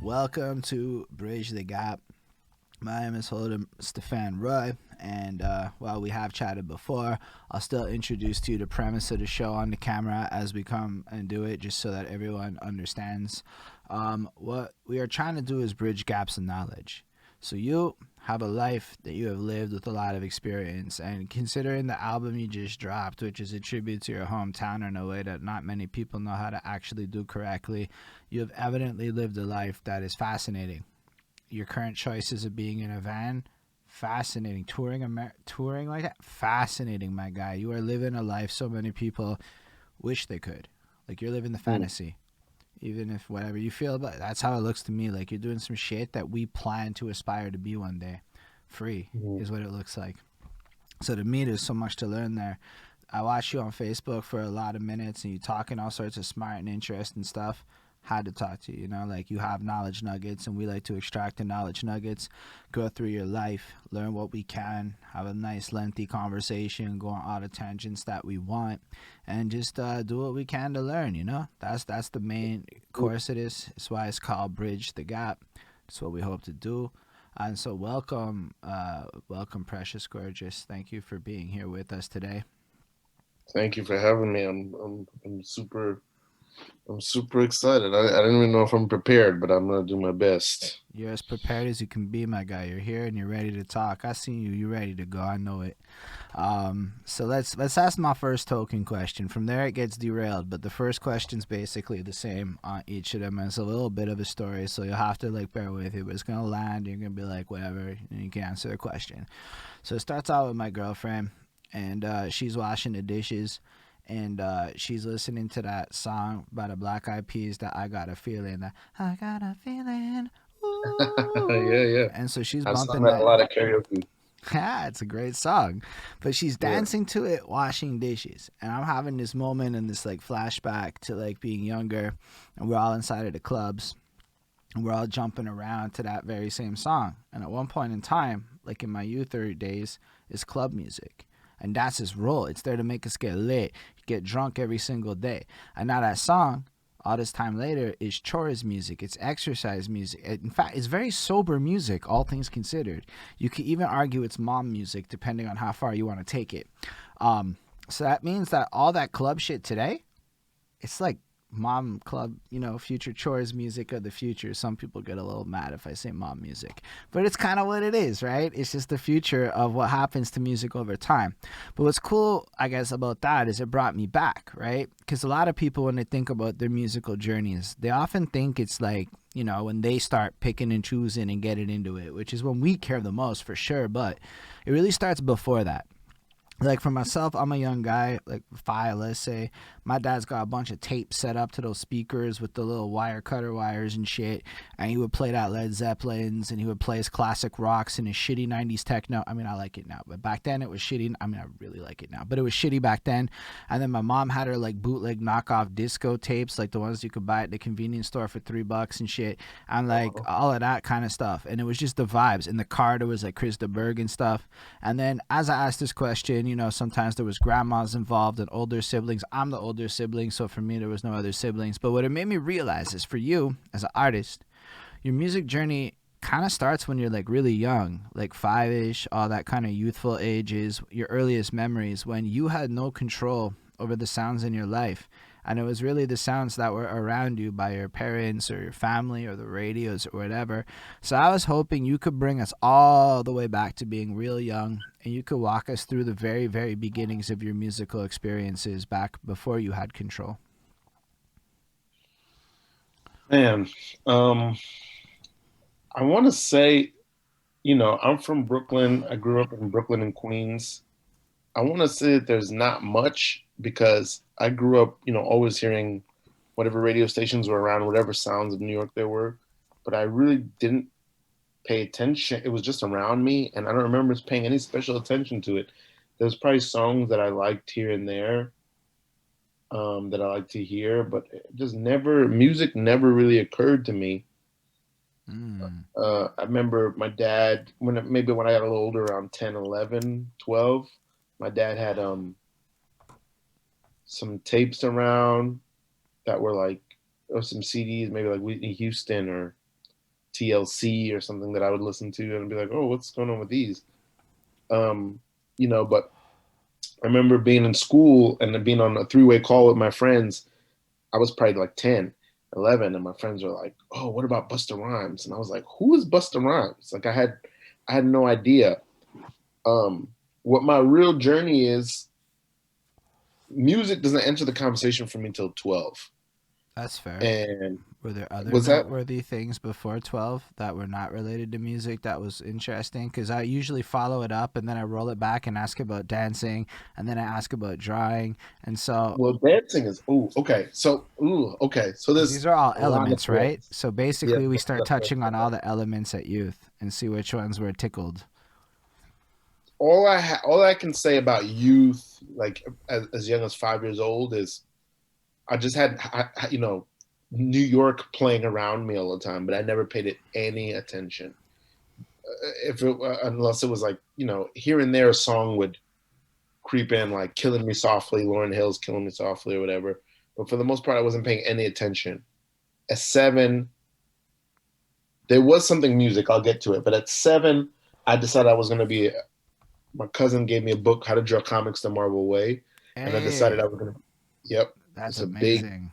Welcome to Bridge the Gap. My name is Holden Stephan Roy, and while we have chatted before, I'll still introduce to you the premise of the show on the camera as we come and do it, just so that everyone understands. What we are trying to do is bridge gaps in knowledge. So you have a life that you have lived with a lot of experience, and considering the album you just dropped, which is a tribute to your hometown in a way that not many people know how to actually do correctly, you have evidently lived a life that is fascinating. Your current choices of being in a van, fascinating. Touring like that, fascinating, my guy. You are living a life so many people wish they could. Like you're living the Mm, fantasy. Even if whatever you feel about it, that's how it looks to me. Like you're doing some shit that we plan to aspire to be one day. Free mm. is what it looks like. So to me, there's so much to learn there. I watched you on Facebook for a lot of minutes and you talking all sorts of smart and interesting stuff. Had to talk to you, like you have knowledge nuggets and we like to extract the knowledge nuggets, go through your life, learn what we can, have a nice lengthy conversation, go on all the tangents that we want, and just do what we can to learn. That's the main course of this. It's why it's called Bridge the Gap. It's what we hope to do. And so welcome precious gorgeous. Thank you for being here with us today. Thank you for having me. I'm super excited. I don't even know if I'm prepared, but I'm gonna do my best. You're as prepared as you can be, my guy. You're here and you're ready to talk. I seen you. You're ready to go. I know it. So let's ask my first token question. From there, it gets derailed, but the first question's basically the same on each of them. And it's a little bit of a story, so you'll have to like bear with it. But it's gonna land. You're gonna be like whatever, and you can answer the question. So it starts out with my girlfriend, and she's washing the dishes, and she's listening to that song by the Black Eyed Peas, that I got a feeling, that I got a feeling. Yeah, Ooh. yeah. And so she's I've sung bumping that a that. lot at karaoke. Yeah, it's a great song. But she's Yeah. dancing to it washing dishes. And I'm having this moment and this like flashback to like being younger, and we're all inside of the clubs and we're all jumping around to that very same song. And at one point in time, like in my youth days, is club music. And that's his role. It's there to make us get lit, get drunk every single day. And now that song, all this time later, is chores music. It's exercise music. In fact, it's very sober music, all things considered. You could even argue it's mom music, depending on how far you want to take it. So that means that all that club shit today, it's like mom club, future chores music of the future. Some people get a little mad if I say mom music, but it's kind of what it is, right? It's just the future of what happens to music over time. But what's cool, I guess, about that is it brought me back, right? Because a lot of people, when they think about their musical journeys, they often think it's like, when they start picking and choosing and getting into it, which is when we care the most for sure. But it really starts before that. Like for myself, I'm a young guy, like five, let's say. My dad's got a bunch of tape set up to those speakers with the little wire cutter wires and shit. And he would play that Led Zeppelins and he would play his classic rocks and his shitty 90s techno. I mean, I like it now, but back then it was shitty. I mean, I really like it now, but it was shitty back then. And then my mom had her like bootleg knockoff disco tapes, like the ones you could buy at the convenience store for $3 and shit. And like Uh-huh. all of that kind of stuff. And it was just the vibes. In the car, there was like Chris de Burgh and stuff. And then as I asked this question, sometimes there was grandmas involved and older siblings. I'm the older sibling, so for me there was no other siblings. But what it made me realize is for you as an artist, your music journey kind of starts when you're like really young, like five-ish, all that kind of youthful ages, your earliest memories when you had no control over the sounds in your life. And it was really the sounds that were around you by your parents or your family or the radios or whatever. So I was hoping you could bring us all the way back to being real young and you could walk us through the very, very beginnings of your musical experiences back before you had control. Man, um, I want to say, I'm from Brooklyn. I grew up in Brooklyn and Queens. I want to say that there's not much because I grew up, always hearing whatever radio stations were around, whatever sounds of New York there were. But I really didn't pay attention. It was just around me, and I don't remember paying any special attention to it. There's probably songs that I liked here and there, that I like to hear, but it just never music never really occurred to me. Mm. I remember my dad maybe when I got a little older, around 10, 11, 12. My dad had some tapes around that were like or some CDs, maybe like Whitney Houston or TLC or something that I would listen to and be like, oh, what's going on with these? Um, but I remember being in school and then being on a three-way call with my friends. I was probably like 10, 11, and my friends were like, oh, what about Busta Rhymes? And I was like, who is Busta Rhymes? Like I had no idea. Um, what my real journey is, music doesn't enter the conversation for me till 12. That's fair. And Were there other was that noteworthy things before 12 that were not related to music that was interesting? Because I usually follow it up and then I roll it back and ask about dancing and then I ask about drawing. And so, well, dancing is okay. So because there's these are all a lot of elements, right? things. So Yeah, basically, we start that's touching on all the elements at youth and see which ones were tickled. all I can say about youth, like as young as 5 years old, is I just had New York playing around me all the time, but I never paid it any attention. If it unless it was like here and there a song would creep in like "Killing Me Softly," Lauryn Hill's "Killing Me Softly" or whatever. But for the most part, I wasn't paying any attention. At 7, there was something music. I'll get to it. But at 7, I decided I was going to be. My cousin gave me a book, How to Draw Comics the Marvel Way, and I decided Hey, I was going to. Yep, that's it's a big. amazing.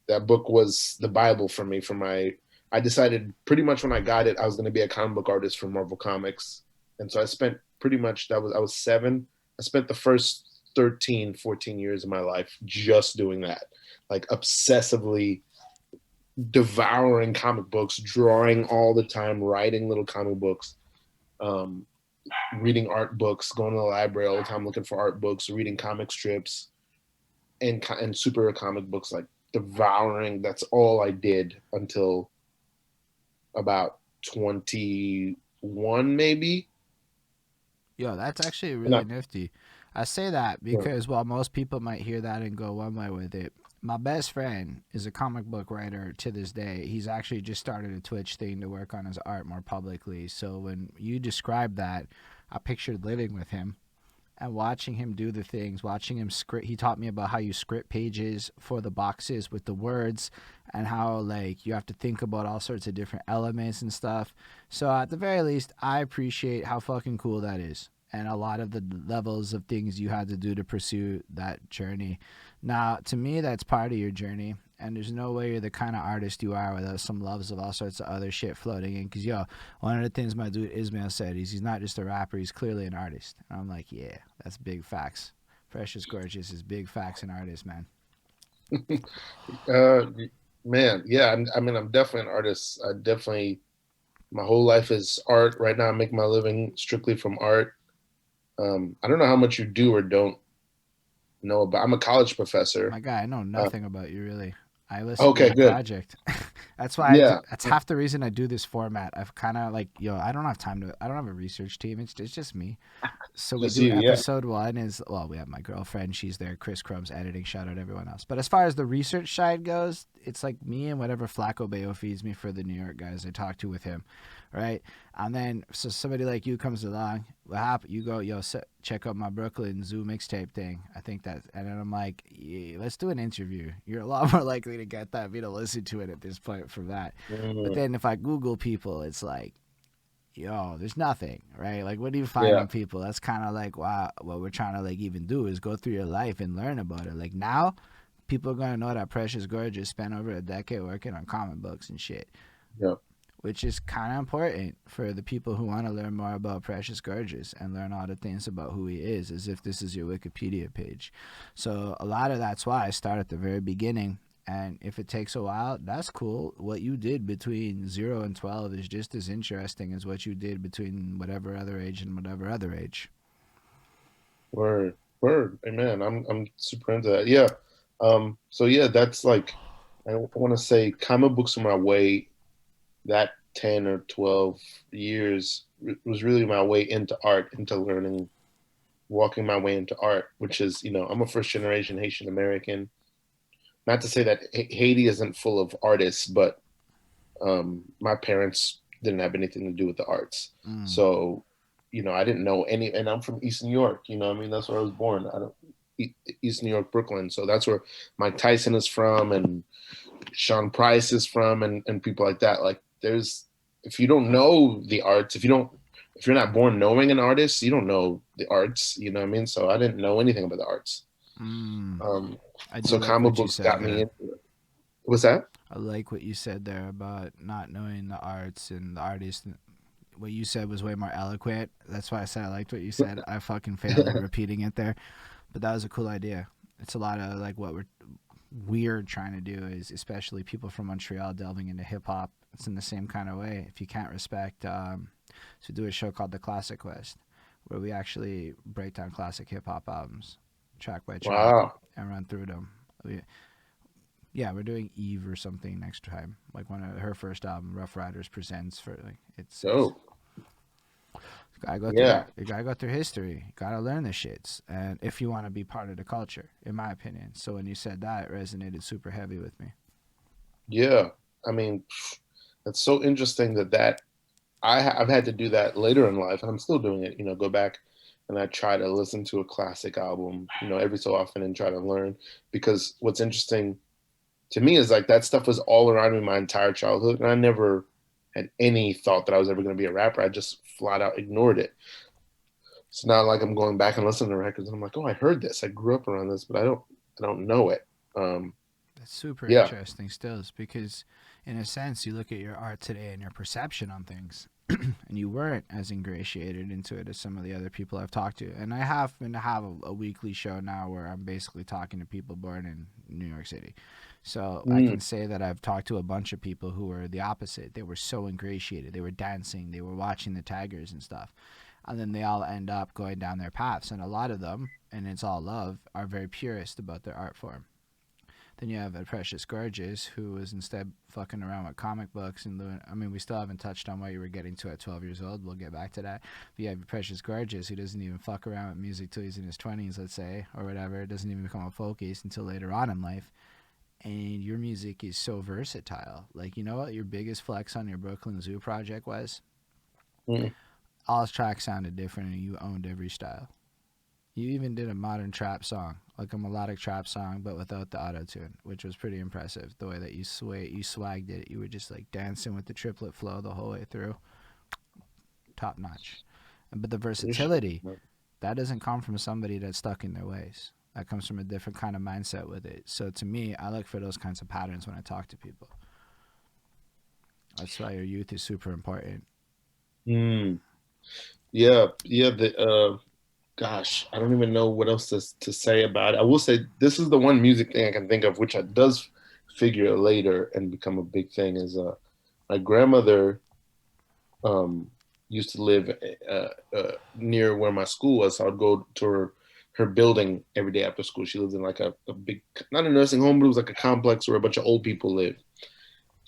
That book was the Bible for me. For my, I decided pretty much when I got it, I was going to be a comic book artist for Marvel Comics, and so I spent pretty much I was 7. I spent the first 13, 14 years of my life just doing that, like obsessively devouring comic books, drawing all the time, writing little comic books, um, reading art books, going to the library all the time looking for art books, reading comic strips and super comic books, like devouring. That's all I did until about 21, maybe. Yo, that's actually And really nifty. I say that yeah. because while most people might hear that and go one way with it, my best friend is a comic book writer to this day. He's actually just started a Twitch thing to work on his art more publicly. So when you described that, I pictured living with him and watching him do the things, watching him script. He taught me about how you script pages for the boxes with the words and how like you have to think about all sorts of different elements and stuff. So at the very least, I appreciate how fucking cool that is. And a lot of the levels of things you had to do to pursue that journey. Now, to me, that's part of your journey. And there's no way you're the kind of artist you are without some loves of all sorts of other shit floating in. Because, yo, one of the things my dude Ismail said is he's not just a rapper, he's clearly an artist. And I'm like, yeah, that's big facts. Precious Gorgeous is big facts and artist, man. uh, Man, yeah. I mean, I'm definitely an artist. I definitely my whole life is art. Right now, I make my living strictly from art. I don't know how much you do or don't know about. I'm a college professor. My guy, I know Uh, nothing about you really. I listened to okay, your good. project. That's why Yeah, that's half the reason I do this format. I've kind of like, yo, I don't have time to. I don't have a research team. It's just me. So we just do you. Yeah, episode one is well, we have my girlfriend, she's there, Chris Crumb's editing, shout out everyone else. But as far as the research side goes, it's like me and whatever Flacco Bayo feeds me for the New York guys I talk to with him, right? And then so somebody like you comes along, what happened? You go, yo, check out my Brooklyn Zoo mixtape thing. I think that, and then I'm like, yeah, let's do an interview. You're a lot more likely to get that me to listen to it at this point from that. But mm, then if I Google people, it's like yo, there's nothing, right? Like, what do you find yeah, on people? That's kind of like, wow, what we're trying to like even do is go through your life and learn about it. Like now, people are gonna know that Precious Gorgeous spent over a decade working on comic books and shit, yeah. which is kind of important for the people who want to learn more about Precious Gorgeous and learn all the things about who he is, as if this is your Wikipedia page. So a lot of that's why I start at the very beginning. And if it takes a while, that's cool. What you did between 0 and 12 is just as interesting as what you did between whatever other age and whatever other age. Word, word. Amen. I'm super into that. Yeah. So yeah, that's like I want to say comic books are my way. That 10 or 12 years was really my way into art, into learning, walking my way into art, which is, I'm a first generation Haitian American. Not to say that Haiti isn't full of artists, but my parents didn't have anything to do with the arts. Mm. So, I didn't know any, and I'm from East New York, I mean, that's where I was born. I don't, East New York, Brooklyn. So that's where Mike Tyson is from. And, Sean Price is from, and people like that. Like there's, if you don't know the arts, if you're not born knowing an artist, you don't know the arts. You know what I mean? So I didn't know anything about the arts. Mm, Um, I do so like comic what you books said got me there. into it. What's that? I like what you said there about not knowing the arts and the artists. What you said was way more eloquent. That's why I said I liked what you said. I fucking failed at repeating it there, but that was a cool idea. It's a lot of like what we're trying to do is, especially people from Montreal delving into hip hop. It's in the same kind of way. If you can't respect, so we do a show called The Classic Quest, where we actually break down classic hip hop albums, track by track, Wow. and run through them. Yeah, we're doing Eve or something next time. Like one of her first album, Rough Riders presents for like it's Dope. gotta go through Yeah. you gotta go through history. You gotta learn the shits. And if you wanna be part of the culture, in my opinion. So when you said that, it resonated super heavy with me. Yeah. I mean, it's so interesting that I've had to do that later in life, and I'm still doing it. You know, go back and I try to listen to a classic album, you know, every so often and try to learn. Because what's interesting to me is like that stuff was all around me my entire childhood, and I never had any thought that I was ever going to be a rapper. I just flat out ignored it. It's not like I'm going back and listening to records and I'm like, oh, I heard this. I grew up around this, but I don't know it. Um, That's super yeah. interesting stills because in a sense you look at your art today and your perception on things and you weren't as ingratiated into it as some of the other people I've talked to. And I happen to have a weekly show now where I'm basically talking to people born in New York City. So I Mm, can say that I've talked to a bunch of people who were the opposite. They were so ingratiated. They were dancing, they were watching the taggers and stuff. And then they all end up going down their paths. And a lot of them, and it's all love, are very purist about their art form. Then you have a Precious Gorgeous who was instead fucking around with comic books and doing. I mean, we still haven't touched on what you were getting to at 12 years old. We'll get back to that. But you have Precious Gorgeous who doesn't even fuck around with music till he's in his 20s, let's say, or whatever. Doesn't even become a folkist until later on in life. And your music is so versatile. Like, you know what your biggest flex on your Brooklyn Zoo project was? mm. All his tracks sounded different and you owned every style. You even did a modern trap song, like a melodic trap song, but without the auto tune, which was pretty impressive. The way that you swagged it, you were just like dancing with the triplet flow the whole way through, top notch. But the versatility that doesn't come from somebody that's stuck in their ways. That comes from a different kind of mindset with it. So to me, I look for those kinds of patterns when I talk to people. That's why your youth is super important. Mm. Yeah, yeah. Gosh, I don't even know what else to say about it. I will say this is the one music thing I can think of, which does figure later and become a big thing. Is my grandmother um, used to live near where my school was, so I'd go to her building every day after school. She lived in like a big, not a nursing home, but it was like a complex where a bunch of old people live,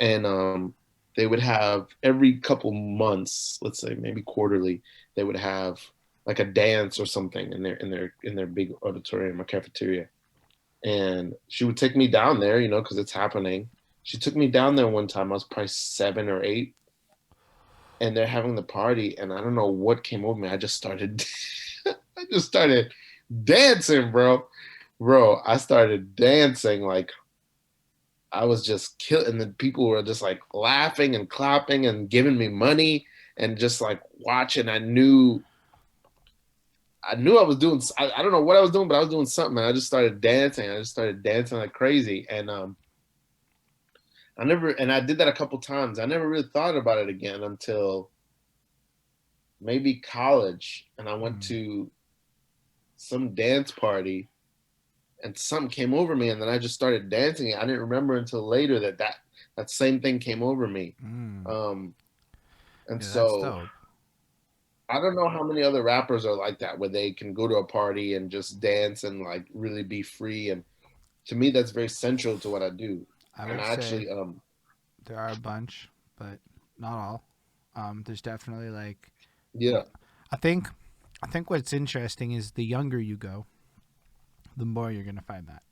and they would have every couple months, let's say maybe quarterly, they would have like a dance or something in their big auditorium or cafeteria, and she would take me down there, you know, because it's happening. She took me down there one time. I was probably 7 or 8, and they're having the party, and I don't know what came over me. I just started, I just started dancing, bro. Bro, I started dancing like I was just kill, and then people were just like laughing and clapping and giving me money and just like watching. I knew I was doing. I don't know what I was doing, but I was doing something. And I just started dancing. I just started dancing like crazy, and I did that a couple times. I never really thought about it again until maybe college, and I went Mm, to some dance party, and something came over me, and then I just started dancing. I didn't remember until later that same thing came over me. mm. Um, and Yeah, that's so dope. I don't know how many other rappers are like that, where they can go to a party and just dance and like really be free. And to me, that's very central to what I do. I And would I say actually, there are a bunch, but not all. There's definitely like yeah, I think I think what's interesting is the younger you go, the more you're gonna find that.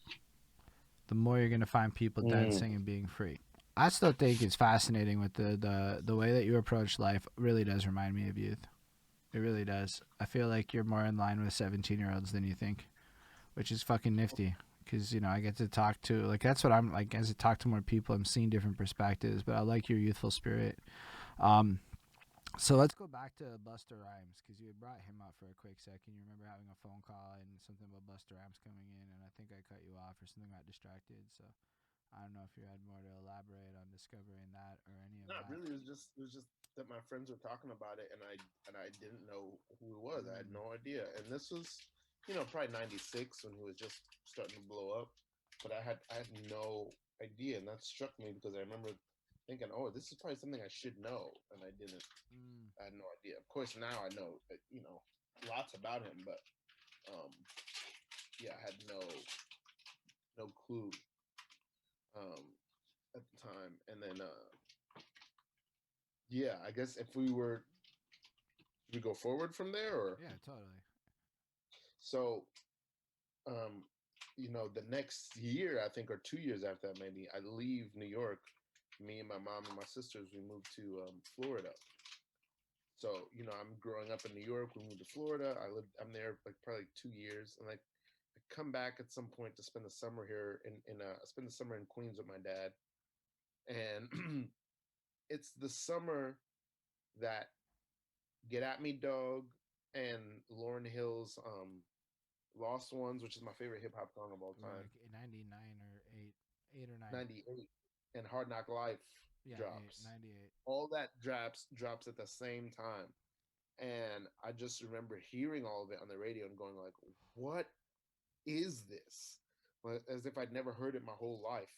The more you're gonna find people mm, dancing and being free. I still think it's fascinating with the way that you approach life really does remind me of youth. It really does. I feel like you're more in line with 17-year-olds than you think, which is fucking nifty. because I get to talk to like that's what I'm like as I talk to more people, I'm seeing different perspectives. But I like your youthful spirit. Um, so let's go back to Buster Rhymes because you had brought him up for a quick second. You remember having a phone call and something about Buster Rhymes coming in, and I think I cut you off or something got distracted. So I don't know if you had more to elaborate on discovering that or any of Not that. really. It was just that my friends were talking about it, and I didn't know who it was. I had Mm, no idea. And this was, probably '96 when he was just starting to blow up. But I had no idea, and that struck me because I remember thinking, oh, this is probably something I should know, and I didn't. mm. I had no idea. Of course, now I know, lots about him, but um, yeah, I had no clue um, at the time. And then, yeah, I guess if we go forward from there, or Yeah, totally. so, um, the next year, I think, or 2 years after that, maybe I leave New York. Me and my mom and my sisters, we moved to Florida. So, I'm growing up in New York. We moved to Florida. I'm there like probably like 2 years, and I come back at some point to spend the summer here spend the summer in Queens with my dad, and it's the summer that Get At Me Dog and Lauryn Hill's Lost Ones, which is my favorite hip hop song of all We're time, like 99 or 8 or 9. 98, and Hard Knock Life Yeah, 8, drops. 98. All that drops at the same time. And I just remember hearing all of it on the radio and going like, what is this? Like, as if I'd never heard it my whole life,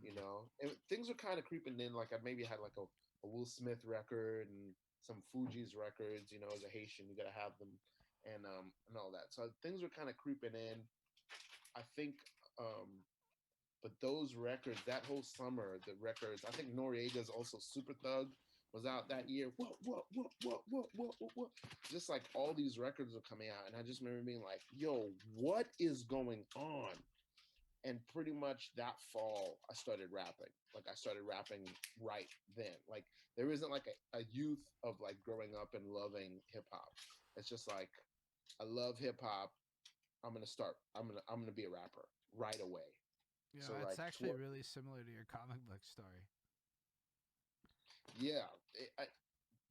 Mm. And things were kind of creeping in. Like I maybe had like a Will Smith record and some Fuji's records. As a Haitian, you got to have them, and all that. So things were kind of creeping in. I think, but those records, that whole summer, the records. I think Noriega's also Super Thug was out that year. What? Just like all these records were coming out, and I just remember being like, "Yo, what is going on?" And pretty much that fall I started rapping. Like I started rapping right then. Like there isn't like a youth of like growing up and loving hip hop. It's just like I love hip hop. I'm gonna be a rapper right away. So It's like actually toward really similar to your comic book story. yeah,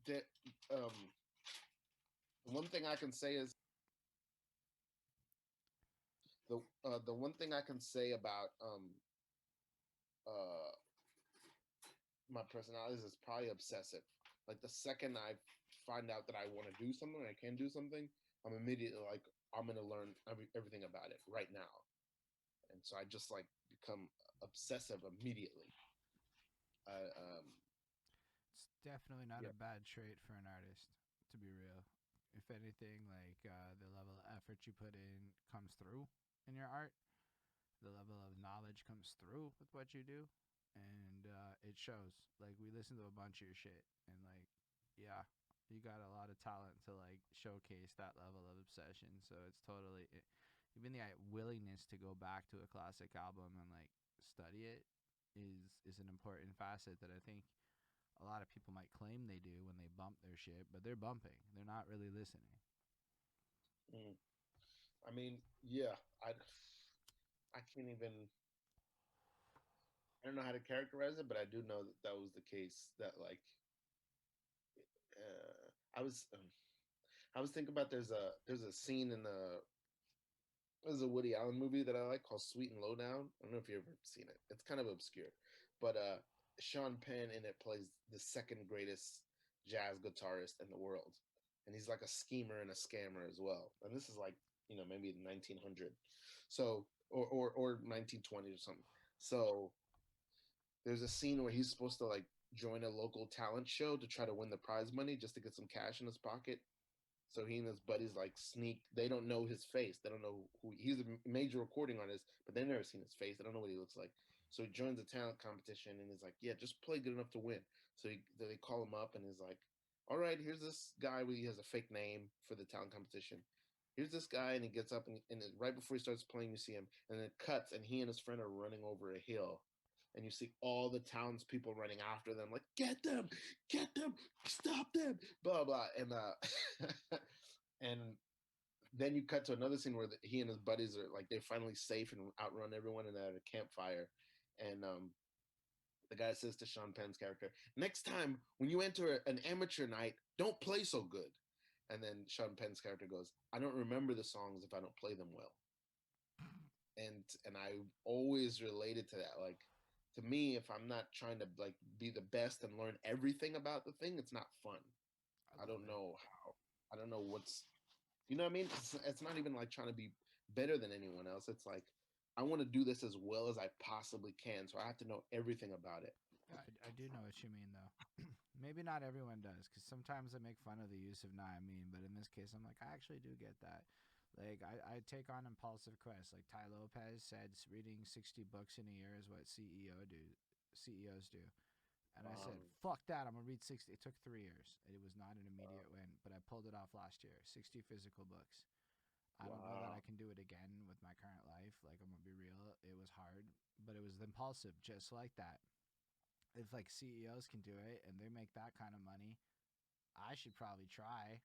the, um one thing I can say is the one thing I can say about uh my personality is probably obsessive. Like the second I find out that I want to do something, I can do something, I'm immediately like, I'm gonna learn everything about it right now, and so I just like become obsessive immediately. I It's definitely not Yeah. a bad trait for an artist, to be real. If anything, like the level of effort you put in comes through in your art, the level of knowledge comes through with what you do, and it shows. Like we listen to a bunch of your shit, and like, yeah, you got a lot of talent to like showcase that level of obsession. So it's totally even the willingness to go back to a classic album and like study it is an important facet that I think a lot of people might claim they do when they bump their shit, but they're bumping. They're not really listening. Mm. I mean, yeah, I can't even. I don't know how to characterize it, but I do know that that was the case. That like, uh, I was I was thinking about there's a scene in the there's a Woody Allen movie that I like called Sweet and Lowdown. I don't know if you've ever seen it. It's kind of obscure, but Sean Penn in it plays the second greatest jazz guitarist in the world, and he's like a schemer and a scammer as well. And this is like maybe 1900, so or 1920 or something. So there's a scene where he's supposed to like join a local talent show to try to win the prize money just to get some cash in his pocket. So he and his buddies like sneak. They don't know his face. They don't know who he's a major recording artist, but they've never seen his face. They don't know what he looks like. So he joins a talent competition and he's like, "Yeah, just play good enough to win." So they call him up and he's like, "All right, here's this guy. He has a fake name for the talent competition. Here's this guy," and he gets up and right before he starts playing, you see him, and then it cuts, and he and his friend are running over a hill, and you see all the townspeople running after them, like, get them, stop them, blah blah, and and then you cut to another scene where he and his buddies are like they're finally safe and outrun everyone and they're at a campfire, and the guy says to Sean Penn's character, "Next time when you enter an amateur night, don't play so good." And then Sean Penn's character goes, "I don't remember the songs if I don't play them well." And I always related to that. Like to me, if I'm not trying to like be the best and learn everything about the thing, it's not fun. I I love don't it. know how. I don't know what's. You know what I mean? It's not even like trying to be better than anyone else. It's like I want to do this as well as I possibly can, so I have to know everything about it. I do know what you mean, though. Maybe not everyone does, because sometimes I make fun of the use of "not I mean," but in this case, I'm like, I actually do get that. Like, I take on impulsive quests. Like Ty Lopez said, reading 60 books in a year is what CEOs do. And I said, Um, fuck that, I'm gonna read 60. It took 3 years. It was not an immediate win, but I pulled it off last year. 60 physical books. I don't know that I wow. can do it again with my current life. Like, I'm gonna be real. It was hard, but it was impulsive, just like that. If like CEOs can do it and they make that kind of money, I should probably try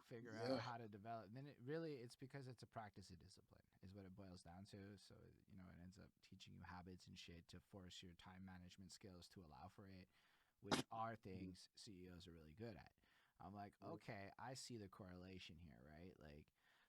figure out Yeah. how to develop. And then it's because it's a practice of discipline is what it boils down to. So it ends up teaching you habits and shit to force your time management skills to allow for it, which are things CEOs are really good at. I'm like, okay, I see the correlation here, right? Like,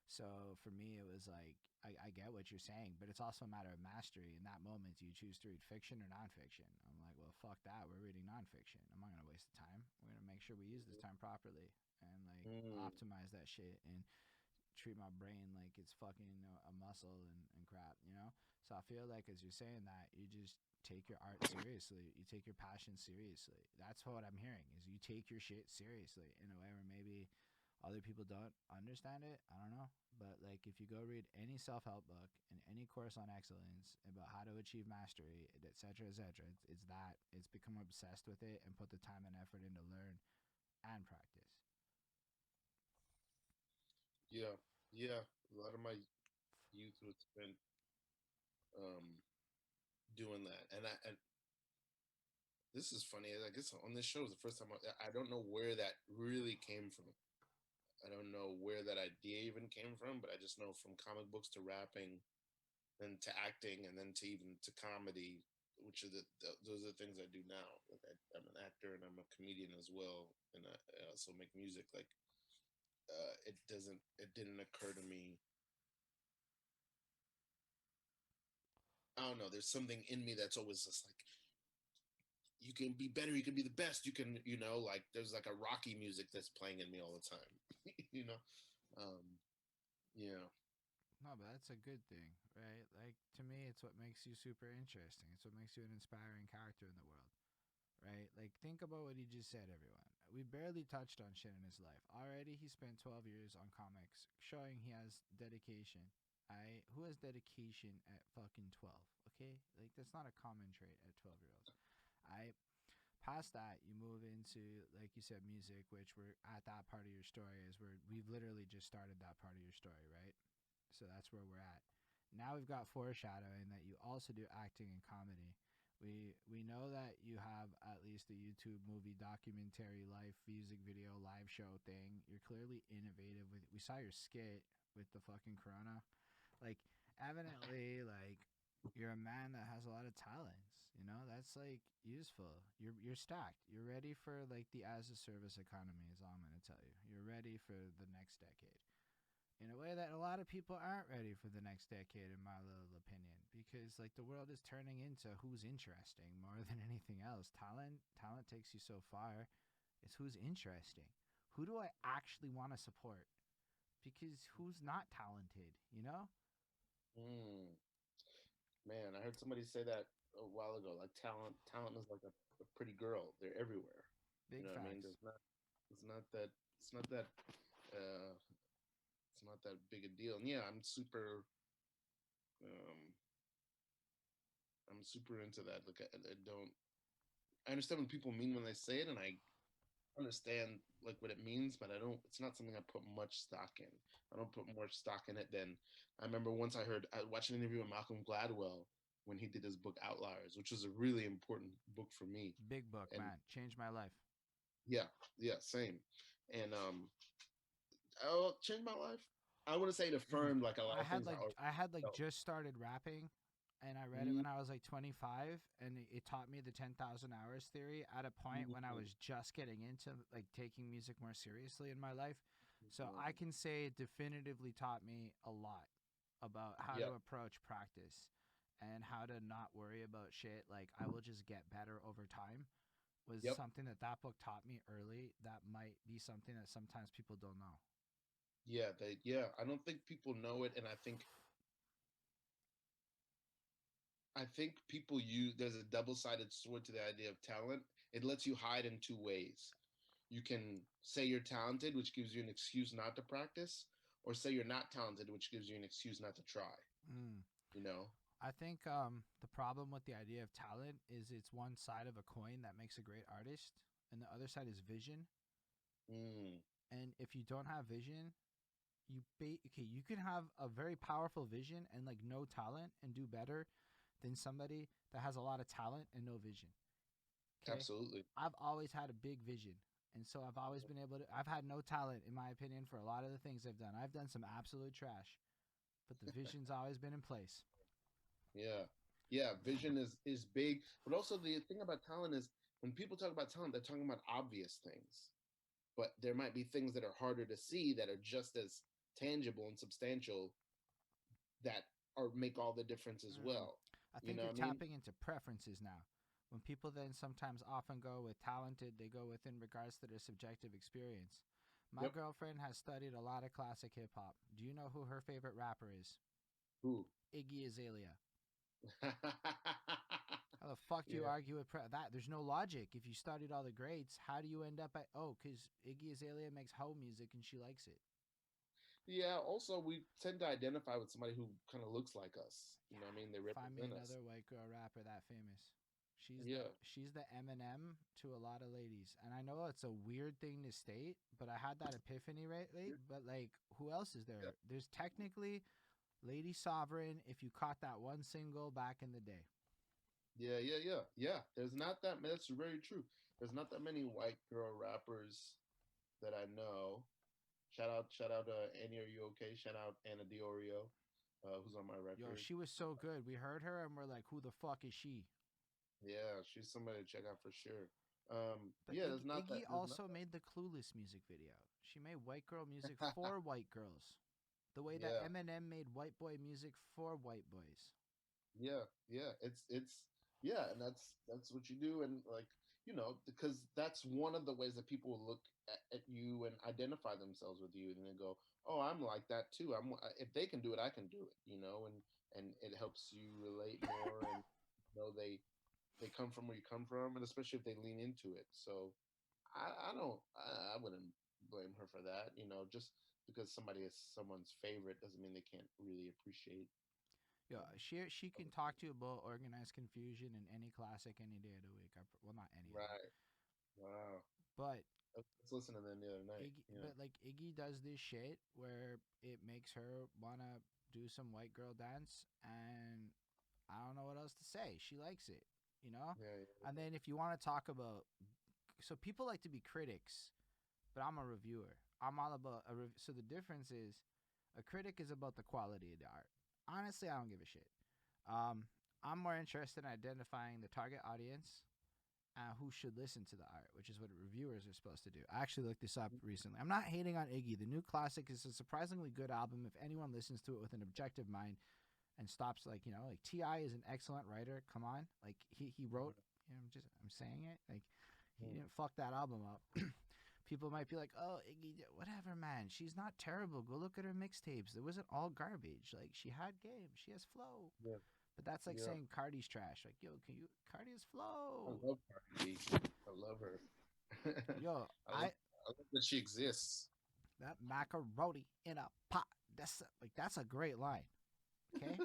so for me, it was like, I get what you're saying, but it's also a matter of mastery. In that moment, do you choose to read fiction or nonfiction? I'm like, well, fuck that. We're reading nonfiction. I'm not going to waste the time. We're going to make sure we use this time properly and like Mm, optimize that shit and treat my brain like it's fucking a muscle and crap, you know? So I feel like as you're saying that, you just take your art seriously. You take your passion seriously. That's what I'm hearing is you take your shit seriously in a way where maybe other people don't understand it. I don't know. But like if you go read any self-help book and any course on excellence about how to achieve mastery, etc., etc., it's that it's become obsessed with it and put the time and effort in to learn and practice. yeah. Yeah. A lot of my youth was spent um, doing that, and this is funny. I guess on this show is the first time I don't know where that really came from. I don't know where that idea even came from, but I just know from comic books to rapping, then to acting, and then to even to comedy, which are those are the things I do now. Like I'm an actor and I'm a comedian as well, and I also make music. Like it didn't occur to me. I don't know. There's something in me that's always just like you can be better, you can be the best, you can, like there's like a Rocky music that's playing in me all the time. you know, um, yeah, No, but that's a good thing, right? Like to me, it's what makes you super interesting. It's what makes you an inspiring character in the world, right? Like think about what he just said, everyone. We barely touched on shit in his life. Already he spent 12 years on comics, showing he has dedication. I who has dedication at fucking 12, okay? Like that's not a common trait at 12-year-olds. I past that, you move into like you said music, which we're at that part of your story is where we've literally just started that part of your story, right? So that's where we're at. Now we've got foreshadowing that you also do acting and comedy. We know that you have at least a YouTube movie, documentary, live music video, live show thing. You're clearly innovative. We saw your skit with the fucking Corona. Like evidently, like you're a man that has a lot of talents. You know that's like useful. You're stacked. You're ready for like the as a service economy. Is all I'm gonna tell you. You're ready for the next decade in a way that a lot of people aren't ready for the next decade in my little opinion because like the world is turning into who's interesting more than anything else. Talent takes you so far. It's who's interesting. Who do I actually want to support? Because who's not talented, you know? mm, man, I heard somebody say that a while ago. Like talent is like a pretty girl. They're everywhere. You Big know what I mean? facts. It's not that, it's not that, uh, it's not that big a deal. And yeah, um, I'm super into that. Like I don't, I understand what people mean when they say it, and I understand like what it means, but I don't. It's not something I put much stock in. I don't put more stock in it than I remember once I watched an interview with Malcolm Gladwell when he did his book Outliers, which was a really important book for me. Big book, And man. Changed my life. yeah, yeah, same. And oh, changed my life. I wouldn't say it Mm. affirmed like a lot I of had things I like already I had like felt. just started rapping, and I read it Mm, when I was like 25, and it taught me the 10,000 hours theory at a point when I mm, was just getting into like taking music more seriously in my life. So I mm. can say it definitively taught me a lot about how to Yep, approach practice and how to not worry about shit. Like I will just get better over time was yep, something that book taught me early that might be something that sometimes people don't know. yeah, yeah. I don't think people know it, and I think people use there's a double-sided sword to the idea of talent. It lets you hide in two ways. You can say you're talented, which gives you an excuse not to practice, or say you're not talented, which gives you an excuse not to try. Mm. You know? I think the problem with the idea of talent is it's one side of a coin that makes a great artist, and the other side is vision. Mm, And if you don't have vision, okay, you can have a very powerful vision and like no talent and do better than somebody that has a lot of talent and no vision. Okay, absolutely. I've always had a big vision, and so I've always been able to. I've had no talent, in my opinion, for a lot of the things I've done. I've done some absolute trash, but the vision's always been in place. Yeah. Yeah, vision is big, but also the thing about talent is when people talk about talent, they're talking about obvious things. But there might be things that are harder to see that are just as tangible and substantial that are make all the difference as Mm. well. I You think know you're what I mean? tapping into preferences now. When people then sometimes often go with talented, they go with in regards to their subjective experience. My Yep. girlfriend has studied a lot of classic hip hop. Do you know who her favorite rapper is? Who? Iggy Azalea. How the fuck do you Yeah. argue with that? There's no logic. If you studied all the greats, how do you end up at because Iggy Azalea makes hoe music and she likes it? Yeah. Also, we tend to identify with somebody who kind of looks like us. You know what I Yeah, mean? They find me represent us. another white girl rapper that famous. Yeah. She's the Eminem to a lot of ladies, and I know it's a weird thing to state, but I had that epiphany lately. But like, who else is Yeah. there? There's technically Lady Sovereign if you caught that one single back in the day. Yeah. Yeah. Yeah. Yeah. There's not that. That's very true. There's not that many white girl rappers that I know. Shout out, Annie. Are you okay? Shout out Anna Diorio, who's on my Yo, record. she was so good. We heard her and we're like, who the fuck is she? Yeah, she's somebody to check out for sure. But Yeah, there's not that. Iggy There's not also made the Clueless music video. She made white girl music for white girls. The way that Yeah, Eminem made white boy music for white boys. yeah, yeah. It's yeah, and that's what you do, and like because that's one of the ways that people will look at you and identify themselves with you, and they go, "Oh, I'm like that too. If they can do it, I can do it." And it helps you relate more, and they come from where you come from, and especially if they lean into it. So I don't I wouldn't blame her for that. Just because somebody is someone's favorite doesn't mean they can't really appreciate. Yeah, Um, she can talk to you about organized confusion in any classic any day of the week. Well, not any of them, right. Wow. but I was listening to them the other night. Yeah. Iggy does this shit where it makes her wanna do some white girl dance, and I don't know what else to say. She likes it, you know. Yeah. And then if you want to talk about, so people like to be critics, but I'm a reviewer. I'm all about so the difference is, a critic is about the quality of the art. Honestly, I don't give a shit. Um, I'm more interested in identifying the target audience who should listen to the art, which is what reviewers are supposed to do. I actually looked this up Yeah. recently. I'm not hating on Iggy. The new classic is a surprisingly good album if anyone listens to it with an objective mind and stops like Ti is an excellent writer. Come on, like he wrote. I'm saying it like he Mhm. didn't fuck that album up. People might be like, "Oh, Iggy, whatever, man. She's not terrible. Go look at her mixtapes. It wasn't all garbage. Like she had game. She has flow." Yeah. But that's like Yeah. saying Cardi's trash. Like, yo, can you? Cardi has I flow. love Cardi B. I love her. Yo, I love that she exists. that macaroni in a pot. That's a great line. Okay,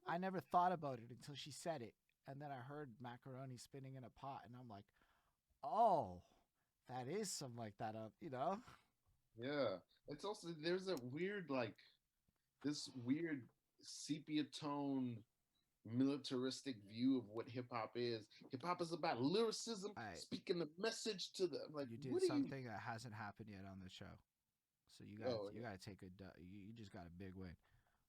I never thought about it until she said it, and then I heard macaroni spinning in a pot, and I'm like, oh, that is something like that. Yeah. It's also there's a weird this weird sepia tone militaristic view of what hip hop is. Hip hop is about lyricism, I speaking the message to the like. You did What are you? something that hasn't happened yet on the show. So you got Oh, you got to take you just got a big win.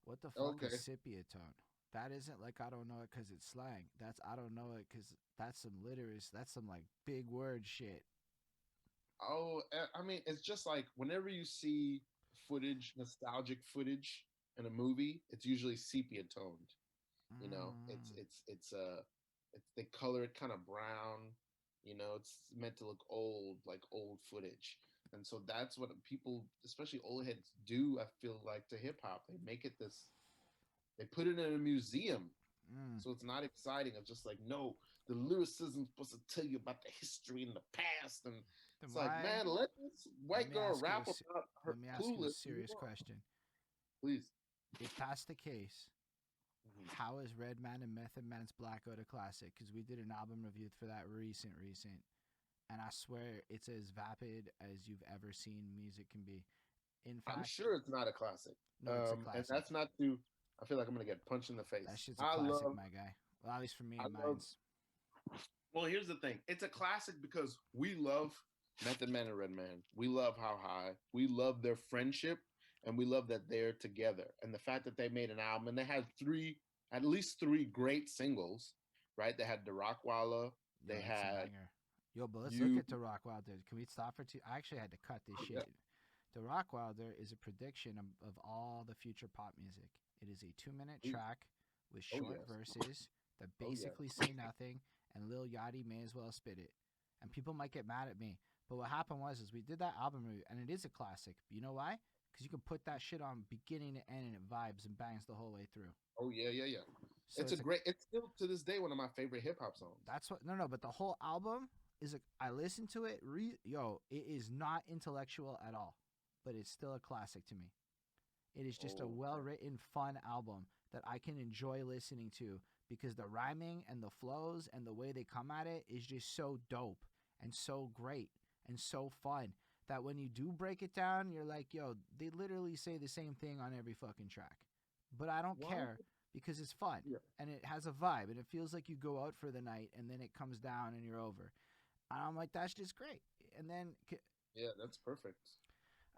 What the fuck is okay. sepia tone? That isn't like I don't know it because it's slang. That's I don't know it because that's some literacy. That's some like big word shit. Oh, I mean, it's just like whenever you see footage, nostalgic footage in a movie, it's usually sepia toned. You know, Mm. it's they color it kind of brown. You know, it's meant to look old, like old footage. And so that's what people, especially old heads, do. I feel like to hip hop, they make it this. They put it in a museum, Mm. so it's not exciting. It's just like, no, the lyricism's supposed to tell you about the history and the past, and Then it's like, why? man, let this Let white me girl ask you rap about let her me ask you a clueless and move serious on, question. please. If that's the case, Mhm. how is Redman and Method Man's Blackout a classic? Because we did an album review for that recent, and I swear it's as vapid as you've ever seen music can be. In I'm fact, sure it's not a classic. no, it's a And classic. that's not to. I feel like I'm gonna get punched in the That face. shit's a classic, my guy. Well, at least for me I and love. mine's. Well, here's the thing. It's a classic because we love Method Man and Redman. We love How High. We love their friendship, and we love that they're together. And the fact that they made an album and they had at least three great singles, right? They had the Rockwalla. Yo, They that's a had banger. Yo, but let's look you. at The Rock Wilder. Can we stop for two? I actually had to cut this Oh yeah. shit. The Rock Wilder is a prediction of all the future pop music. It is a 2 minute Please. track with Oh short yes. verses that Oh yes. basically say nothing, and Lil Yachty may as well spit it. And people might get mad at me, but what happened was is we did that album review, and it is a classic. You know why? Because you can put that shit on beginning to end, and it vibes and bangs the whole way through. Oh yeah. Yeah yeah. So it's a It's still to this day one of my favorite hip hop songs. That's what no, but the whole album is a. I listened to it. Yo, it is not intellectual at all, but it's still a classic to me. It is just a Oh well man. written, fun album that I can enjoy listening to because the rhyming and the flows and the way they come at it is just so dope and so great and so fun that when you do break it down, you're like, yo, they literally say the same thing on every fucking track. But I don't Why? care because it's fun Yeah. and it has a vibe and it feels like you go out for the night and then it comes down and you're over. And I'm like, that's just great. And then Yeah. That's perfect.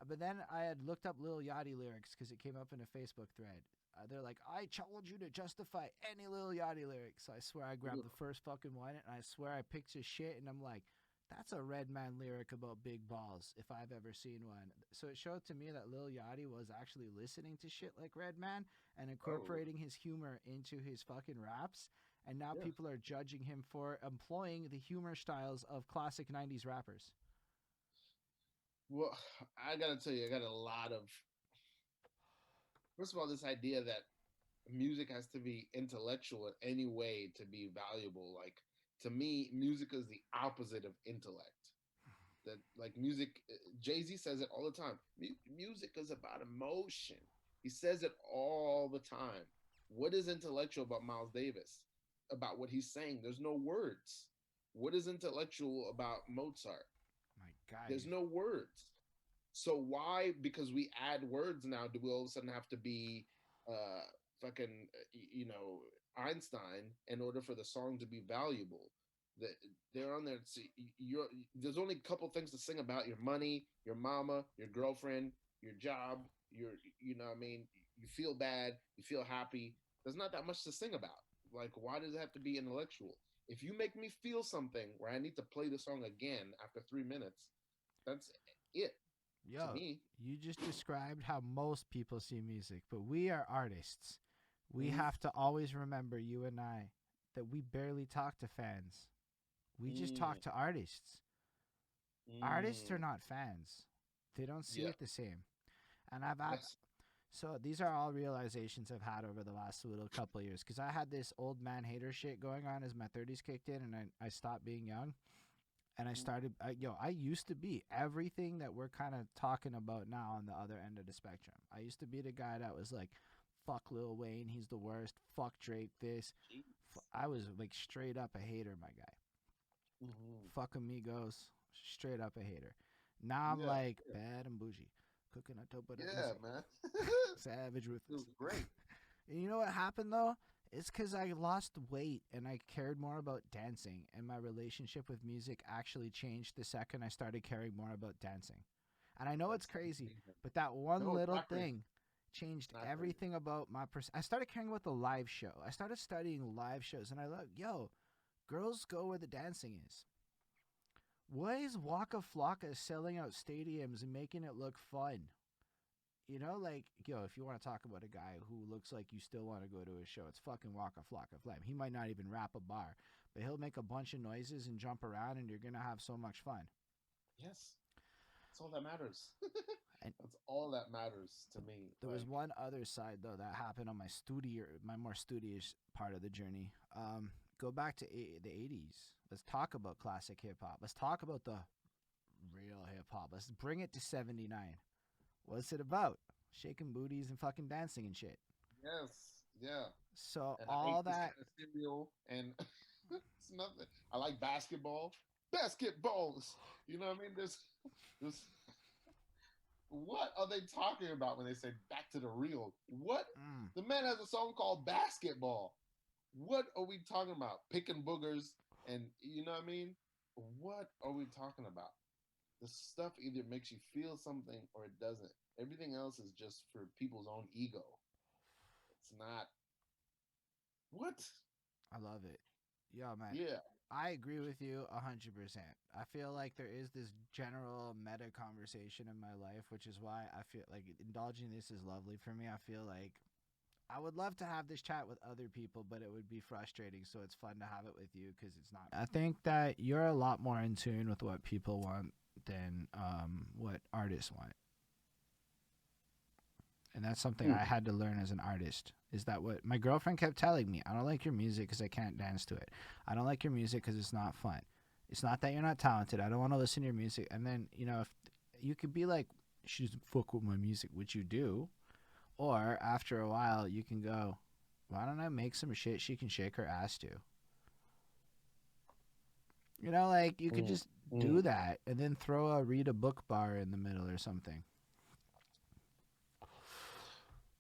but then I had looked up Lil Yachty lyrics because it came up in a Facebook thread. They're like, I challenge you to justify any Lil Yachty lyrics. So I swear I grabbed the Ugh. first fucking one and I swear I picked his shit and I'm like, that's a Redman lyric about big balls if I've ever seen one. So it showed to me that Lil Yachty was actually listening to shit like Redman and Oh incorporating his humor into his fucking raps. And now yeah. people are judging him for employing the humor styles of classic 90s rappers. Well, I gotta tell you, I got a lot of. First of all, this idea that music has to be intellectual in any way to be valuable. Like to me, music is the opposite of intellect. That like music, Jay-Z says it all the time. Music is about emotion. He says it all the time. What is intellectual about Miles Davis? About what he's saying? There's no words. What is intellectual about Mozart? My There's guy, no words. So why? Because we add words now, do we all of a sudden have to be uh fucking Einstein in order for the song to be valuable? That they're on there. See, there's only a couple things to sing about: your money, your mama, your girlfriend, your job. What I mean, you feel bad, you feel happy. There's not that much to sing about. Like, why does it have to be intellectual? If you make me feel something where I need to play the song again after 3 minutes, that's it to yo, me. you just described how most people see music, but we are artists. We Mm, have to always remember, you and I, that we barely talk to fans. We just talk mm, to artists. Artists are mm. not fans. They don't see Yeah, it the same. And I've had that's so these are all realizations I've had over the last little couple of years because I had this old man hater shit going on as my 30s kicked in and I stopped being young. And I started, I used to be everything that we're kind of talking about now on the other end of the spectrum. I used to be the guy that was like, fuck Lil Wayne, he's the worst. Fuck Drake, this. jeez. I was like straight up a hater, my guy. Mhm. Fuck Amigos, straight up a hater. Now I'm Yeah, like yeah, bad and bougie, cooking a dope but yeah, Uzi, man. savage, It ruthless. was great. And you know what happened though? It's because I lost weight and I cared more about dancing, and my relationship with music actually changed the second I started caring more about dancing. And I know it's That's crazy, amazing. but that one No, it's little not crazy. thing changed Not crazy. everything about my I started caring about the live show. I started studying live shows, and I look, yo, girls go where the dancing is. Why is Waka Flocka selling out stadiums and making it look fun? You know, like, yo, if you want to talk about a guy who looks like you still want to go to his show, it's fucking Waka Flocka Flame. He might not even rap a bar, but he'll make a bunch of noises and jump around, and you're going to have so much fun. Yes, that's all that matters. And That's all that matters to me. there was one other side, though, that happened on my more studious part of the journey. Go back to the 80s. Let's talk about classic hip hop. Let's talk about the real hip hop. Let's bring it to 79. What's it about? Shaking booties and fucking dancing and shit. Yes, yeah. So And I all ate this kind that of cereal, and it's nothing. I like basketball. Basketballs. You know what I mean? There's what are they talking about when they say back to the real? What? mm, The man has a song called Basketball. What are we talking about? Picking boogers and you know what I mean? What are we talking about? The stuff either makes you feel something or it doesn't. Everything else is just for people's own ego. It's not what? I love it. Yo, man, Yeah. I agree with you 100%. I feel like there is this general meta conversation in my life, which is why I feel like indulging this is lovely for me. I feel like I would love to have this chat with other people, but it would be frustrating. So it's fun to have it with you because it's not. I think that you're a lot more in tune with what people want than what artists want. And that's something I Hmm. had to learn as an artist. Is that what my girlfriend kept telling me? I don't like your music because I can't dance to it. I don't like your music because it's not fun. It's not that you're not talented. I don't want to listen to your music. And then if you could be like, she doesn't fuck with my music, which you do, or after a while you can go, why don't I make some shit she can shake her ass to? Like you could Mm, just do mm. that and then throw a read a book bar in the middle or something.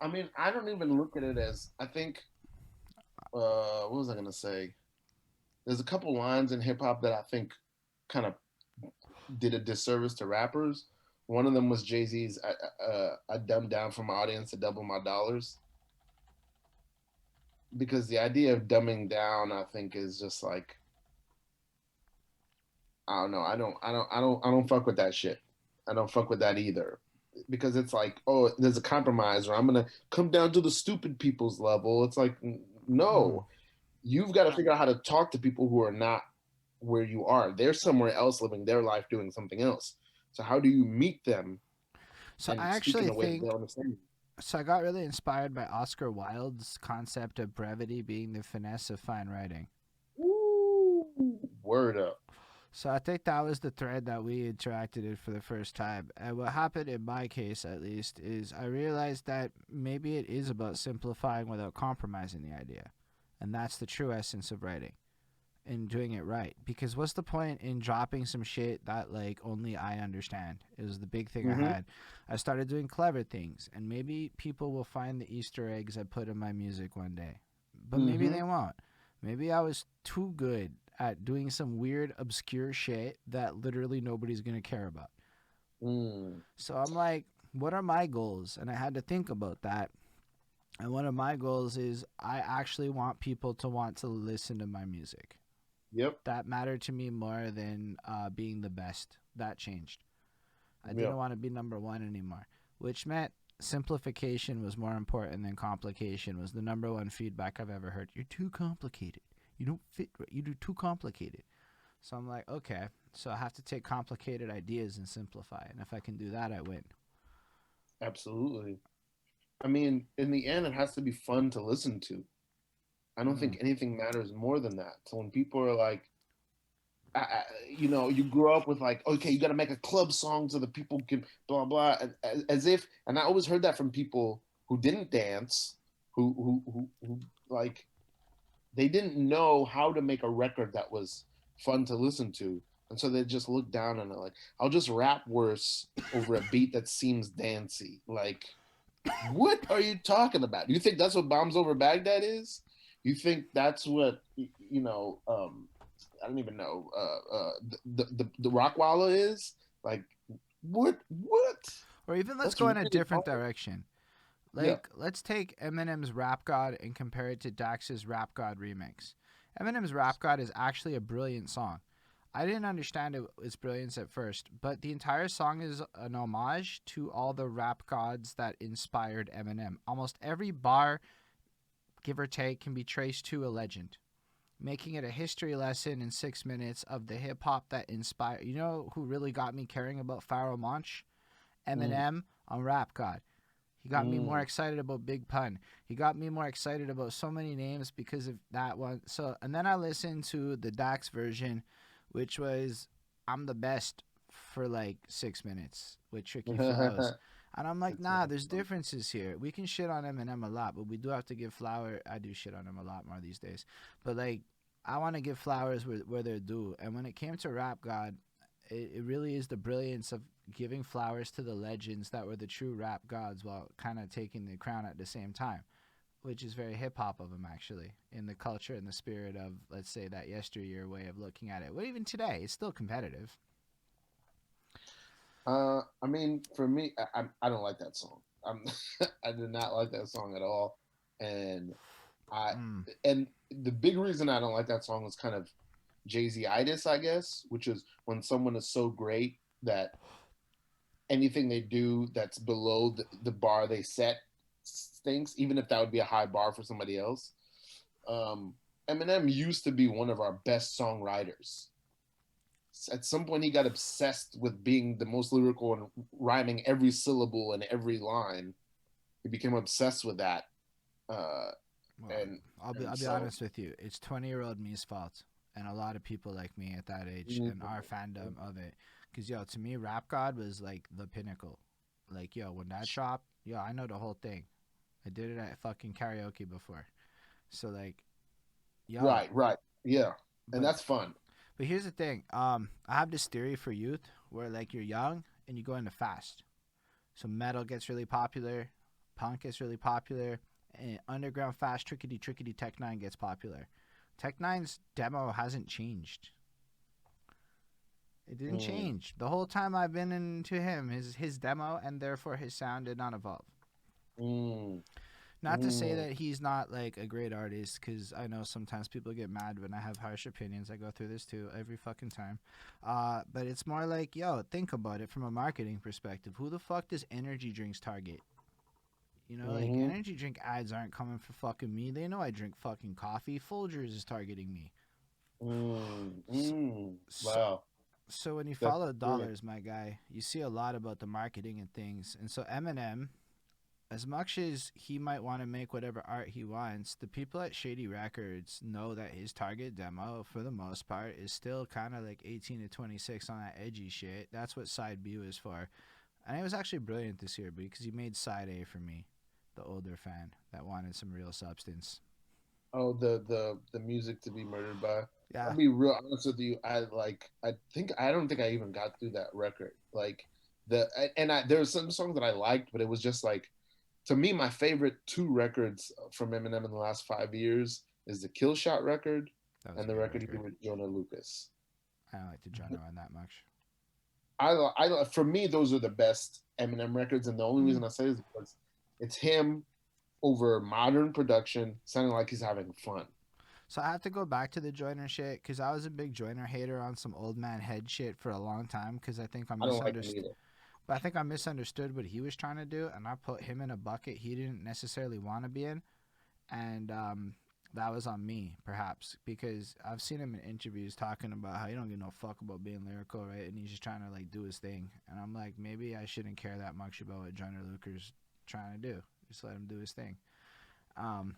I mean, I don't even look at it as I think what was I gonna say? There's a couple lines in hip hop that I think kind of did a disservice to rappers. One of them was Jay Z's I dumbed down for my audience to double my dollars. Because the idea of dumbing down, I think, is just like I don't know. I don't fuck with that shit. I don't fuck with that either. Because it's like, oh, there's a compromise, or I'm gonna come down to the stupid people's level. It's like, Mm. no, you've got to figure out how to talk to people who are not where you are. They're somewhere else living their life doing something else. So how do you meet them So I and speak in actually a way that they'll think understand? so. I got really inspired by Oscar Wilde's concept of brevity being the finesse of fine writing. Woo! Word up. So I think that was the thread that we interacted in for the first time. And what happened in my case, at least, is I realized that maybe it is about simplifying without compromising the idea. And that's the true essence of writing and doing it right. Because what's the point in dropping some shit that like only I understand? It was the big thing I Mm-hmm. had. I started doing clever things, and maybe people will find the Easter eggs I put in my music one day, but maybe Mm-hmm. they won't. Maybe I was too good at doing some weird, obscure shit that literally nobody's gonna care about. Mm. So I'm like, what are my goals? And I had to think about that. And one of my goals is I actually want people to want to listen to my music. Yep. That mattered to me more than being the best. That changed. I didn't Yep. want to be number one anymore, which meant simplification was more important than complication. Was the number one feedback I've ever heard. You're too complicated. You don't fit right. You do too complicated. So I'm like, okay, so I have to take complicated ideas and simplify. And if I can do that, I win. Absolutely. I mean, in the end, it has to be fun to listen to. I don't think Mm. anything matters more than that. So when people are like, you grow up with like, okay, you got to make a club song so that people can blah blah, as if. And I always heard that from people who didn't dance, who like they didn't know how to make a record that was fun to listen to, and so they just look down on it like, I'll just rap worse over a beat that seems dancey. Like, what are you talking about? You think that's what Bombs Over Baghdad is? You think that's what I don't even know. The Rockwalla is like. What? What? Or even let's That's go in a really different hard. direction. Yeah. Like, let's take Eminem's Rap God and compare it to Dax's Rap God remix. Eminem's Rap God is actually a brilliant song. I didn't understand its brilliance at first, but the entire song is an homage to all the rap gods that inspired Eminem. Almost every bar, give or take, can be traced to a legend, making it a history lesson in 6 minutes of the hip hop that inspired. You know who really got me caring about Pharoah Monch? Mm, Eminem on Rap God. He got me more mm. excited about Big Pun. He got me more excited about so many names because of that one. So, and then I listened to the Dax version, which was I'm the best for like 6 minutes with tricky flows. And I'm like, 6 nah, minutes. there's differences here. We can shit on Eminem a lot, but we do have to give flower. I do shit on him a lot more these days. But like, I want to give flowers where they're due. And when it came to Rap God, it really is the brilliance of giving flowers to the legends that were the true rap gods while kind of taking the crown at the same time, which is very hip hop of him actually in the culture and the spirit of, let's say, that yesteryear way of looking at it. Well, even today, it's still competitive. I mean, for me, I don't like that song. I did not like that song at all, and I Mm. and the big reason I don't like that song is kind of Jay-Z-itis, I guess, which is when someone is so great that anything they do that's below the bar they set stinks, even if that would be a high bar for somebody else. Um, Eminem used to be one of our best songwriters. At some point, he got obsessed with being the most lyrical and rhyming every syllable and every line. He became obsessed with that, uh, Well, and I'll and be so. honest with you. It's 20-year-old me's fault, and a lot of people like me at that age and our fandom of it. Cause yo, to me, Rap God was like the pinnacle. Like yo, when that dropped, yo, I know the whole thing. I did it at fucking karaoke before. So like, yo, Right, right, yeah, and but that's fun. but here's the thing. I have this theory for youth where like you're young and you go into fast. So metal gets really popular, punk gets really popular, and underground fast trickety Tech Nine gets popular. Tech Nine's demo hasn't changed. It didn't Mm, change the whole time I've been into him. His demo and therefore his sound did not evolve. mm, Not to say mm. that he's not like a great artist, because I know sometimes people get mad when I have harsh opinions. I go through this too every fucking time. But it's more like, yo, think about it from a marketing perspective. Who the fuck does energy drinks target? You know, like Hmm. energy drink ads aren't coming for fucking me. They know I drink fucking coffee. Folgers is targeting me. Mm, So, mm. so, Wow, so when you that's follow experience. dollars, my guy, you see a lot about the marketing and things. And so Eminem, as much as he might want to make whatever art he wants, the people at Shady Records know that his target demo, for the most part, is still kind of like 18 to 26 on that edgy shit. That's what side B was for. And it was actually brilliant this year because he made side A for me, the older fan that wanted some real substance. Oh, the music to be murdered by. I'll Yeah, be real honest with you. I don't think I even got through that record. Like there were some songs that I liked, but it was just like to me my favorite two records from Eminem in the last 5 years is the Kill Shot record that was a and the good record he did record. with Jonah Lucas. I don't like the genre on that much. For me those are the best Eminem records, and the only Mm. reason I say is because it's him over modern production, sounding like he's having fun. So I have to go back to the Joyner shit because I was a big Joyner hater on some old man head shit for a long time because I think I I don't like him misunderstood. either. But I think I misunderstood what he was trying to do, and I put him in a bucket he didn't necessarily want to be in, and that was on me, perhaps, because I've seen him in interviews talking about how he don't give no fuck about being lyrical, right? And he's just trying to like do his thing, and I'm like, maybe I shouldn't care that much about what Joyner Lucas trying to do. Just let him do his thing. Um,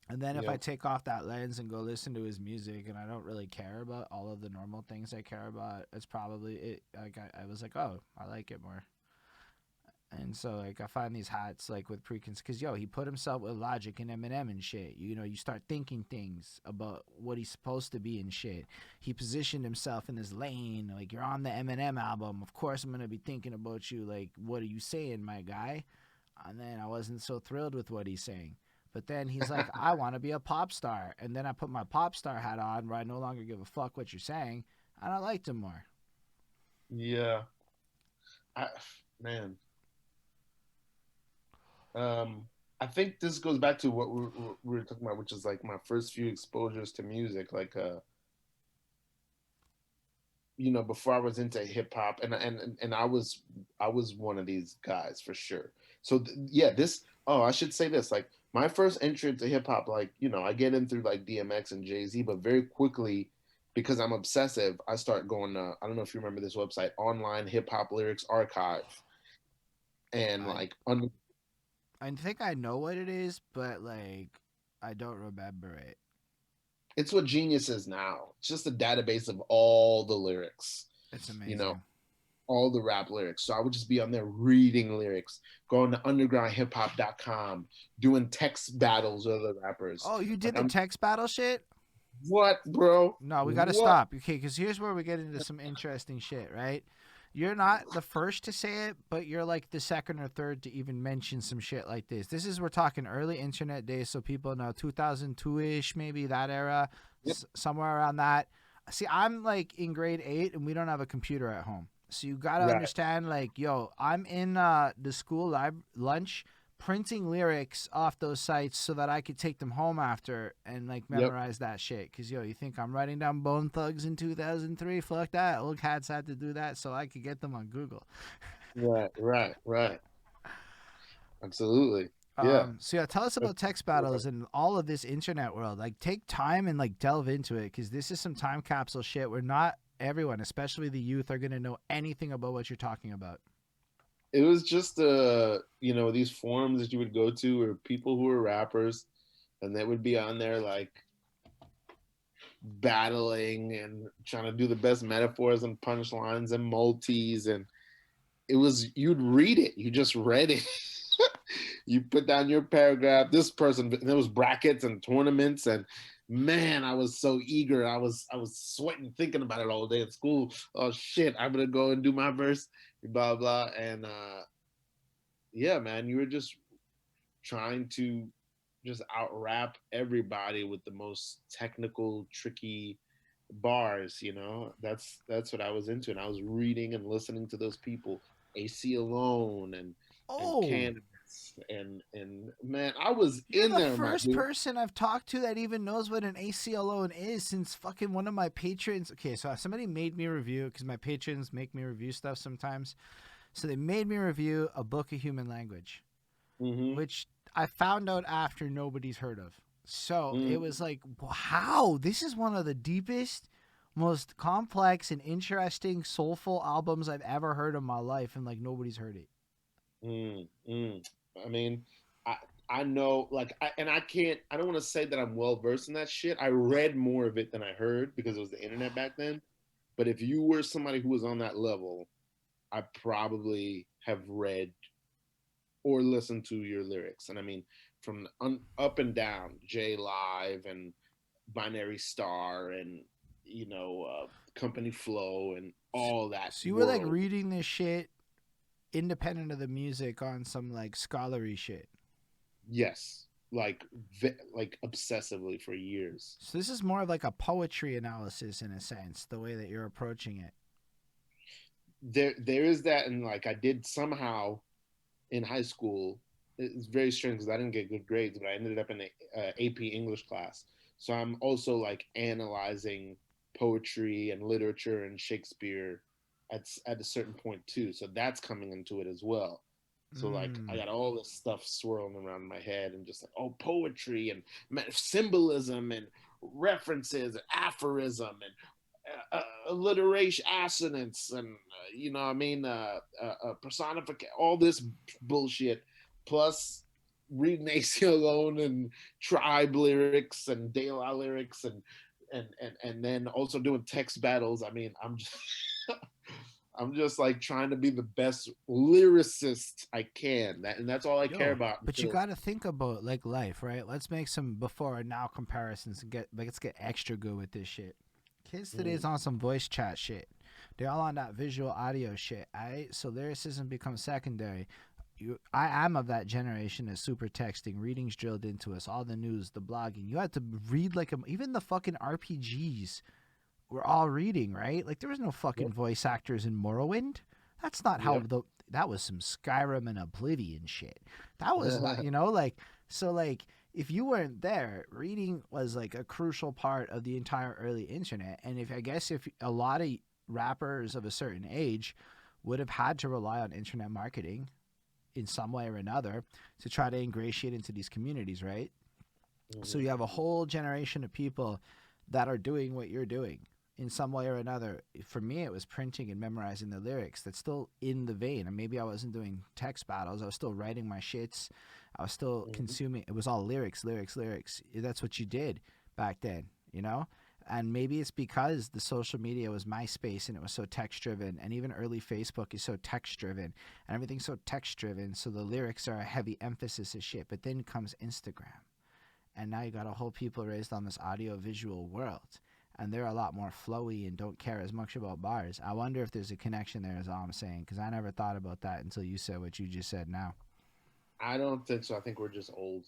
and then if I Yeah. take off that lens and go listen to his music, and I don't really care about all of the normal things I care about, it's probably it. Like I was like, oh, I like it more. And so like I find these hats like with preconceived, because yo, he put himself with Logic and Eminem and shit. You know, you start thinking things about what he's supposed to be and shit. He positioned himself in this lane. Like, you're on the Eminem album, of course I'm gonna be thinking about you. Like, what are you saying, my guy? And then I wasn't so thrilled with what he's saying. But then he's like, I want to be a pop star. And then I put my pop star hat on where I no longer give a fuck what you're saying. And I liked him more. Yeah. I, man, I think this goes back to what we were talking about, which is like my first few exposures to music. Like, before I was into hip hop, and I was one of these guys for sure. So yeah, this. Oh, I should say this. Like my first entry into hip hop, like I get in through like DMX and Jay Z, but very quickly, because I'm obsessive, I start going to. I don't know if you remember this website, Online Hip Hop Lyrics Archive, and I like under. I think I know what it is, but like I don't remember it. It's what Genius is now. It's just a database of all the lyrics. It's You know, amazing. all the rap lyrics. So I would just be on there reading lyrics, going to undergroundhiphop.com, doing text battles with other rappers. Oh, you did Like the I'm text battle shit? what, bro? No, we got to What? stop. Okay, because here's where we get into some interesting shit, right? You're not the first to say it, but you're like the second or third to even mention some shit like this. This is, we're talking early internet days, so people know 2002 ish, maybe that era, Yep, somewhere around that. See, I'm like in grade 8 and we don't have a computer at home. So you got to right. understand, like, yo, I'm in the school lunch printing lyrics off those sites so that I could take them home after and like Yep. memorize that shit. Cause yo, you think I'm writing down Bone Thugs in 2003? Fuck that. Old cats had to do that so I could get them on Google. Right. Right. Right. Absolutely. Yeah. So yeah, tell us about text battles and all of this internet world. Like, take time and like delve into it because this is some time capsule shit where not everyone, especially the youth, are gonna know anything about what you're talking about. It was just these forums that you would go to or people who were rappers and they would be on there like battling and trying to do the best metaphors and punchlines and multis, and it was you'd read it, you just read it. You put down your paragraph, this person, and there was brackets and tournaments, and man, I was so eager. I was sweating thinking about it all day at school. Oh shit, I'm gonna go and do my verse, blah blah. And yeah, man, you were just trying to just out rap everybody with the most technical, tricky bars. That's what I was into, and I was reading and listening to those people, AC Alone and Oh, Cannabis, and man, I was you're in the there, my first dude. person I've talked to that even knows what an AC alone is since fucking one of my patrons. Okay, so somebody made me review because my patrons make me review stuff sometimes. So they made me review a book of human language, Hmm. which I found out after nobody's heard of. So it Hmm. was like, wow, this is one of the deepest, most complex and interesting, soulful albums I've ever heard in my life, and like nobody's heard it. Mm. I mean, I I know, like, and I can't. I don't want to say that I'm well versed in that shit. I read more of it than I heard because it was the internet back then. But if you were somebody who was on that level, I probably have read or listened to your lyrics. And I mean, from up and down, J Live and Binary Star and Company Flow and all that So you were like world. reading this shit independent of the music on some like scholarly shit. Yes, like obsessively for years. So this is more of like a poetry analysis in a sense, the way that you're approaching it. There is that, and like I did somehow in high school. It's very strange because I didn't get good grades, but I ended up in a AP English class. So I'm also like analyzing poetry and literature and Shakespeare at a certain point too. So that's coming into it as well. So like I Mm. got all this stuff swirling around my head and just like, oh, poetry and symbolism and references and aphorism and alliteration, assonance, and I mean, personification, all this bullshit, plus reading AC Alone and Tribe lyrics and De La lyrics and then also doing text battles. I mean, I'm just I'm just like trying to be the best lyricist I can. That's all I care Yo, about but you until. got to think about like life, right? Let's make some before and now comparisons and let's get extra good with this shit. Kids today's Mm, on some voice chat shit. They're all on that visual audio shit. Alright, so lyricism becomes secondary. I am of that generation of super texting, readings drilled into us, all the news, the blogging. You had to read like even the fucking RPGs were all reading, right? Like there was no yep. fucking voice actors in Morrowind. That's not how Yep. the that was some Skyrim and Oblivion shit. That was not, like, so like if you weren't there, reading was like a crucial part of the entire early internet. And if I guess if a lot of rappers of a certain age would have had to rely on internet marketing in some way or another to try to ingratiate into these communities, right? So Mhm. you have a whole generation of people that are doing what you're doing in some way or another. For me, it was printing and memorizing the lyrics. That's still in the vein. And maybe I wasn't doing text battles. I was still writing my shits. I was still Mhm. consuming. It was all lyrics, lyrics, lyrics. That's what you did back then, you know? And maybe it's because the social media was MySpace and it was so text driven. And even early Facebook is so text driven. And everything's so text driven. So the lyrics are a heavy emphasis of shit. But then comes Instagram, and now you got a whole people raised on this audio visual world, and they're a lot more flowy and don't care as much about bars. I wonder if there's a connection there, is all I'm saying, because I never thought about that until you said what you just said now. I don't think so. I think we're just old.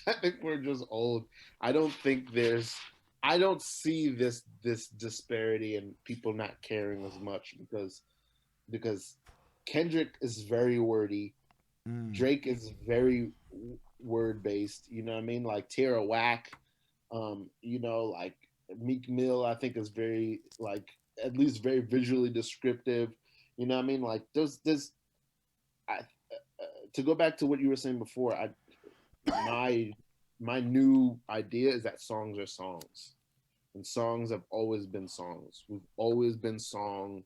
I think we're just old. I don't think there's. I don't see this disparity in people not caring as much because Kendrick is very wordy. Mm. Drake is very word based. You know what I mean? Like Tierra Whack. Like Meek Mill. I think is very like at least very visually descriptive. You know what I mean? Like there's I, to go back to what you were saying before. My my new idea is that songs are songs, and songs have always been songs. We've always been song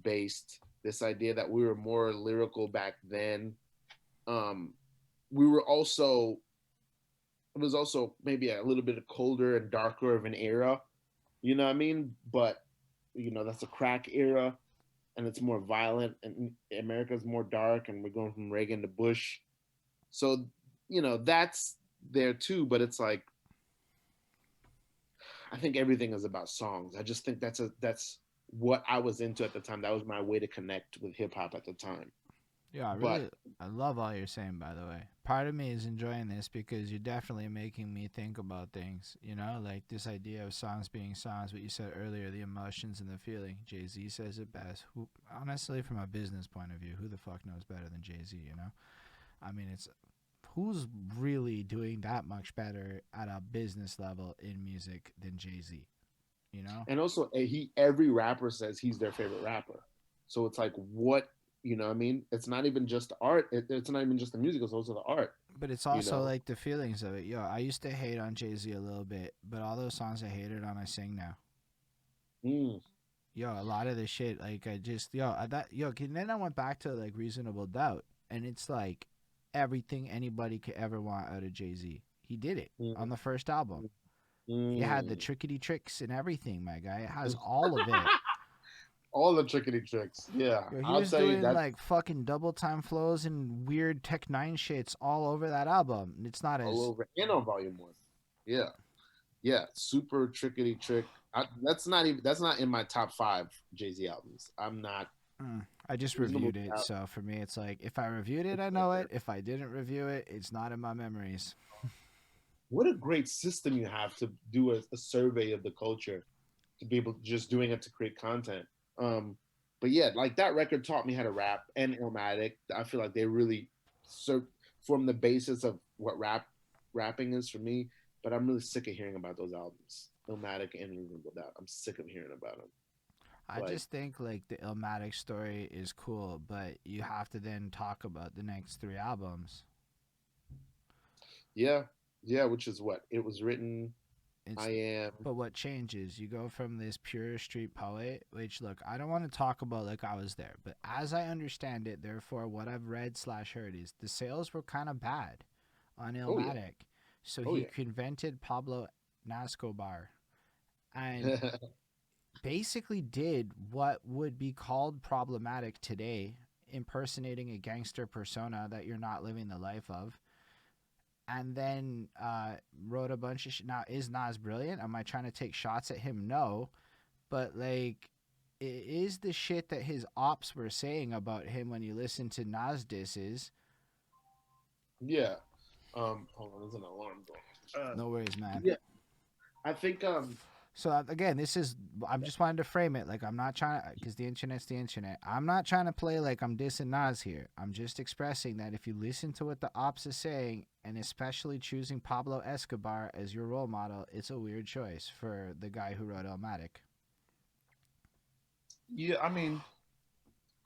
based. This idea that we were more lyrical back then. Um, we were also it was also maybe a little bit colder and darker of an era. You know what I mean? But that's a crack era, and it's more violent, and America's more dark, and we're going from Reagan to Bush. So that's there too. But it's like I think everything is about songs. I just think that's what I was into at the time. That was my way to connect with hip hop at the time. Yeah, But I love all you're saying, by the way. Part of me is enjoying this because you're definitely making me think about things, like this idea of songs being songs, what you said earlier, the emotions and the feeling. Jay-Z says it best. Who, honestly, from a business point of view, who the fuck knows better than Jay-Z? I mean, it's who's really doing that much better at a business level in music than Jay-Z, you know? and also he every rapper says he's their favorite rapper. So it's like what what I mean? It's not even just the art. It's not even just the music. It's also the art. But it's You also know. like the feelings of it. Yo, I used to hate on Jay Z a little bit, but all those songs I hated on, I sing now. Mm, Yo, a lot of the shit, like I just, yo, I, that, yo, and then I went back to like Reasonable Doubt, and it's like everything anybody could ever want out of Jay Z. He did it on mm, the first album. It had the mm. trickety tricks and everything, my guy. It has all of it. All the trickety tricks. Yeah, Yo, he I'll was tell you doing that like fucking double time flows and weird Tech Nine shits all over that album. It's not all as over and on volume 1. Yeah. Yeah, super trickety trick. That's not in my top 5 Jay Z albums. I'm not I just reasonable reviewed it, doubt. so for me, it's like if I reviewed it, I know it. If I didn't review it, it's not in my memories. What a great system you have to do a survey of the culture to be able to just doing it to create content. Um, but yeah, like that record taught me how to rap and Illmatic. I feel like they really form the basis of what rapping is for me. But I'm really sick of hearing about those albums, Illmatic and Reasonable Doubt. I'm sick of hearing about them. I Like, just think like the Illmatic story is cool, but you have to then talk about the next three albums. yeah, yeah, which is what it was written. It's I am. but what changes? You go from this pure street poet, which look, I don't want to talk about like I was there, but as I understand it, therefore what I've read slash heard is the sales were kind of bad on Oh yeah. Illmatic, so Oh he yeah. invented Pablo Nascobar and basically did what would be called problematic today, impersonating a gangster persona that you're not living the life of, and then wrote a bunch of now, is Nas brilliant? Am I trying to take shots at him? No, but like, it is the shit that his ops were saying about him when you listen to Nas disses. Yeah. Hold on, there's an alarm going. No worries, man. Yeah, I think So again, this is I'm just wanting to frame it like I'm not trying because the internet's the internet. I'm not trying to play like I'm dissing Nas here. I'm just expressing that if you listen to what the ops is saying, and especially choosing Pablo Escobar as your role model, it's a weird choice for the guy who wrote Illmatic. Yeah, I mean,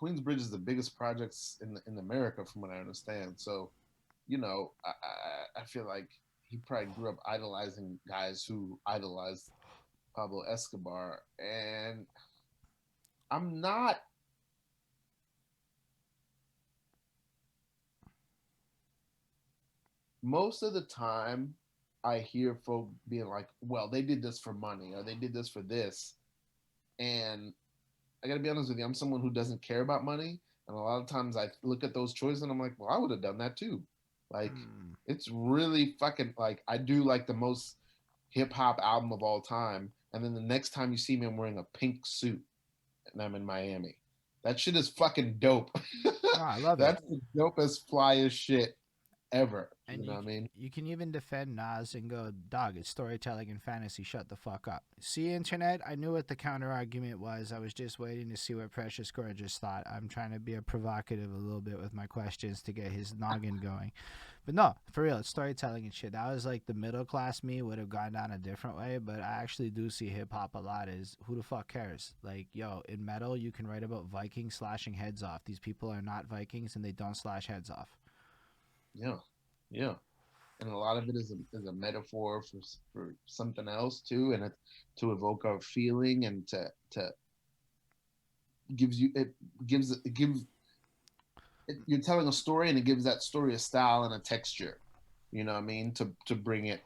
Queensbridge is the biggest projects in America, from what I understand. So, I feel like he probably grew up idolizing guys who idolized Pablo Escobar, and I'm not most of the time. I hear folk being like, "Well, they did this for money, or they did this for this," and I got to be honest with you. I'm someone who doesn't care about money, and a lot of times I look at those choices and I'm like, well, I would have done that too. Like, Mm. it's really fucking like I do like the most hip hop album of all time, and then the next time you see me, I'm wearing a pink suit and I'm in Miami. That shit is fucking dope. No, I love it. That's the dopest, flyest shit ever. You And know what I mean? you can even defend Nas and go, dog, it's storytelling and fantasy. Shut the fuck up. See, internet, I knew what the counter argument was. I was just waiting to see what Precious Gorgeous thought. I'm trying to be a provocative a little bit with my questions to get his noggin going. But no, for real, it's storytelling and shit. That was like the middle class me would have gone down a different way. But I actually do see hip hop a lot as who the fuck cares? Like, yo, in metal, you can write about Vikings slashing heads off. These people are not Vikings and they don't slash heads off. Yeah, yeah. And a lot of it is a metaphor for something else too, and it's to evoke a feeling and to gives you it gives you're telling a story and it gives that story a style and a texture. You know what I mean? To bring it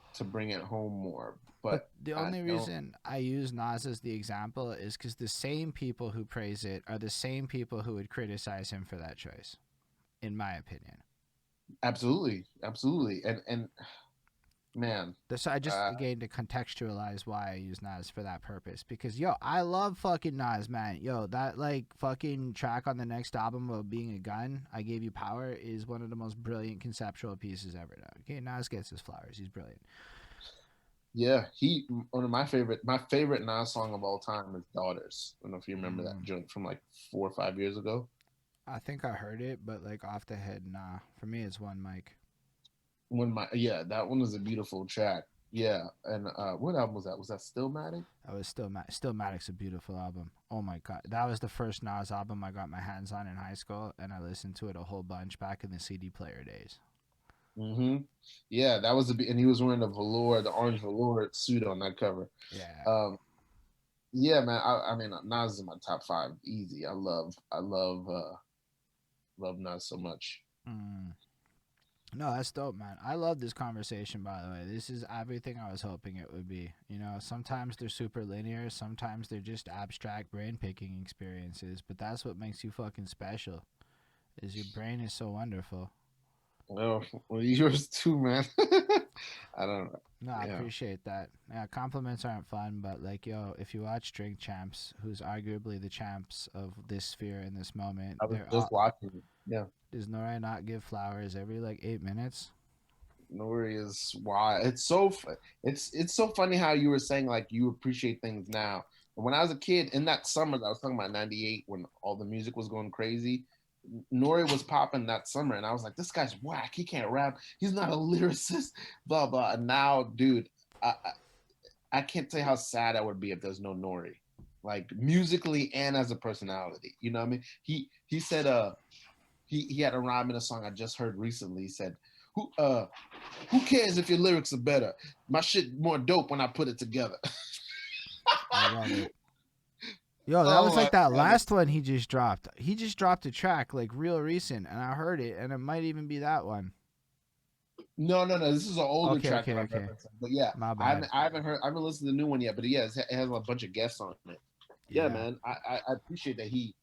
home more. But But the I only don't reason I use Nas as the example is because the same people who praise it are the same people who would criticize him for that choice, in my opinion. absolutely, and man, So I just uh, again to contextualize why I use Nas for that purpose because yo, I love fucking Nas, man. Yo, that like fucking track on the next album of Being a Gun, I Gave You Power, is one of the most brilliant conceptual pieces ever done. Okay, Nas gets his flowers. He's brilliant. yeah, he one of my favorite Nas song of all time is Daughters. I don't know if you remember that Mm, joint from like 4 or 5 years ago. I think I heard it, but like off the head, nah. For me, it's one mic. That one is a beautiful track. Yeah, and what album was that? Was that Stillmatic? That was Stillmatic's a beautiful album. Oh my god, that was the first Nas album I got my hands on in high school, and I listened to it a whole bunch back in the CD player days. Mm-hmm. Yeah, that was and he was wearing the orange velour suit on that cover. Yeah. Um, yeah, man. I mean, Nas is in my top five, easy. I love Nas so much. Mm. No, that's dope, man. I love this conversation, by the way. This is everything I was hoping it would be. You know, sometimes they're super linear, sometimes they're just abstract brain picking experiences, but that's what makes you fucking special. Is your brain is so wonderful. Well, yours too, man. I don't know. No, I Yeah, appreciate that. Yeah, compliments aren't fun, but like, yo, if you watch Drink Champs, who's arguably the champs of this sphere in this moment, I was they're just all. watching it. Yeah. Does Nori not give flowers every like 8 minutes? Nori is why it's so funny how you were saying like you appreciate things now. But when I was a kid in that summer, I was talking about '98 when all the music was going crazy. Nori was popping that summer, and I was like, this guy's whack. He can't rap. He's not a lyricist. Blah blah. And now, dude, I can't tell you how sad I would be if there's no Nori, like musically and as a personality. You know what I mean? He said he had a rhyme in a song I just heard recently. He said, who cares if your lyrics are better? My shit more dope when I put it together. I love it. Yo, that Oh was like my that god. last one he just dropped. He just dropped a track like real recent, and I heard it, and it might even be that one. No, no, no. This is an older Okay, track that okay, I'm okay. referencing. But yeah, My I bad. haven't, I haven't heard, I haven't listened to the new one yet. But yeah, it has a bunch of guests on it. Yeah, Yeah. man. I appreciate that he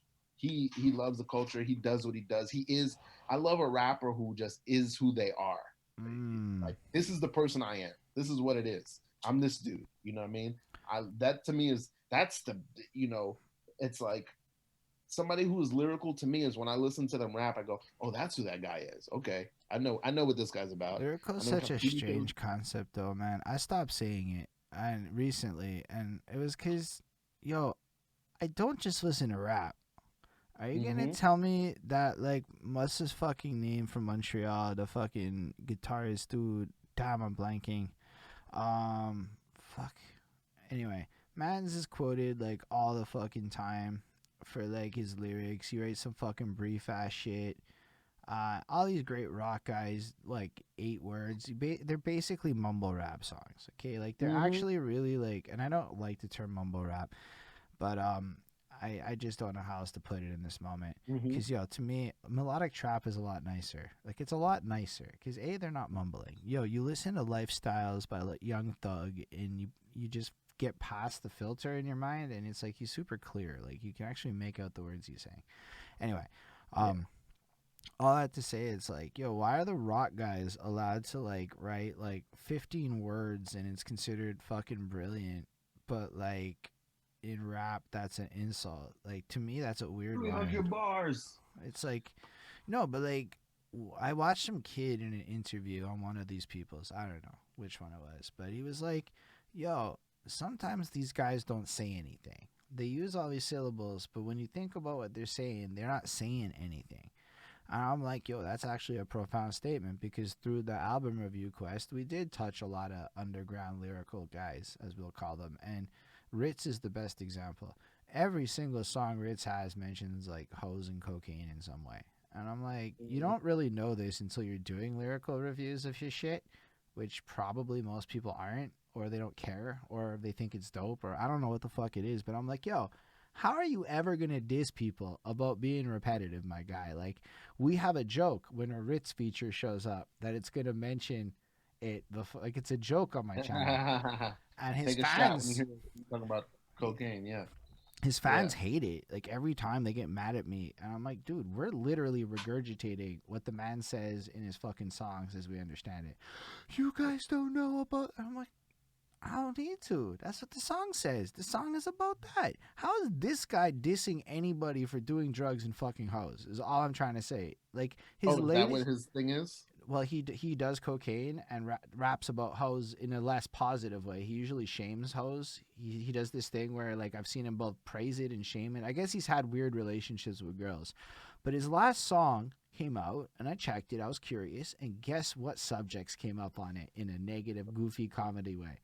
loves the culture. He does what he does. He is. I love a rapper who just is who they are. Mm. Like this is the person I am. This is what it is. I'm this dude. You know what I mean? That to me is that's the it's like somebody who is lyrical to me is when I listen to them rap, I go, oh, that's who that guy is. Okay, I know what this guy's about. Lyrical I is know what such kind a of beat he strange concept, though, man. I stopped saying it. and recently, and it was because, yo, I don't just listen to rap. Are you gonna Mm-hmm. tell me that like what's his fucking name from Montreal, the fucking guitarist dude? Damn, I'm blanking. Fuck. Anyway, Mans is quoted like all the fucking time for like his lyrics. He writes some fucking brief ass shit. All these great rock guys, like 8 words. They're basically mumble rap songs. Okay, like they're Mm-hmm. actually really like, and I don't like the term mumble rap, but I just don't know how else to put it in this moment. Mm-hmm. Cause yo, to me, melodic trap is a lot nicer. Like it's a lot nicer. Cause a, they're not mumbling. Yo, you listen to Lifestyles by like, Young Thug, and you just get past the filter in your mind, and it's like he's super clear. Like you can actually make out the words he's saying. Anyway, Yeah. um, all that to say, it's like, yo, why are the rock guys allowed to like write like 15 words and it's considered fucking brilliant, but like in rap that's an insult? Like to me, that's a weird line. 300 bars. It's like, no, but like, I watched some kid in an interview on one of these people's. I don't know which one it was, but he was like, yo, sometimes these guys don't say anything. They use all these syllables, but when you think about what they're saying, they're not saying anything. And I'm like, yo, that's actually a profound statement, because through the album review quest, we did touch a lot of underground lyrical guys, as we'll call them. And Ritz is the best example. Every single song Ritz has mentions like hoes and cocaine in some way. And I'm like, you Mm-hmm. don't really know this until you're doing lyrical reviews of his shit, which probably most people aren't, or they don't care, or they think it's dope, or I don't know what the fuck it is. But I'm like, yo, how are you ever gonna diss people about being repetitive, my guy? Like, we have a joke when a Ritz feature shows up that it's gonna mention it before, like it's a joke on my channel, and Take a shot when you hear you talking about cocaine. Yeah. his fans Yeah. hate it. Like every time they get mad at me, and I'm like, dude, we're literally regurgitating what the man says in his fucking songs as we understand it. You guys don't know about. And I'm like, I don't need to. That's what the song says. The song is about that. How is this guy dissing anybody for doing drugs and fucking hoes? Is all I'm trying to say. Like his Oh, is that what latest. his thing is? Well, he does cocaine and raps about hoes in a less positive way. He usually shames hoes. He does this thing where like I've seen him both praise it and shame it. I guess he's had weird relationships with girls, but his last song came out and I checked it. I was curious, and guess what subjects came up on it in a negative, goofy comedy way?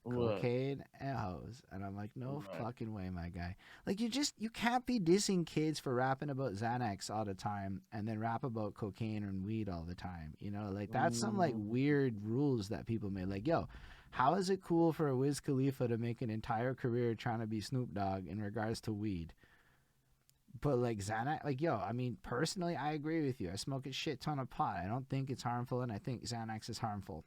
What? Cocaine and hoes. And I'm like, no Right. fucking way, my guy. Like you can't be dissing kids for rapping about Xanax all the time and then rap about cocaine and weed all the time. You know, like that's some like Mm-hmm. weird rules that people made. Like, yo, how is it cool for a Wiz Khalifa to make an entire career trying to be Snoop Dogg in regards to weed? But like Xanax, like yo, I mean, personally, I agree with you. I smoke a shit ton of pot. I don't think it's harmful, and I think Xanax is harmful.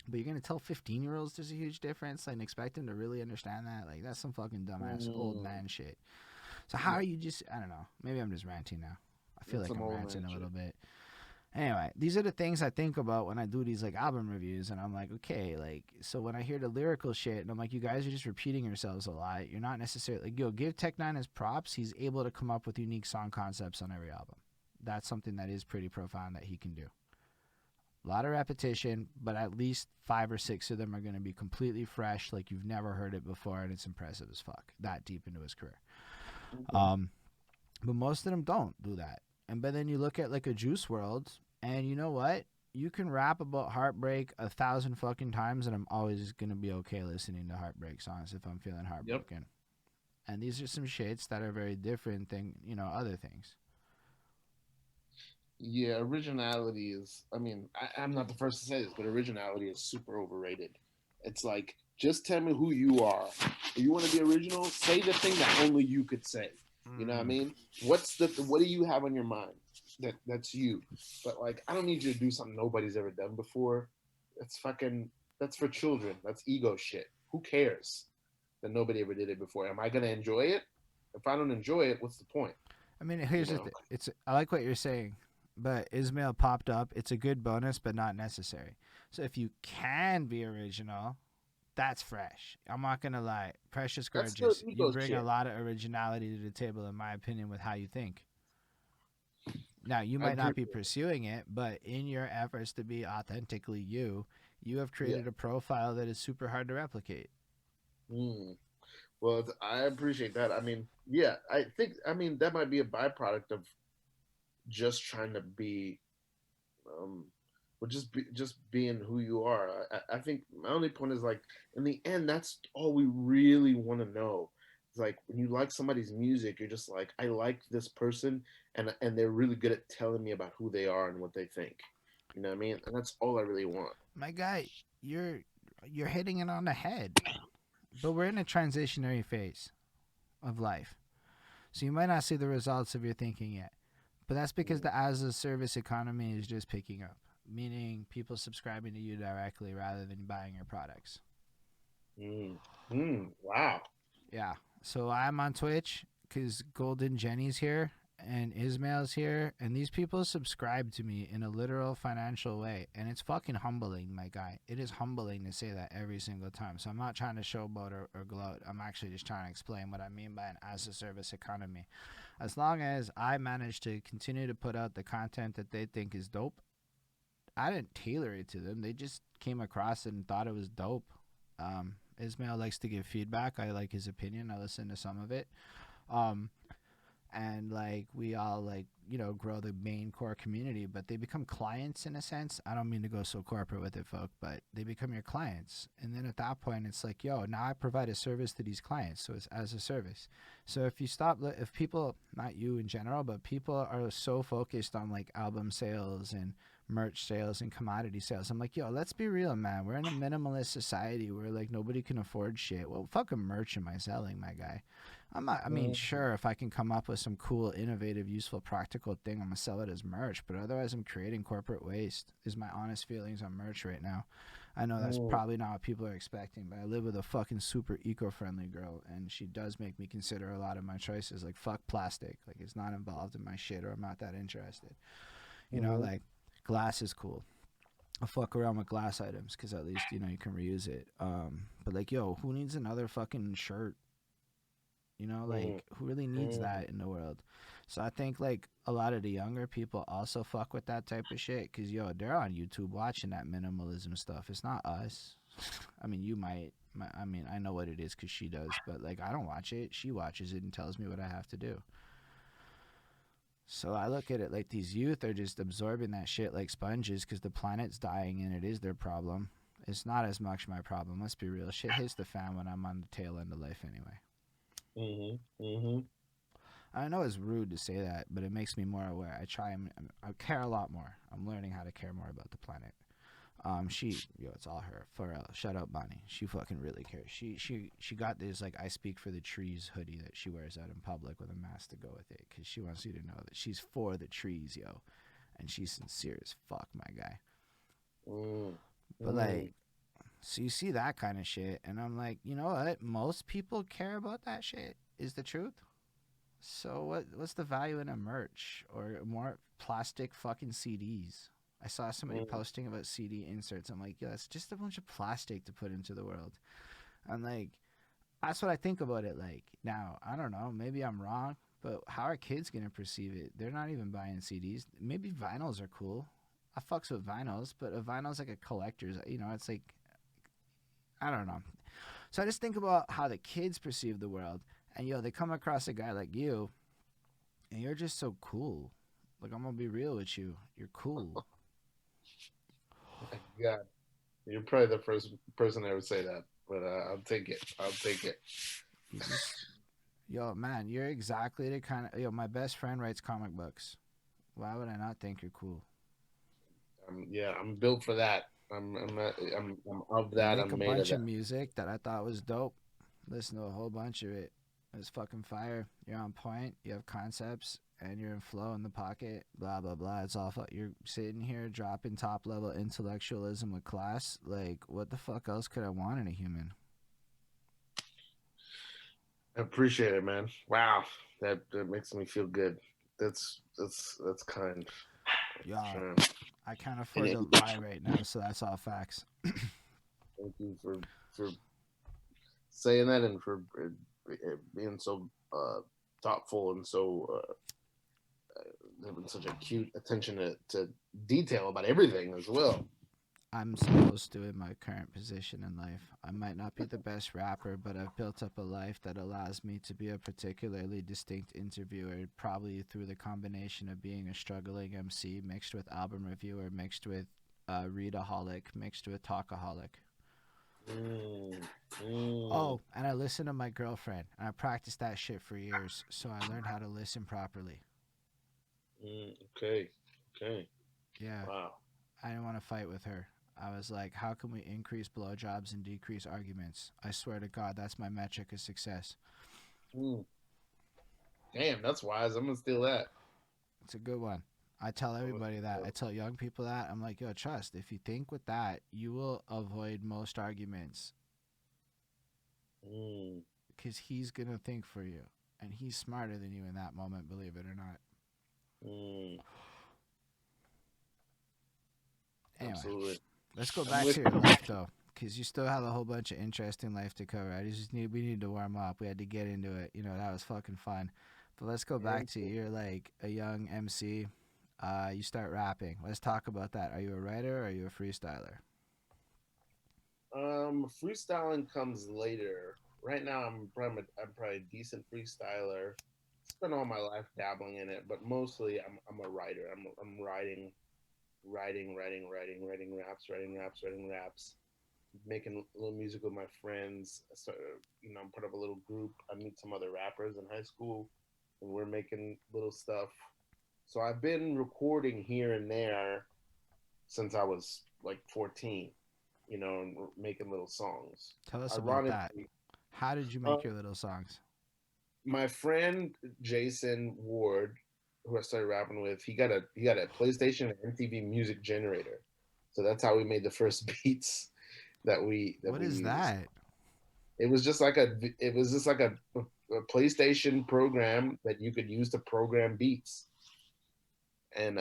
But you're gonna tell 15-year-olds there's a huge difference and expect them to really understand that? Like that's some fucking dumbass old Mm. man shit. So how are Yeah. you just? I don't know. Maybe I'm just ranting now. I feel That's like some I'm old ranting man a little shit. bit. Anyway, these are the things I think about when I do these like album reviews, and I'm like, okay, like so when I hear the lyrical shit, and I'm like, you guys are just repeating yourselves a lot. You're not necessarily like, yo, give Tech Nine his props. He's able to come up with unique song concepts on every album. That's something that is pretty profound that he can do. A lot of repetition, but at least 5 or 6 of them are going to be completely fresh, like you've never heard it before, and it's impressive as fuck. That deep into his career. Okay. Um, but most of them don't do that. And but then you look at like a Juice World, and you know what? You can rap about heartbreak 1,000 fucking times, and I'm always gonna be okay listening to heartbreak songs if I'm feeling Yep. heartbroken. And these are some shits that are very different than other things. Yeah, originality is, I mean, I'm not the first to say this, but originality is super overrated. It's like, just tell me who you are. If you want to be original, say the thing that only you could say. You know what I Mm. mean? What do you have on your mind? That's you. But like, I don't need you to do something nobody's ever done before. That's fucking, that's for children. That's ego shit. Who cares that nobody ever did it before? Am I gonna enjoy it? If I don't enjoy it, what's the point? I mean, You here's the know? thing. It's I like what you're saying, but Ismail popped up. It's a good bonus, but not necessary. So if you can be original, that's fresh. I'm not gonna lie. Precious That's the Gorgeous, you ego bring a shit. lot of originality to the table, in my opinion, with how you think. Now, you I might agree. not be pursuing it, but in your efforts to be authentically you, You have Yeah. created a profile that is super hard to replicate. Mm. Well, I appreciate that. I mean, yeah, I think, I mean, that might be a byproduct of just trying to be, um, well, just being who you are. I think my only point is like, in the end, that's all we really want to know. It's like when you like somebody's music, you're just like, I like this person, and they're really good at telling me about who they are and what they think. You know what I mean? And that's all I really want. My guy, you're you're hitting it on the head. But we're in a transitionary phase of life. So you might not see the results of your thinking yet. But that's because Mm, the as a service economy is just picking up, meaning people subscribing to you directly rather than buying your products. mm, wow. Yeah. So I'm on Twitch because Golden Jenny's here and Ismail's here, and these people subscribe to me in a literal financial way, and it's fucking humbling, my guy. It is humbling to say that every single time. So I'm not trying to showboat or gloat. I'm actually just trying to explain what I mean by an as-a-service economy. As long as I manage to continue to put out the content that they think is dope, I didn't tailor it to them. They just came across it and thought it was dope. Ismail likes to give feedback. I like his opinion. I listen to some of it. Um, and like we all like grow the main core community, but they become clients in a sense. I don't mean to go so corporate with it, folk, but they become your clients, and then at that point it's like, yo, now I provide a service to these clients, so it's as a service. So if you stop, if people, not you in general, but people are so focused on like album sales and merch sales and commodity sales, I'm like, yo, let's be real, man. We're in a minimalist society where like nobody can afford shit. Well, fucking merch am I selling, my guy? I'm not, I mean, Mm, sure, if I can come up with some cool, innovative, useful, practical thing, I'm gonna sell it as merch. But otherwise, I'm creating corporate waste. Is my honest feelings on merch right now. I know that's mm, probably not what people are expecting, but I live with a fucking super eco-friendly girl, and she does make me consider a lot of my choices. Like fuck plastic. Like it's not involved in my shit, or I'm not that interested. mhm, Like glass is cool. I'll fuck around with glass items because at least you can reuse it. But like, yo, who needs another fucking shirt? mm, Like who really needs mm, that in the world? So I think like a lot of the younger people also fuck with that type of shit because yo, they're on YouTube watching that minimalism stuff. It's not us. I mean, you might. I mean, I know what it is because she does, but like I don't watch it. She watches it and tells me what I have to do. So I look at it like these youth are just absorbing that shit like sponges because the planet's dying and it is their problem. It's not as much my problem. Let's be real. Shit hits the fan when I'm on the tail end of life anyway. mhm, mhm, I know it's rude to say that, but it makes me more aware. I care a lot more. I'm learning how to care more about the planet. It's all her. For shout out Bonnie. She fucking really cares. She got this like I speak for the trees hoodie that she wears out in public with a mask to go with it because she wants you to know that she's for the trees, yo, and she's sincere as fuck, my guy. mm, But mm, like, so you see that kind of shit, and I'm like, you know what? Most people care about that shit. Is the truth. So what's the value in a merch or more plastic fucking CDs? I saw somebody mm. posting about CD inserts. I'm like, yeah, it's just a bunch of plastic to put into the world. I'm like, that's what I think about it like. Now, I don't know, maybe I'm wrong, but how are kids gonna perceive it? They're not even buying CDs. Maybe vinyls are cool. I fucks with vinyls, but a vinyl's like a collector's. It's like I don't know. So I just think about how the kids perceive the world, and yo, they come across a guy like you, and you're just so cool. Like I'm gonna be real with you. You're cool. Yeah, you're probably the first person to ever say that, but I'll take it. I'll take it. You just yo man, you're exactly the kind of yo. My best friend writes comic books. Why would I not think you're cool? Yeah, I'm built for that. I'm of You that. make a I'm made of bunch of that. music that I thought was dope. Listen to a whole bunch of it. It's fucking fire. You're on point. You have concepts, and you're in flow in the pocket. Blah blah blah. It's all. You're sitting here dropping top level intellectualism with class. Like, what the fuck else could I want in a human? I appreciate it, man. Wow, that makes me feel good. That's kind. Yeah, Sure. I can't And afford to lie right now, so that's all facts. thank you for saying that and for being so thoughtful and so having such acute attention to detail about everything as well. I'm supposed to in my current position in life. I might not be the best rapper, but I've built up a life that allows me to be a particularly distinct interviewer, probably through the combination of being a struggling MC mixed with album reviewer, mixed with readaholic, mixed with talkaholic. Mm, mm, Oh, and I listen to my girlfriend, and I practiced that shit for years, so I learned how to listen properly. okay. Okay. Yeah, Wow. I didn't want to fight with her. I was like, how can we increase blowjobs and decrease arguments? I swear to God, that's my metric of success. Mm, damn, that's wise. I'm gonna steal that. It's a good one. I tell I'm gonna everybody that. steal I tell young people that. I'm like, yo, trust. If you think with that, you will avoid most arguments that. because he's going to think for you. And he's smarter than you in that moment, believe it or not. Mm, Anyway, absolutely. let's go I'm back with to your life, though. Because you still have a whole bunch of interesting life to cover. We need to warm up. We had to get into it. You know, that was fucking fun. But let's go back to you. you're like a young MC. You start rapping. Let's talk about that. Are you a writer or are you a freestyler? Freestyling comes later. Right now, I'm probably a decent freestyler. Spent all my life dabbling in it, but mostly I'm a writer. I'm writing raps, writing raps, making a little music with my friends. So, I'm part of a little group. I meet some other rappers in high school, and we're making little stuff. So I've been recording here and there since I was like 14, and making little songs. Tell us about that. Ironically, How did you uh, make your little songs? my friend Jason Ward, who I started rapping with, he got a PlayStation and MTV music generator. So that's how we made the first beats that What we is used. that? It was just like a PlayStation program that you could use to program beats, and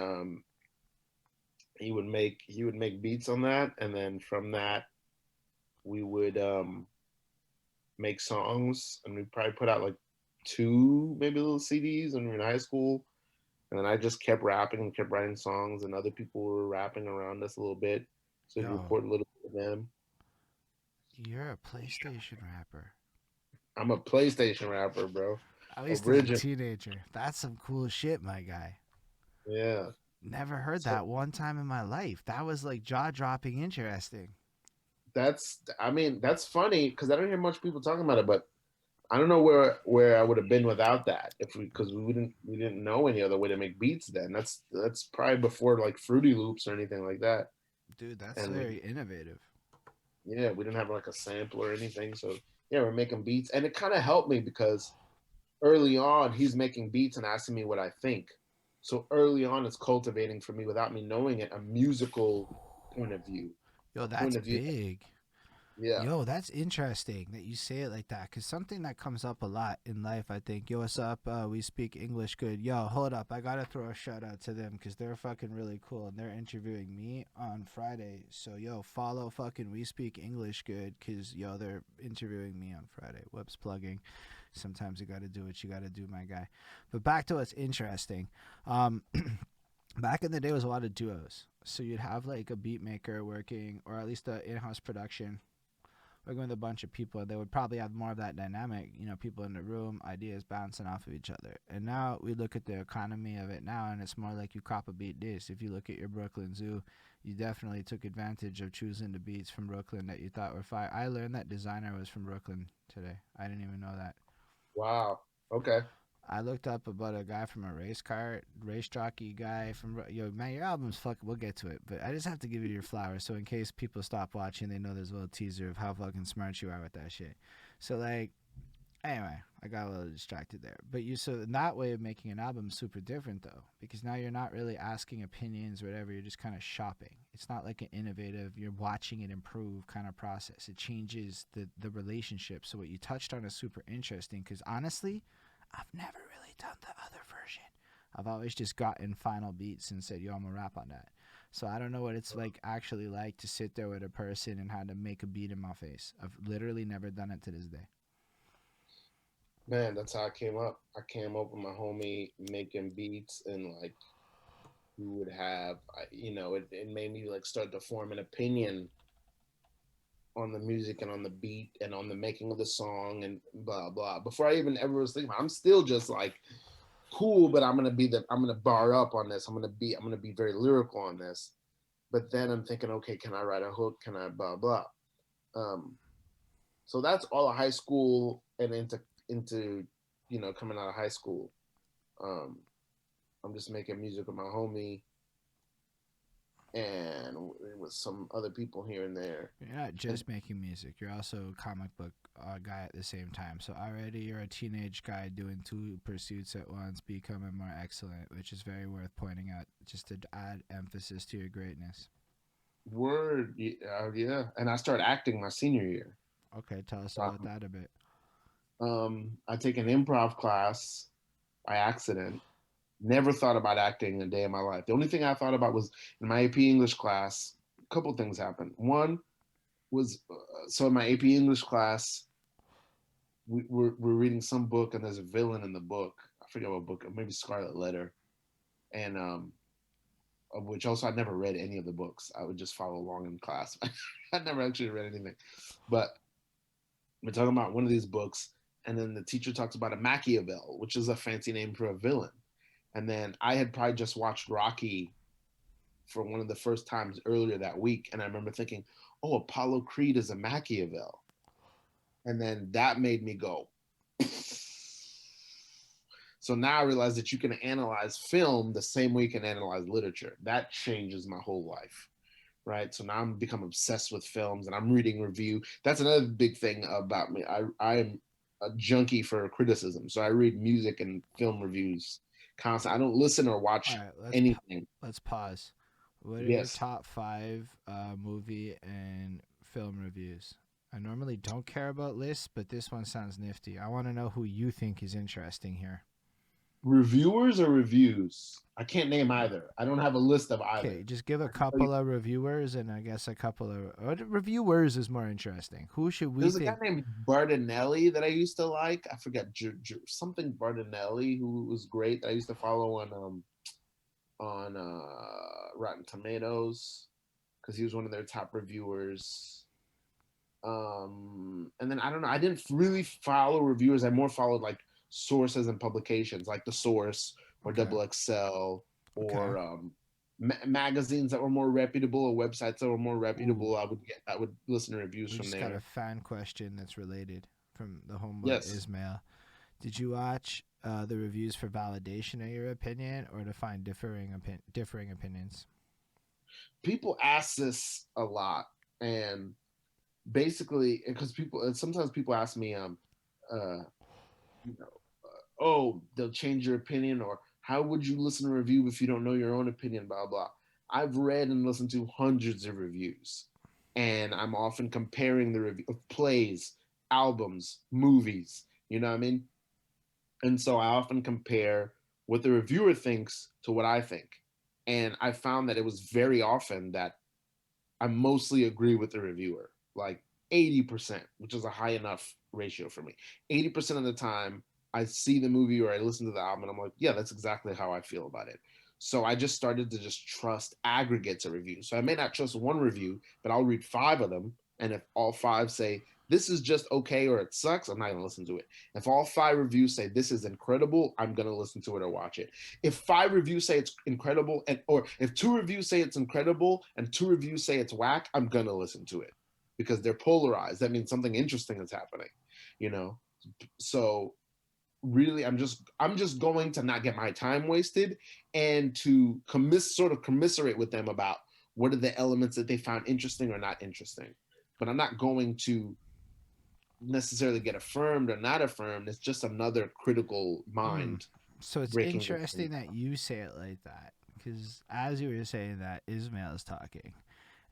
he would make beats on that, and then from that we would make songs, and we probably put out like two maybe little CDs when we were in high school. And then I just kept rapping and kept writing songs, and other people were rapping around us a little bit, so we'd Yo, record a little bit of them. you're a PlayStation rapper. I'm a PlayStation rapper, bro. At least as a Original. teenager. That's some cool shit, my guy. Yeah. Never heard So that one time in my life. That was like jaw dropping interesting. that's funny because I don't hear much people talking about it, but I don't know where I would have been without that if because we didn't know any other way to make beats then. That's probably before like Fruity Loops or anything like that. Dude, that's And very innovative. yeah, we didn't have like a sample or anything. So yeah, we're making beats, and it kind of helped me because early on he's making beats and asking me what I think. So early on, it's cultivating for me without me knowing it a musical point of view, Yo, a that's point of view. big. Yeah. Yo, that's interesting that you say it like that. Cause something that comes up a lot in life, I think. Yo, what's up? We speak English good. Yo, hold up. I gotta throw a shout out to them because they're fucking really cool and they're interviewing me on Friday. So, yo, follow fucking We Speak English good because, yo, they're interviewing me on Friday. Whoops, plugging. Sometimes you gotta do what you gotta do, my guy. But back to what's interesting. Um, Back in the day was a lot of duos. So you'd have like a beat maker working, or at least a in-house production working with a bunch of people. They would probably have more of that dynamic, people in the room, ideas bouncing off of each other. And now we look at the economy of it now, and it's more like you cop a beat this. If you look at your Brooklyn Zoo, you definitely took advantage of choosing the beats from Brooklyn that you thought were fire. I learned that designer was from Brooklyn today. I didn't even know that. Wow. Okay. I looked up about a guy from a race jockey guy from yo man. Your album's fucking. We'll get to it, but I just have to give you your flowers. So in case people stop watching, they know there's a little teaser of how fucking smart you are with that shit. So like, anyway, I got a little distracted there. But so in that way of making an album is super different though, because now you're not really asking opinions or whatever. You're just kind of shopping. It's not like an innovative. You're watching it improve kind of process. It changes the relationship. So what you touched on is super interesting because honestly, I've never really done the other version. I've always just gotten final beats and said, yo, I'm gonna rap on that. So I don't know what it's like actually like to sit there with a person and how to make a beat in my face. I've literally never done it to this day. Man, that's how I came up. I came up with my homie making beats and like who would have, it made me like start to form an opinion on the music and on the beat and on the making of the song and blah blah. Before I even ever was thinking, I'm still just like cool, but I'm gonna bar up on this. I'm gonna be very lyrical on this. But then I'm thinking, okay, can I write a hook? Can I blah blah? Um, so that's all of high school and into coming out of high school. Um, I'm just making music with my homie and with some other people here and there. You're not And just making music, you're also a comic book guy at the same time. So already you're a teenage guy doing two pursuits at once, becoming more excellent, which is very worth pointing out just to add emphasis to your greatness. word, yeah. And I started acting my senior year. Okay, tell us about Um, that a bit. I take an improv class by accident. Never thought about acting a day in my life. The only thing I thought about was in my AP English class. A couple things happened. One was so in my AP English class, we're reading some book and there's a villain in the book. I forget what book, maybe Scarlet Letter, and of which also I never read any of the books. I would just follow along in class. I never actually read anything, but we're talking about one of these books, and then the teacher talks about a Machiavel, which is a fancy name for a villain. And then I had probably just watched Rocky for one of the first times earlier that week, and I remember thinking, "Oh, Apollo Creed is a Machiavel," and then that made me go. So now I realize that you can analyze film the same way you can analyze literature. That changes my whole life, right? So now I'm become obsessed with films and I'm reading review. That's another big thing about me. I'm a junkie for criticism. So I read music and film reviews constantly. I don't listen or All watch right, anything. let's pause. What are your Yes. top five movie and film reviews? I normally don't care about lists, but this one sounds nifty. I want to know who you think is interesting here. Reviewers or reviews? I can't name either. I don't have a list of Okay, either. just give a I can tell you, couple of reviewers and I guess a couple of reviewers is more interesting. Who should we there's a guy think? named Bartonelli that I used to like. I forget something Bartonelli who was great that I used to follow on Rotten Tomatoes because he was one of their top reviewers. And then I don't know. I didn't really follow reviewers. I more followed like sources and publications, like the Source or Okay, Double XL okay. or magazines that were more reputable or websites that were more Ooh, reputable. I would listen to reviews we from just got a there. fan question that's related from the homeboy Yes, Ismail. Did you watch the reviews for validation of your opinion or to find differing opinions? people ask this a lot, and basically, because people sometimes people ask me, uh, you know, oh, they'll change your opinion, or how would you listen to a review if you don't know your own opinion, blah, blah. I've read and listened to hundreds of reviews, and I'm often comparing the review of plays, albums, movies, you know what I mean? And so I often compare what the reviewer thinks to what I think. And I found that it was very often that I mostly agree with the reviewer, like 80%, which is a high enough ratio for me. 80% of the time, I see the movie or I listen to the album and I'm like, yeah, that's exactly how I feel about it. So I just started to just trust aggregates of reviews. So I may not trust one review, but I'll read five of them. And if all five say this is just okay or it sucks, I'm not going to listen to it. If all five reviews say this is incredible, I'm going to listen to it or watch it. If five reviews say it's incredible, and or if two reviews say it's incredible and two reviews say it's whack, I'm going to listen to it because they're polarized. That means something interesting is happening, you know. So really, I'm just going to not get my time wasted and to sort of commiserate with them about what are the elements that they found interesting or not interesting. But I'm not going to necessarily get affirmed or not affirmed. It's just another critical Hmm. mind So it's breaking this thing interesting that down. you say it like that because as you were saying that, Ismail is talking.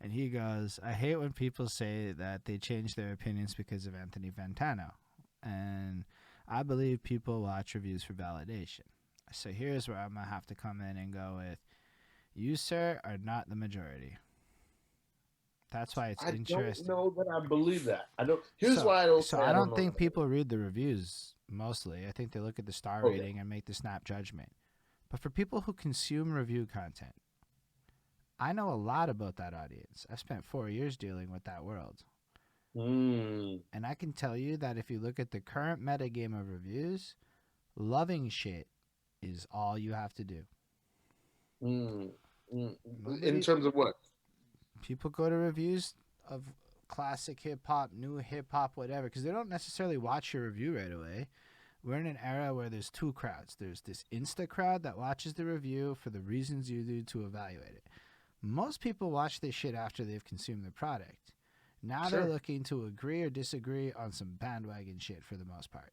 And he goes, I hate when people say that they change their opinions because of Anthony Fantano. And I believe people watch reviews for validation. So here's where I'm going to have to come in and go with you, sir, are not the majority. That's why it's I don't interesting. know that I believe that. I don't. Here's So, why I don't so say I I don't don't know think that. people read the reviews mostly. I think they look at the star Okay. rating and make the snap judgment. But for people who consume review content, I know a lot about that audience. I've spent 4 years dealing with that world. Mm, And I can tell you that if you look at the current metagame of reviews, loving shit is all you have to do. mm, mm. In Nobody, terms of what? people go to reviews of classic hip hop, new hip hop, whatever, because they don't necessarily watch your review right away. We're in an era where there's two crowds. There's this Insta crowd that watches the review for the reasons you do to evaluate it. Most people watch this shit after they've consumed the product. Now they're Sure. looking to agree or disagree on some bandwagon shit for the most part.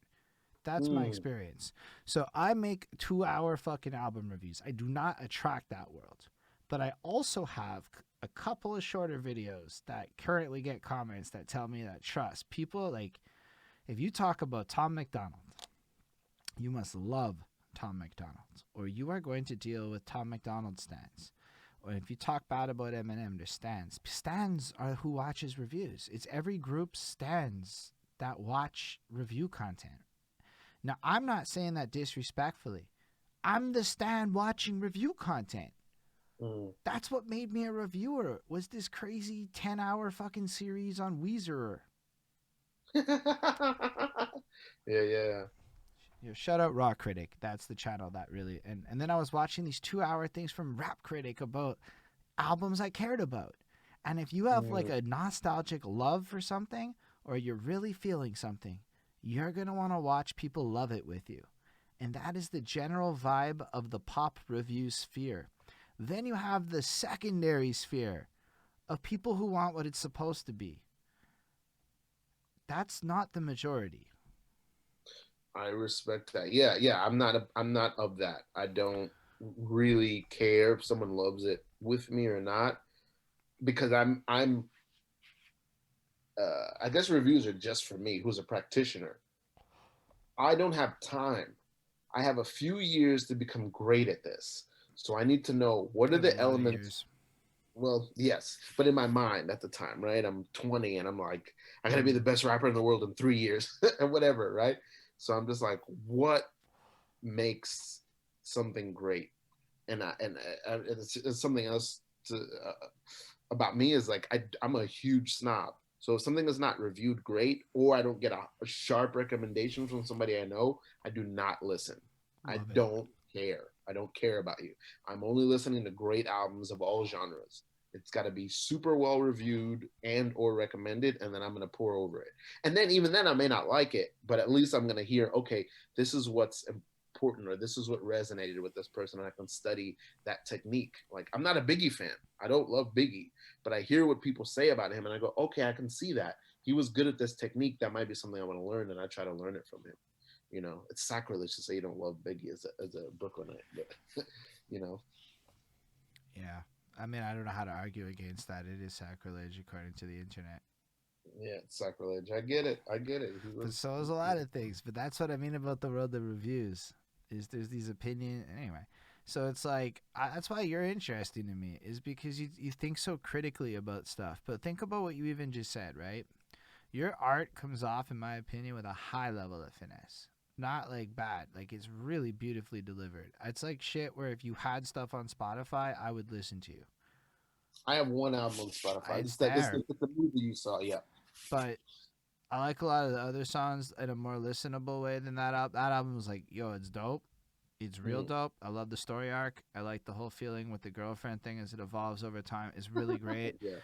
That's my Mm, experience. So I make 2 hour fucking album reviews. I do not attract that world. But I also have a couple of shorter videos that currently get comments that tell me that trust people like if you talk about Tom McDonald, you must love Tom McDonald, or you are going to deal with Tom McDonald stans. Or if you talk bad about Eminem, there's stans. Stans are who watches reviews. It's every group's stans that watch review content. Now, I'm not saying that disrespectfully. I'm the stan watching review content. mm. That's what made me a reviewer. Was this crazy 10-hour fucking series on Weezer? Yeah, yeah. You know, shout out Raw Critic. That's the channel that really. And then I was watching these 2 hour things from Rap Critic about albums I cared about. And if you have like Mm. a nostalgic love for something, or you're really feeling something, you're going to want to watch people love it with you. And that is the general vibe of the pop review sphere. Then you have the secondary sphere of people who want what it's supposed to be. That's not the majority. I respect that. Yeah, yeah. I'm not of that. I don't really care if someone loves it with me or not because I'm I guess reviews are just for me, who's a practitioner. I don't have time. I have a few years to become great at this. So I need to know what You are have a the lot of elements. years. Well, yes, but in my mind at the time, right? I'm 20 and I'm like, I gotta be the Mm, best rapper in the world in 3 years and whatever, right? So I'm just like, what makes something great? It's something else about me is like I'm a huge snob. So if something is not reviewed great, or I don't get a sharp recommendation from somebody I know, I do not listen. I love it. don't care. I don't care about you. I'm only listening to great albums of all genres. It's got to be super well reviewed and or recommended, and then I'm gonna pour over it. And then even then, I may not like it, but at least I'm gonna hear, okay, this is what's important, or this is what resonated with this person, and I can study that technique. Like I'm not a Biggie fan. I don't love Biggie, but I hear what people say about him, and I go, okay, I can see that he was good at this technique. That might be something I want to learn, and I try to learn it from him. You know, it's sacrilege to say you don't love Biggie as a Brooklynite, but you know, Yeah. I mean, I don't know how to argue against that. It is sacrilege according to the internet. yeah, it's sacrilege. I get it. I get it. He But was, so is a lot of things. But that's what I mean about the world of reviews. Is there's these opinions anyway. So it's like that's why you're interesting to me is because you think so critically about stuff. But think about what you even just said, right? Your art comes off, in my opinion, with a high level of finesse. Not like bad. Like it's really beautifully delivered. It's like shit where if you had stuff on Spotify, I would listen to you. I have one album on Spotify. It's This there. it's the movie you saw. Yeah. But I like a lot of the other songs in a more listenable way than that album. That album was like, yo, it's dope. It's real Mm. dope. I love the story arc. I like the whole feeling with the girlfriend thing as it evolves over time. It's really great. Yeah.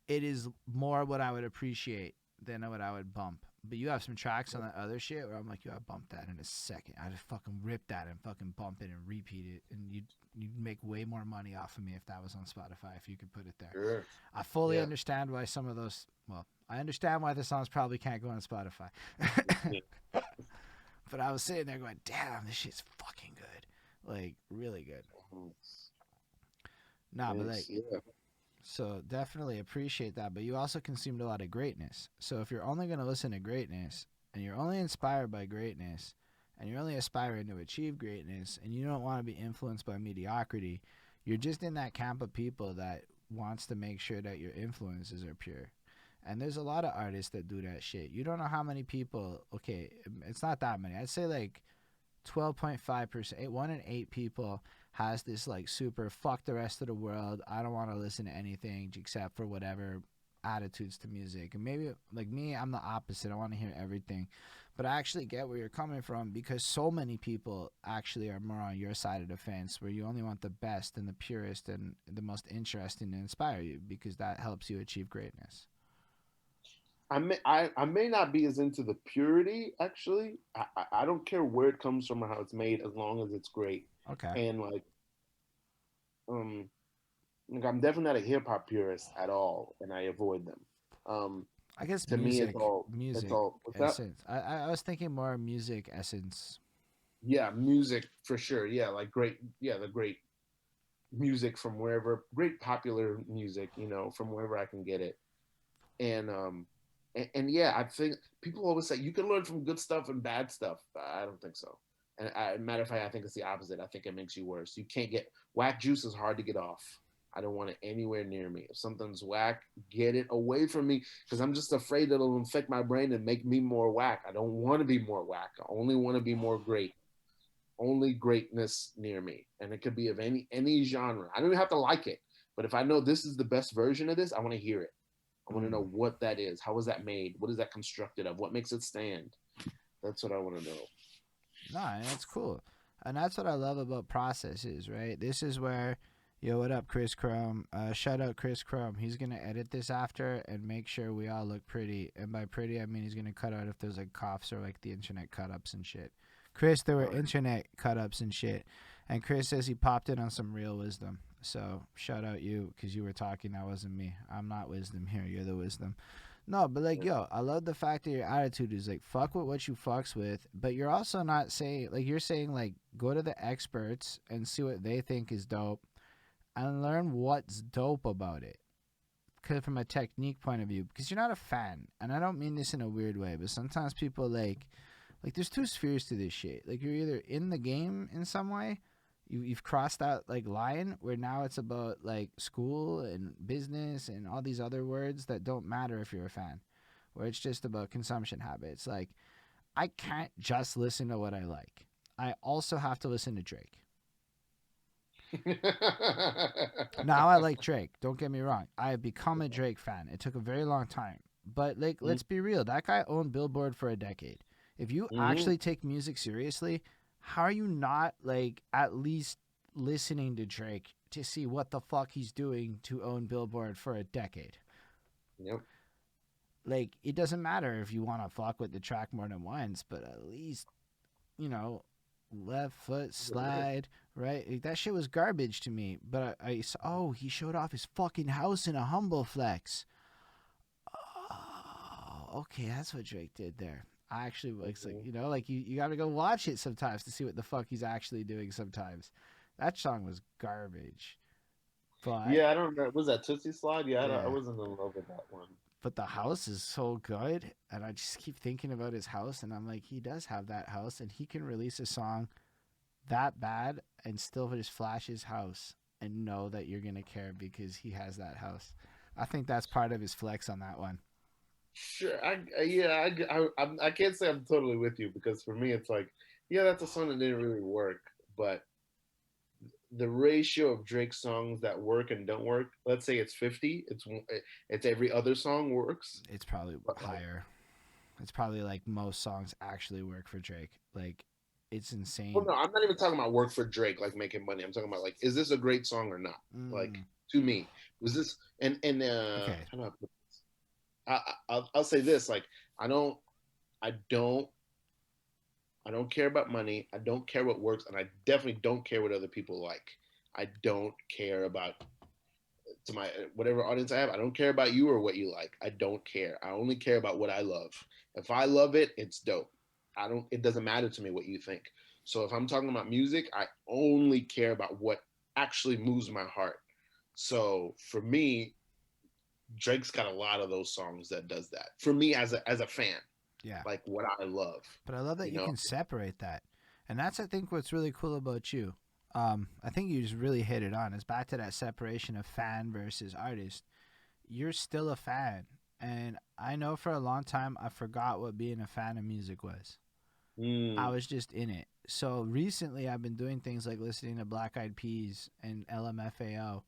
It is more what I would appreciate than what I would bump. But you have some tracks on that other shit where I'm like, yo, I bump that in a second. I just fucking rip that and fucking bump it and repeat it, and you'd make way more money off of me if that was on Spotify if you could put it there. Sure. I fully Yeah. understand why some of those. Well, I understand why the songs probably can't go on Spotify. Yeah. But I was sitting there going, damn, this shit's fucking good. Like, really good. Mhm. Nah, but Thanks. like, Yeah. so definitely appreciate that. But you also consumed a lot of greatness. So if you're only going to listen to greatness and you're only inspired by greatness and you're only aspiring to achieve greatness and you don't want to be influenced by mediocrity, you're just in that camp of people that wants to make sure that your influences are pure. And there's a lot of artists that do that shit. You don't know how many people, okay, it's not that many. I'd say like 12.5%, 1 in 8 people has this like super fuck the rest of the world. I don't want to listen to anything except for whatever attitudes to music. And maybe like me, I'm the opposite. I want to hear everything. But I actually get where you're coming from because so many people actually are more on your side of the fence where you only want the best and the purest and the most interesting to inspire you because that helps you achieve greatness. I may not be as into the purity actually. I don't care where it comes from or how it's made as long as it's great. Okay. And um like I'm definitely not a hip hop purist at all, and I avoid them. Um, I guess to me, music, it's music all. What's that? essence. I was thinking more music essence. Yeah, music for sure. Yeah, like great. Yeah, the great music from wherever, great popular music, from wherever I can get it. And yeah, I think people always say you can learn from good stuff and bad stuff. I don't think so. And matter of fact, I think it's the opposite. I think it makes you worse. You can't get whack juice is hard to get off. I don't want it anywhere near me. If something's whack, get it away from me because I'm just afraid it'll infect my brain and make me more whack. I don't want to be more whack. I only want to be more great. Only greatness near me, and it could be of any genre. I don't even have to like it, but if I know this is the best version of this, I want to hear it. I want to know Mm. what that is. How was that made? What is that constructed of? What makes it stand? That's what I want to know. No, and that's cool. And that's what I love about processes, right? This is where, yo, what up, Chris Chrome? Shout out Chris Chrome. He's going to edit this after and make sure we all look pretty. And by pretty, I mean he's going to cut out if there's like coughs or like the internet cut ups and shit. Chris, there were All right. internet cut ups and shit. And Chris says he popped in on some real wisdom. So shout out you because you were talking. That wasn't me. I'm not wisdom here. You're the wisdom. No, but like, yo, I love the fact that your attitude is like, fuck with what you fucks with, but you're also not saying, like, you're saying, like, go to the experts and see what they think is dope and learn what's dope about it. Because from a technique point of view, because you're not a fan, and I don't mean this in a weird way, but sometimes people like there's two spheres to this shit. Like you're either in the game in some way, you've crossed that like line where now it's about like school and business and all these other words that don't matter if you're a fan, where it's just about consumption habits. Like I can't just listen to what I like. I also have to listen to Drake. Now I like Drake. Don't get me wrong. I have become a Drake fan. It took a very long time. But like let's be real. That guy owned Billboard for a decade. If you Mm-hmm. actually take music seriously, how are you not like at least listening to Drake to see what the fuck he's doing to own Billboard for a decade? Yep. Like it doesn't matter if you want to fuck with the track more than once, but at least, you know, left foot slide, right? Like, that shit was garbage to me. But oh, he showed off his fucking house in a humble flex. Oh, okay, that's what Drake did there. I actually was like, Mhm. like you got to go watch it sometimes to see what the fuck he's actually doing sometimes. That song was garbage. But Yeah, I don't know. Was that Tootsie Slide? Yeah, I yeah, wasn't in love with that one. but the house is so good and I just keep thinking about his house and I'm like he does have that house and he can release a song that bad and still just flash his house and know that you're gonna care because he has that house. I think that's part of his flex on that one. Sure. Yeah, I can't say I'm totally with you because for me, it's like, yeah, that's a song that didn't really work, but the ratio of Drake songs that work and don't work, let's say it's 50, it's every other song works. It's probably But like, higher. It's probably like most songs actually work for Drake. Like it's well, insane. no, I'm not even talking about work for Drake, like making money. I'm talking about like, is this a great song or not? Like Mm, to me, was this and okay. how do I put this? I'll say this, like I don't I don't I don't care about money. I don't care what works, and I definitely don't care what other people like. I don't care about to my whatever audience I have. I don't care about you or what you like. I don't care. I only care about what I love. If I love it, it's dope. I don't. It doesn't matter to me what you think. So if I'm talking about music, I only care about what actually moves my heart. So for me, Drake's got a lot of those songs that does that. For me as a fan, Yeah. like what I love, But I love that you you know. can separate that. And that's I think what's really cool about you. I think you just really hit it on. It's back to that separation of fan versus artist. You're still a fan. And I know for a long time I forgot what being a fan of music was. I Mm. was just in it. So recently, I've been doing things like listening to Black Eyed Peas and LMFAO.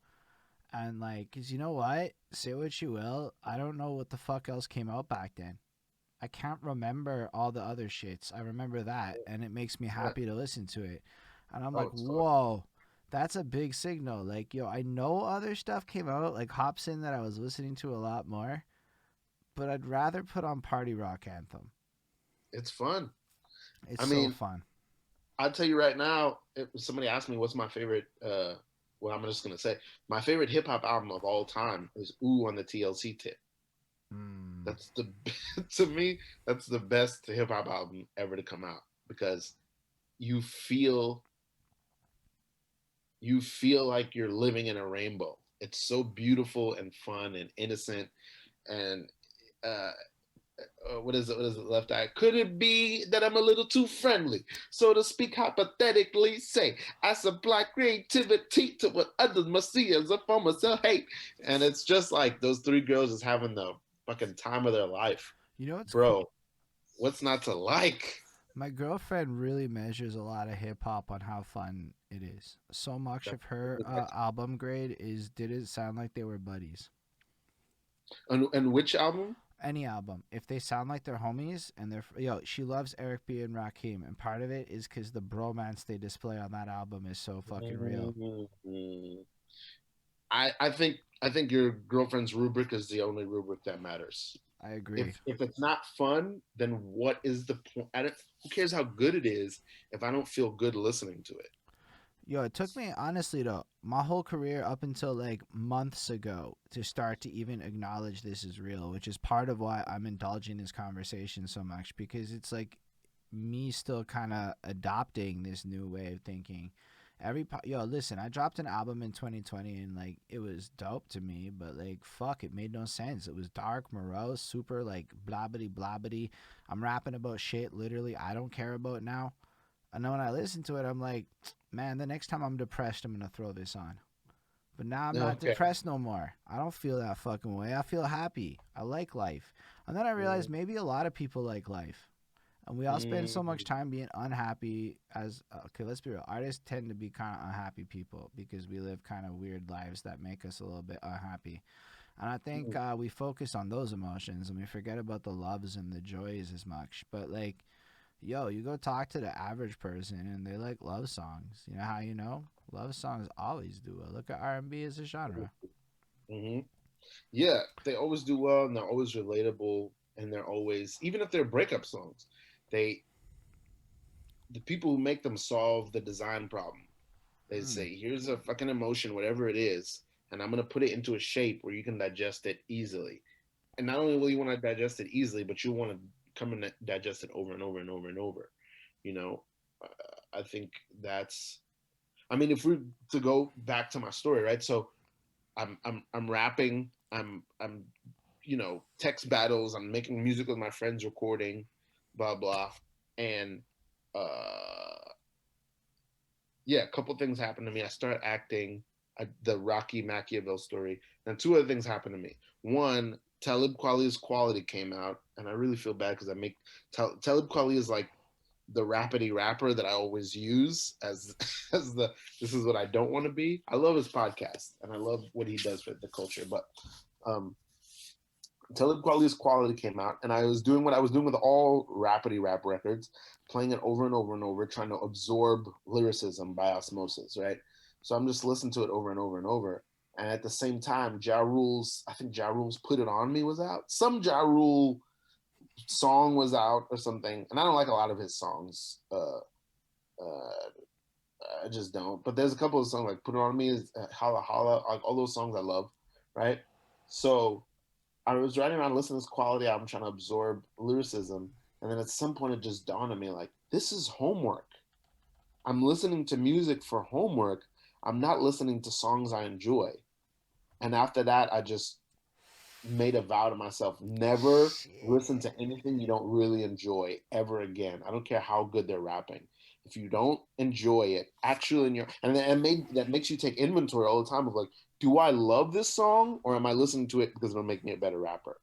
And like, cause you know what? Say what you will, I don't know what the fuck else came out back then. I can't remember all the other shits. I remember that, and it makes me Yeah. happy to listen to it. And I'm Oh, like, it's fun. whoa, that's a big signal. Like, yo, I know other stuff came out, like Hobson, that I was listening to a lot more, but I'd rather put on Party Rock Anthem. It's fun. It's I so mean, fun. I'll tell you right now, if somebody asked me what's my favorite, well, I'm just gonna say my favorite hip hop album of all time is "Ooh" on the TLC tip. Mm. That's the to me, that's the best hip hop album ever to come out because you feel you feel like you're living in a rainbow. It's so beautiful and fun and innocent and uh, what is it? What is it? Left eye. Could it be that I'm a little too friendly, so to speak, hypothetically? Say I supply creativity to what others must see as a form of self hate, and it's just like those three girls just having the fucking time of their life, You know what's cool? bro. What's not to like? My girlfriend really measures a lot of hip hop on how fun it is. So much That's of her the next. album grade is, did it sound like they were buddies? And which album? Any album, if they sound like they're homies and they're yo, she loves Eric B and Rakim, and part of it is because the bromance they display on that album is so fucking real. Mhm. I think your girlfriend's rubric is the only rubric that matters. I agree. If it's not fun, then what is the point? Who cares how good it is if I don't feel good listening to it? Yo, it took me honestly though my whole career up until like months ago to start to even acknowledge this is real, which is part of why I'm indulging this conversation so much, because it's like me still kind of adopting this new way of thinking. Yo, listen, I dropped an album in 2020 and like it was dope to me, but like fuck, it made no sense. It was dark, morose, super like blabbity blabbity. I'm rapping about shit literally I don't care about now. And then when I listen to it, I'm like, man, the next time I'm depressed, I'm gonna throw this on. But now I'm not Okay. depressed no more. I don't feel that fucking way. I feel happy. I like life. And then I realized maybe a lot of people like life. And we all spend so much Mm, time being unhappy as okay, let's be real. Artists tend to be kind of unhappy people because we live kind of weird lives that make us a little bit unhappy. And I think mm, we focus on those emotions and we forget about the loves and the joys as much. But like, yo, you go talk to the average person and they like love songs. You know how you know? Love songs always do well. Look at R&B as a genre. mhm. Yeah, they always do well and they're always relatable and they're always even if they're breakup songs, they the people who make them solve the design problem. They Mm. say, here's a fucking emotion, whatever it is, and I'm gonna put it into a shape where you can digest it easily. And not only will you want to digest it easily, but you want to come and digest it over and over and over and over. You know, uh, I think that's. I mean, if we to go back to my story, right? So I'm rapping. I'm text battles. I'm making music with my friends, recording, blah blah, and uh yeah, a couple things happened to me. I started acting the Rocky Machiavelli story. Then two other things happened to me. One, Talib Kweli's Quality came out, and I really feel bad because I make Talib Kweli is like the rapidy rapper that I always use as as the this is what I don't want to be. I love his podcast and I love what he does for the culture, but um, Talib Kweli's Quality came out, and I was doing what I was doing with all rapidy rap records, playing it over and over and over, trying to absorb lyricism by osmosis, right? So I'm just listening to it over and over and over. And at the same time, Ja Rule's, I think Ja Rule's Put It On Me was out. Some Ja Rule song was out or something. And I don't like a lot of his songs. Uh, I just don't. But there's a couple of songs like Put It On Me, is Holla Holla, like all those songs I love, right? So I was riding around listening to this quality album, trying to absorb lyricism, and then at some point it just dawned on me like, this is homework. I'm listening to music for homework. I'm not listening to songs I enjoy. And after that, I just made a vow to myself: never listen Shit. to anything you don't really enjoy ever again. I don't care how good they're rapping. If you don't enjoy it, actually, in your and that makes you take inventory all the time of like, do I love this song or am I listening to it because it'll make me a better rapper?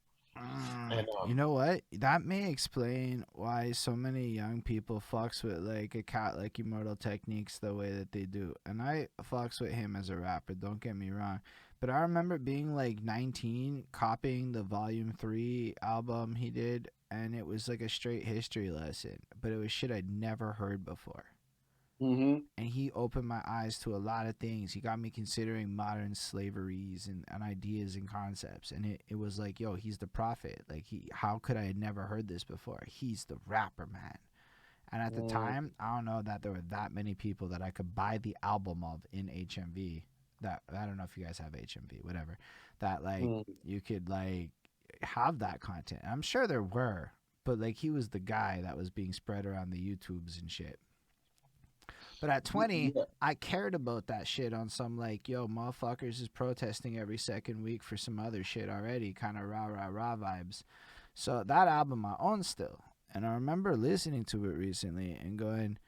And You know what? That may explain why so many young people fucks with like a cat like Immortal Techniques the way that they do. And I fucks with him as a rapper, don't get me wrong. But I remember being like 19, copying the Volume 3 album he did, and it was like a straight history lesson. But it was shit I'd never heard before. hmm And he opened my eyes to a lot of things. He got me considering modern slaveries and ideas and concepts. And it was like, yo, he's the prophet. Like how could I have never heard this before? He's the rapper, man. And at the time, I don't know that there were that many people that I could buy the album of in HMV. That I don't know if you guys have HMV, whatever. That like you could like have that content. I'm sure there were, but like he was the guy that was being spread around the YouTubes and shit. But at 20, yeah, I cared about that shit on some like, yo, motherfuckers is protesting every second week for some other shit already, kind of rah rah rah vibes. So that album I own still. And I remember listening to it recently and going,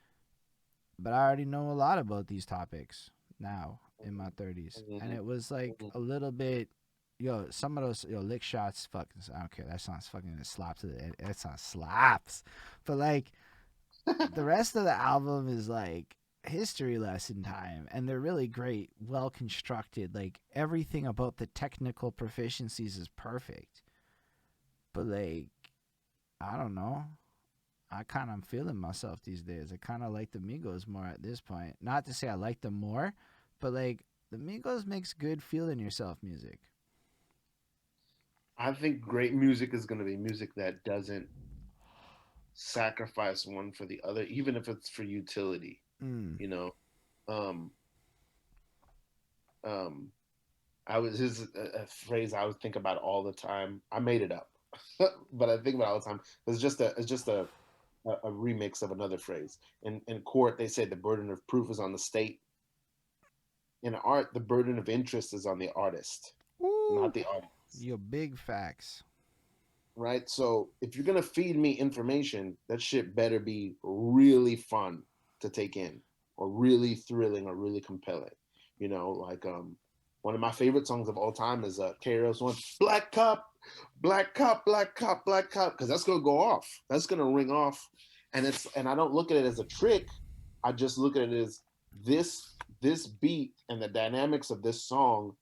but I already know a lot about these topics now in my 30s. And hmm it was like a little bit, yo, some of those, yo, lick shots, fucking, I don't care. That song's fucking slaps. That song slaps. But like, the rest of the album is like history lesson time, and they're really great, well constructed. Like everything about the technical proficiencies is perfect. But like, I don't know. I kind of am feeling myself these days. I kind of like the Migos more at this point. Not to say I like them more, but like the Migos makes good feeling yourself music. I think great music is going to be music that doesn't sacrifice one for the other, even if it's for utility. Mm. You know, um, um, I was this is a phrase I would think about all the time. I made it up, but I think about it all the time. It's just a remix of another phrase. In court, they say the burden of proof is on the state. In art, the burden of interest is on the artist, not Woo! the audience. Your big facts. Right? So if you're gonna feed me information, that shit better be really fun to take in, or really thrilling, or really compelling. Like one of my favorite songs of all time is KRS One, Black Cup, Black Cup, Black Cup, Black Cup, because that's gonna go off. That's gonna ring off, and I don't look at it as a trick. I just look at it as this beat and the dynamics of this song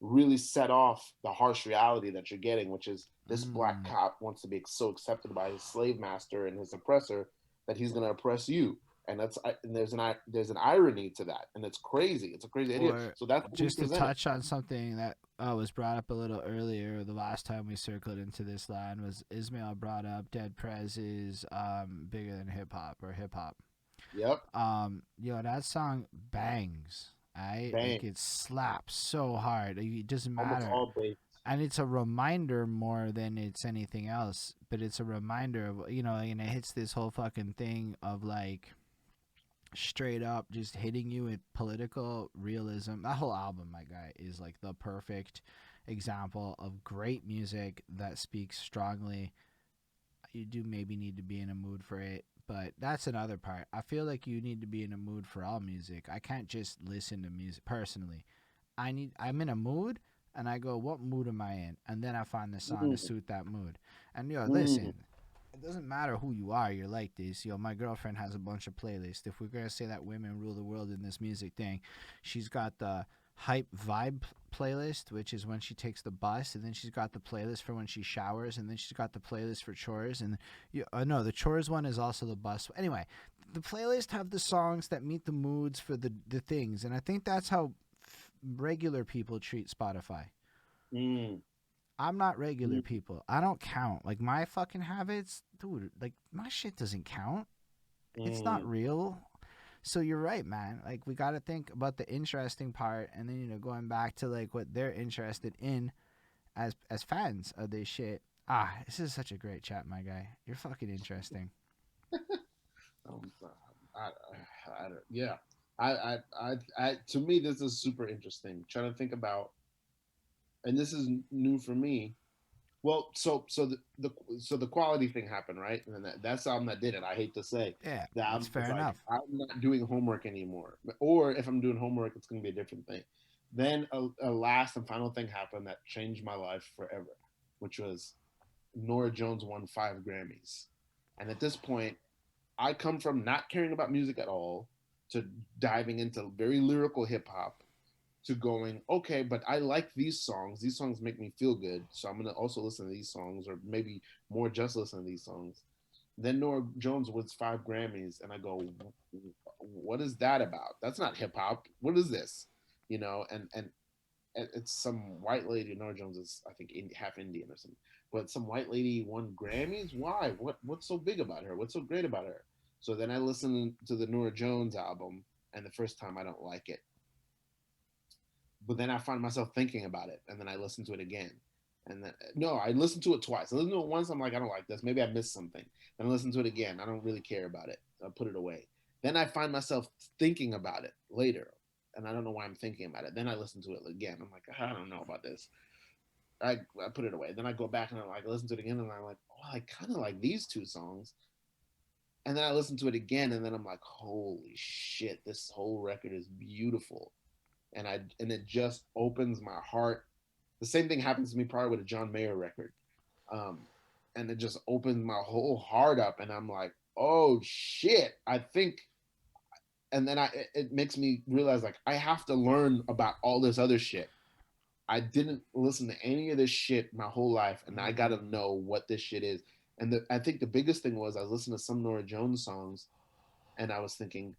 really set off the harsh reality that you're getting, which is this black Mm. cop wants to be so accepted by his slave master and his oppressor that he's going to oppress you. And there's an irony to that, and it's crazy. It's a crazy idea. Or So that's what we just to presented. touch on something that was brought up a little earlier, the last time we circled into this line was Ismail brought up Dead Prez is bigger than hip hop or hip hop. Yep. Yo, that song bangs. I like Bang. it slaps so hard. It doesn't Almost matter. all baked. And it's a reminder more than it's anything else. But it's a reminder of and it hits this whole fucking thing of like straight up just hitting you with political realism. That whole album, my guy, is like the perfect example of great music that speaks strongly. You do maybe need to be in a mood for it, but that's another part. I feel like you need to be in a mood for all music. I can't just listen to music personally. I'm in a mood and I go, what mood am I in? And then I find the song to Mm, suit that mood. And yo, mm, listen, it doesn't matter who you are, you're like this. Yo, my girlfriend has a bunch of playlists. If we're gonna say that women rule the world in this music thing, she's got the hype vibe playlist, which is when she takes the bus, and then she's got the playlist for when she showers, and then she's got the playlist for chores, and no, the chores one is also the bus. Anyway, the playlist have the songs that meet the moods for the things, and I think that's how regular people treat Spotify. mm, I'm not regular mm, people. I don't count. Like my fucking habits, dude, like my shit doesn't count. It's not mm. real. So you're right, man. Like we got to think about the interesting part and then going back to like what they're interested in as fans of this shit. This is such a great chat, my guy. You're fucking interesting. Um, I, yeah. To me, this is super interesting. Trying to think about, and this is new for me. Well, so the quality thing happened, right? And then that's the album that did it. I hate to say Yeah, that that's album was fair like, enough. I'm not doing homework anymore, or if I'm doing homework, it's going to be a different thing. Then a last and final thing happened that changed my life forever, which was Norah Jones won 5 Grammys. And at this point, I come from not caring about music at all to diving into very lyrical hip hop to going, okay, but I like these songs. These songs make me feel good. So I'm going to also listen to these songs, or maybe more just listen to these songs. Then Norah Jones wins 5 Grammys, and I go, what is that about? That's not hip hop. What is this? You know, and it's some white lady. Norah Jones is, I think, half Indian or something. But some white lady won Grammys. Why? What's so big about her? What's so great about her? So then I listened to the Norah Jones album, and the first time I don't like it, but then I find myself thinking about it, and then I listen to it again. And then no, I listened to it twice. I listened to it once. I'm like, I don't like this. Maybe I missed something. Then I listen to it again. I don't really care about it. So I put it away. Then I find myself thinking about it later, and I don't know why I'm thinking about it. Then I listen to it again. I'm like, I don't know about this. I put it away. Then I go back and I like listen to it again, and I'm like, oh, I kind of like these two songs. And then I listen to it again, and then I'm like, holy shit, this whole record is beautiful, and it just opens my heart. The same thing happens to me probably with a John Mayer record, um, and it just opens my whole heart up, and I'm like, oh shit, I think. And then it makes me realize like I have to learn about all this other shit. I didn't listen to any of this shit my whole life, and I got to know what this shit is. And I think the biggest thing was I was listening to some Norah Jones songs, and I was thinking,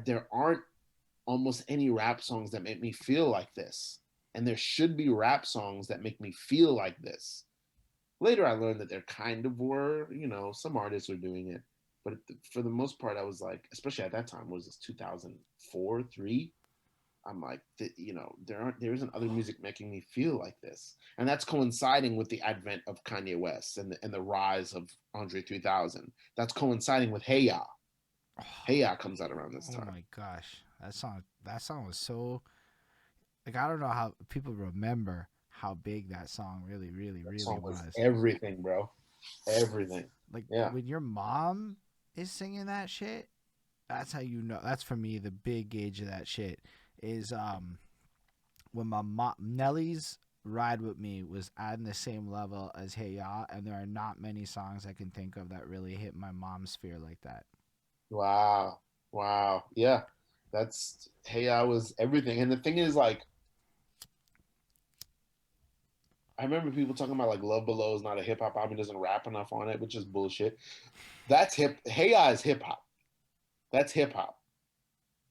there aren't almost any rap songs that make me feel like this. And there should be rap songs that make me feel like this. Later, I learned that there kind of were, some artists were doing it. But for the most part, I was like, especially at that time, was this 2004, 3? I'm like, there isn't other music making me feel like this. And that's coinciding with the advent of Kanye West and the rise of Andre 3000. That's coinciding with Hey Ya. Hey Ya comes out around this Oh time. my gosh, that song was so like I don't know how people remember how big that song really, really, That really song was was. everything, bro. Everything. Like Yeah. when your mom is singing that shit, that's how you know. That's for me the big gauge of that shit is when my mom Nelly's Ride With Me was at the same level as Hey Ya, and there are not many songs I can think of that really hit my mom's sphere like that. Wow. Wow. Yeah. That's Hey I was everything. And the thing is like I remember people talking about like Love Below is not a hip hop album, doesn't rap enough on it, which is bullshit. That's hip Hey I is hip hop. That's hip hop.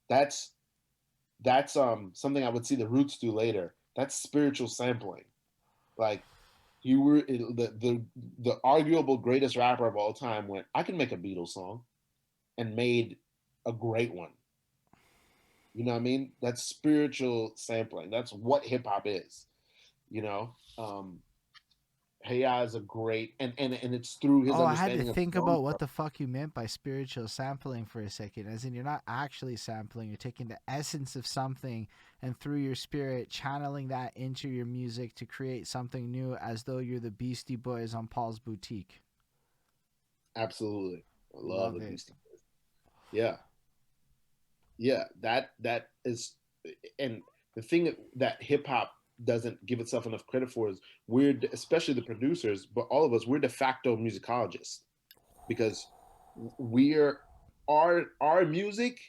That's that's something I would see the Roots do later. That's spiritual sampling. Like you were the arguable greatest rapper of all time went, I can make a Beatles song and made a great one. You know what I mean? That's spiritual sampling. That's what hip hop is. You know, Hey Ya is a great and it's through his Oh, I had to understanding of think drum about what part. the fuck you meant by spiritual sampling for a second. As in, you're not actually sampling, you're taking the essence of something and through your spirit, channeling that into your music to create something new as though you're the Beastie Boys on Paul's Boutique. Absolutely, I love Love the it. Beastie Boys. Yeah, yeah. That is, and the thing that hip hop doesn't give itself enough credit for is especially the producers, but all of us, we're de facto musicologists because we're our music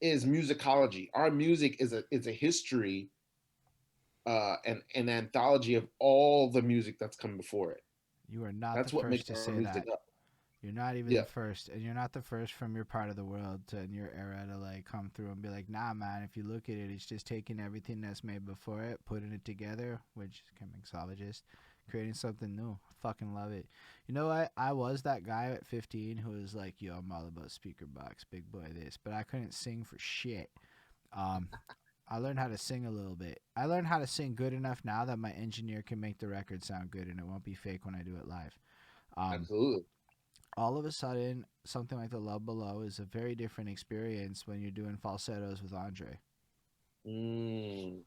is musicology. Our music is a history and an anthology of all the music that's come before it. You are not the That's what first makes to our say music that. up. You're not even the Yeah, first, and you're not the first from your part of the world to in your era to like come through and be like, nah, man. If you look at it, it's just taking everything that's made before it, putting it together, which is mixologist, creating something new. I fucking love it. You know what? I was that guy at 15 who was like, yo, I'm all about speaker box, big boy this, but I couldn't sing for shit. Um, I learned how to sing a little bit. I learned how to sing good enough now that my engineer can make the record sound good and it won't be fake when I do it live. Um, absolutely. all of a sudden, something like the Love Below is a very different experience when you're doing falsettos with Andre. Mm,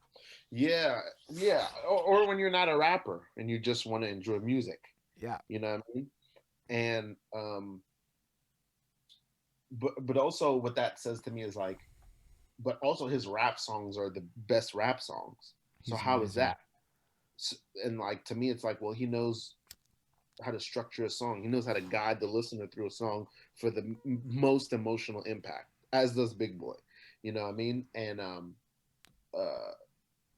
yeah, yeah. Or when you're not a rapper and you just want to enjoy music, Yeah, you know what I mean? And but also what that says to me is like, but also his rap songs are the best rap songs. So he's how is amazing. that? And like to me, it's like, well, he knows how to structure a song. He knows how to guide the listener through a song for the most emotional impact, as does Big Boy. You know what I mean? And uh,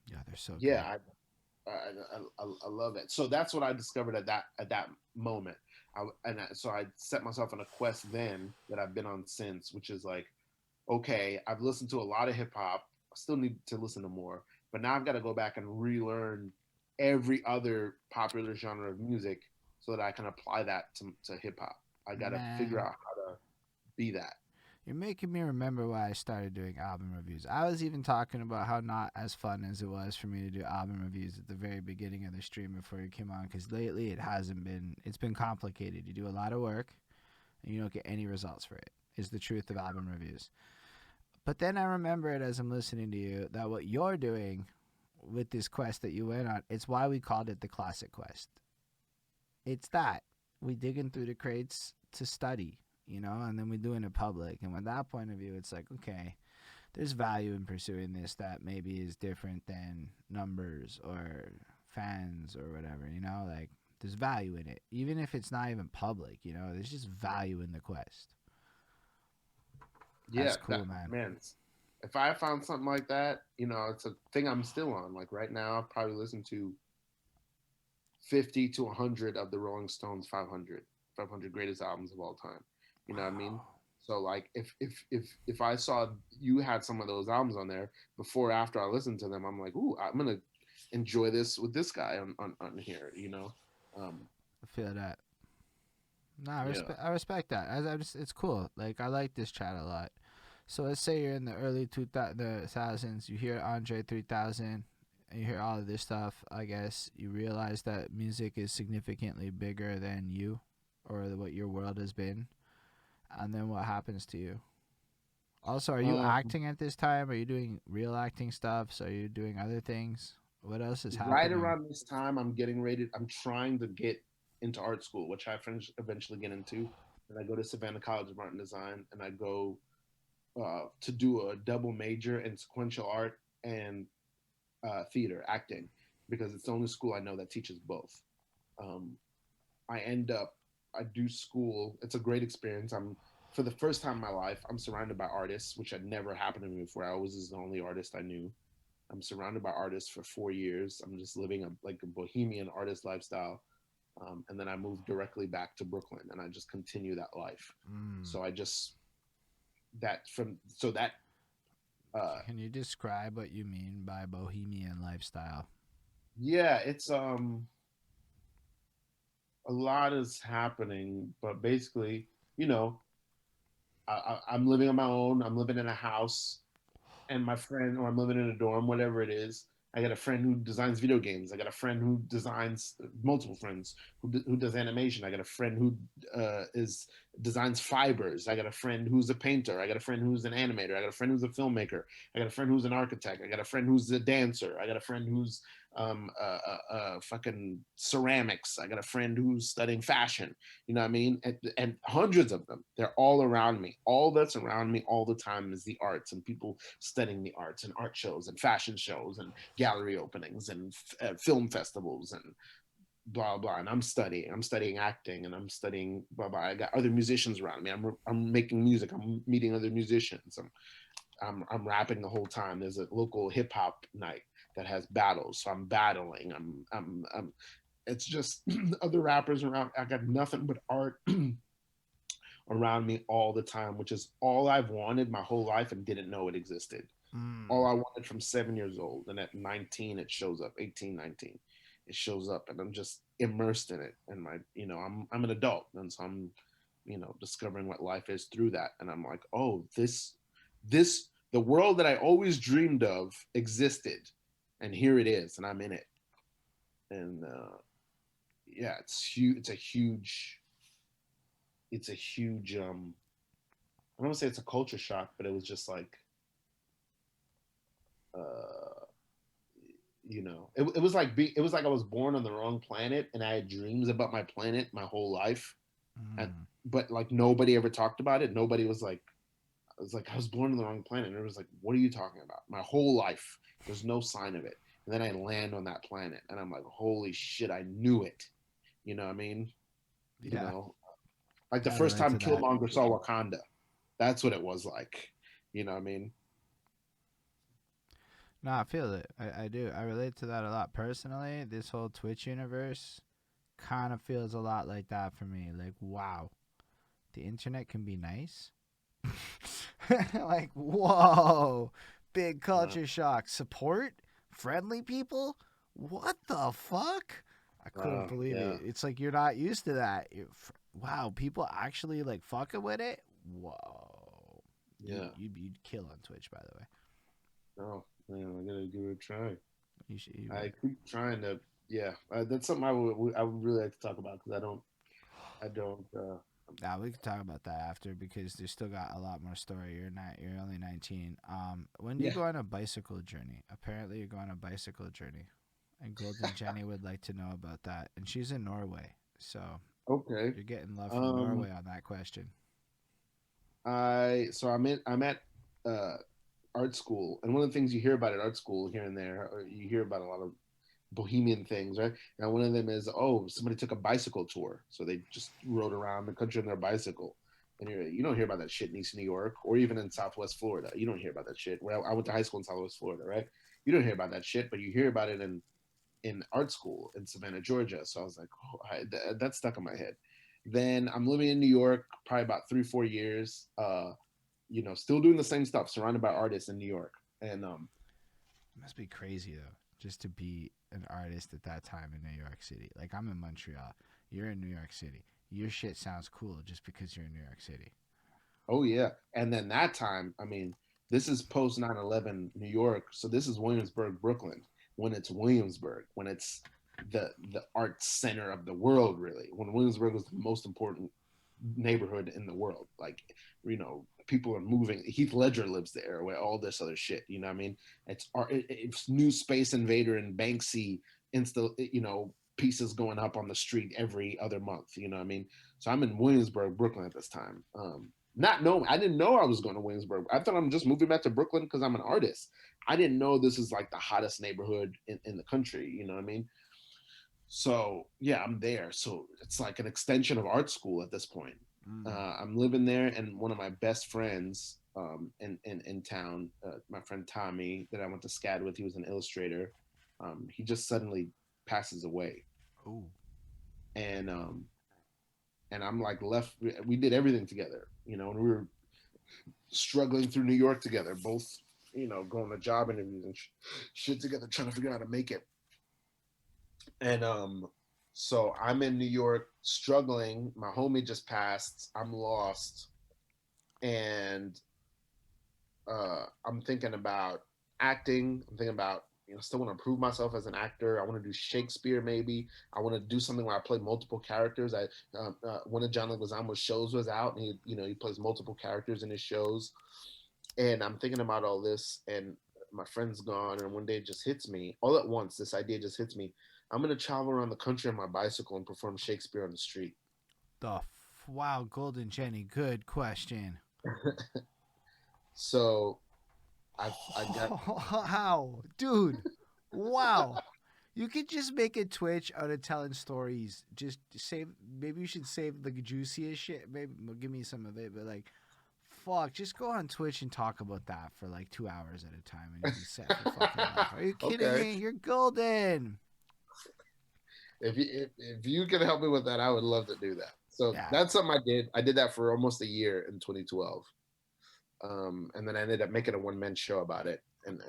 Yeah, they're so good. yeah, I love it. So that's what I discovered at that moment. So I set myself on a quest then that I've been on since, which is like, okay, I've listened to a lot of hip hop. I still need to listen to more, but now I've got to go back and relearn every other popular genre of music so that I can apply that to hip hop. I got to figure Man, out how to be that. you're making me remember why I started doing album reviews. I was even talking about how not as fun as it was for me to do album reviews at the very beginning of the stream before you came on, because lately it hasn't been. It's been complicated. You do a lot of work and you don't get any results for it. Is the truth of album reviews. But then I remember it as I'm listening to you that what you're doing with this quest that you went on, it's why we called it the Classic Quest. It's that we digging through the crates to study, and then we do it in public. And with that point of view, it's like, okay, there's value in pursuing this that maybe is different than numbers or fans or whatever, like there's value in it. Even if it's not even public, there's just value in the quest. That's Yeah, cool, that man. man. If I found something like that, it's a thing I'm still on. Like right now, I've probably listened to 50 to 100 of the Rolling Stones 500 greatest albums of all time. You know what I mean? Wow. So like if I saw you had some of those albums on there before or after I listened to them, I'm like, ooh, I'm gonna enjoy this with this guy on here. Um, I feel that. No, yeah. I respect that. It's cool. Like I like this chat a lot. So let's say you're in the early the thousands. You hear Andre 3000, and you hear all of this stuff. I guess you realize that music is significantly bigger than you, or what your world has been. And then what happens to you? Also, are you Um, acting at this time? Are you doing real acting stuff? So are you doing other things? What else is right happening? around this time, I'm trying to get into art school, which I eventually get into. And I go to Savannah College of Art and Design, and I go to do a double major in sequential art and theater acting because it's the only school I know that teaches both. Um, I end up I do school. It's a great experience. I'm For the first time in my life, I'm surrounded by artists, which had never happened to me before. I was the only artist I knew. I'm surrounded by artists for 4 years. I'm just living like a bohemian artist lifestyle. And then I moved directly back to Brooklyn and I just continue that life. Mm. So I just that from so that Can you describe what you mean by bohemian lifestyle? yeah, it's a lot is happening, but basically, you know, I'm living on my own. I'm living in a house, and my friend, or I'm living in a dorm, whatever it is. I got a friend who designs video games. I got a friend who designs multiple friends who does animation. I got a friend who is designs fibers. I got a friend who's a painter. I got a friend who's an animator. I got a friend who's a filmmaker. I got a friend who's an architect. I got a friend who's a dancer. I got a friend who's fucking ceramics. I got a friend who's studying fashion. You know what I mean? And hundreds of them. They're all around me. All that's around me all the time is the arts and people studying the arts and art shows and fashion shows and gallery openings and film festivals and blah blah. And I'm studying. I'm studying acting and I'm studying blah blah. I got other musicians around me. I'm making music. I'm meeting other musicians. I'm rapping the whole time. There's a local hip hop night that has battles, so I'm battling. I'm it's just other rappers around. I got nothing but art around me all the time, which is all I've wanted my whole life and didn't know it existed. All Mm. I wanted from 7 years old. And at 19, it shows up, 18, 19, it shows up and I'm just immersed in it. And I'm an adult. And so I'm, discovering what life is through that. And I'm like, oh, the world that I always dreamed of existed. And here it is. And I'm in it. And yeah, it's huge. It's a huge, I don't want to say it's a culture shock, but it was just like, uh, it was like I was born on the wrong planet and I had dreams about my planet my whole life. And Mm. but like nobody ever talked about it. Nobody was like, I was born on the wrong planet. And it was like, what are you talking about? My whole life, there's no sign of it. And then I land on that planet and I'm like, holy shit, I knew it. You know what I mean? You Yeah, know, like the I first relate time to that. Killmonger saw Wakanda, that's what it was like. You know what I mean? No, I feel it. I do. I relate to that a lot personally. This whole Twitch universe kind of feels a lot like that for me. Like, wow, the internet can be nice. Like, whoa, big Uh, culture shock. Support friendly people. What the fuck? I couldn't believe yeah, it. It's like you're not used to that. Wow, people actually like fucking with it. Whoa, yeah. you'd kill on Twitch, by the way. Oh man, I gotta give it a try. You should. You I would. keep trying to. Yeah, that's something I would really like to talk about because I don't. Yeah, we could talk about that after because there's still got a lot more story. You're not. You're only 19. When do you Yeah. go on a bicycle journey? Apparently, you're going on a bicycle journey, and Golden Jenny would like to know about that. And she's in Norway, so Okay. you're getting love from Um. Norway on that question. I'm at uh art school, and one of the things you hear about at art school here and there, or you hear about a lot of bohemian things, right? And one of them is, oh, somebody took a bicycle tour, so they just rode around the country on their bicycle. And you don't hear about that shit in East New York or even in Southwest Florida. You don't hear about that shit. Well, I went to high school in Southwest Florida, right? You don't hear about that shit, but you hear about it in art school in Savannah, Georgia. So I was like, oh, that stuck in my head. Then I'm living in New York, probably about 3 4 years. Still doing the same stuff, surrounded by artists in New York. And It must be crazy though, just to be an artist at that time in New York City. Like I'm in Montreal, you're in New York City. Your shit sounds cool just because you're in New York City. oh yeah, and then that time, I mean, this is post 9/11 New York, so this is Williamsburg, Brooklyn. When it's Williamsburg, when it's the art center of the world, really. When Williamsburg was the most important neighborhood in the world. Like, people are moving. Heath Ledger lives there, where all this other shit. You know what I mean? It's art. It's new Space Invader and Banksy pieces going up on the street every other month. You know what I mean? So I'm in Williamsburg, Brooklyn at this time. Not knowing, I didn't know I was going to Williamsburg. I thought I'm just moving back to Brooklyn because I'm an artist. I didn't know this is like the hottest neighborhood in the country. You know what I mean? So yeah, I'm there. So it's like an extension of art school at this point. Mm. I'm living there, and one of my best friends in town, my friend Tommy, that I went to SCAD with, he was an illustrator. He just suddenly passes away, Ooh. and I'm like left. We did everything together, and we were struggling through New York together, both going to job interviews and shit together, trying to figure out how to make it. And so I'm in New York struggling. My homie just passed. I'm lost. And I'm thinking about acting. I'm thinking about, still want to prove myself as an actor. I want to do Shakespeare maybe. I want to do something where I play multiple characters. One of John Leguizamo's shows was out, and he plays multiple characters in his shows. And I'm thinking about all this, and my friend's gone, and one day it just hits me all at once. This idea just hits me. I'm gonna travel around the country on my bicycle and perform Shakespeare on the street. Wow, Golden Jenny, good question. So I got Wow, dude. Wow. You could just make a Twitch out of telling stories. Just save. Maybe you should save the juiciest shit. Maybe give me some of it. But like, fuck, just go on Twitch and talk about that for like 2 hours at a time, and you'll be set for fucking life. Are you kidding okay. me? You're golden. If you can help me with that, I would love to do that. So Yeah. that's something I did. I did that for almost a year in 2012, and then I ended up making a one man show about it, and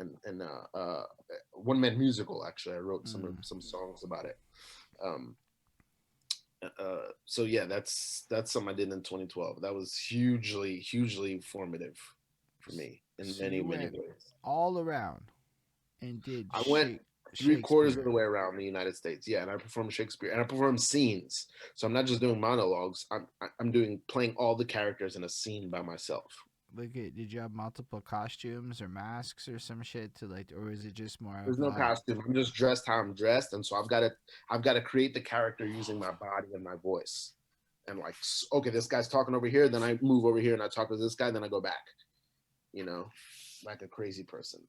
one man musical. Actually, I wrote Mm. some songs about it. Um, so yeah, that's something I did in 2012. That was hugely formative for me in So many you many went ways. all around and did I went three-quarters of Shakespeare. the way around the United States. Yeah, and I performed Shakespeare, and I performed scenes. So I'm not just doing monologues. I'm doing playing all the characters in a scene by myself. Like, did you have multiple costumes or masks or some shit to like, or is it just more There's of no costume. I'm just dressed how I'm dressed, and so I've got to create the character using my body and my voice. And like, okay, this guy's talking over here, then I move over here and I talk to this guy, then I go back. You know, like a crazy person.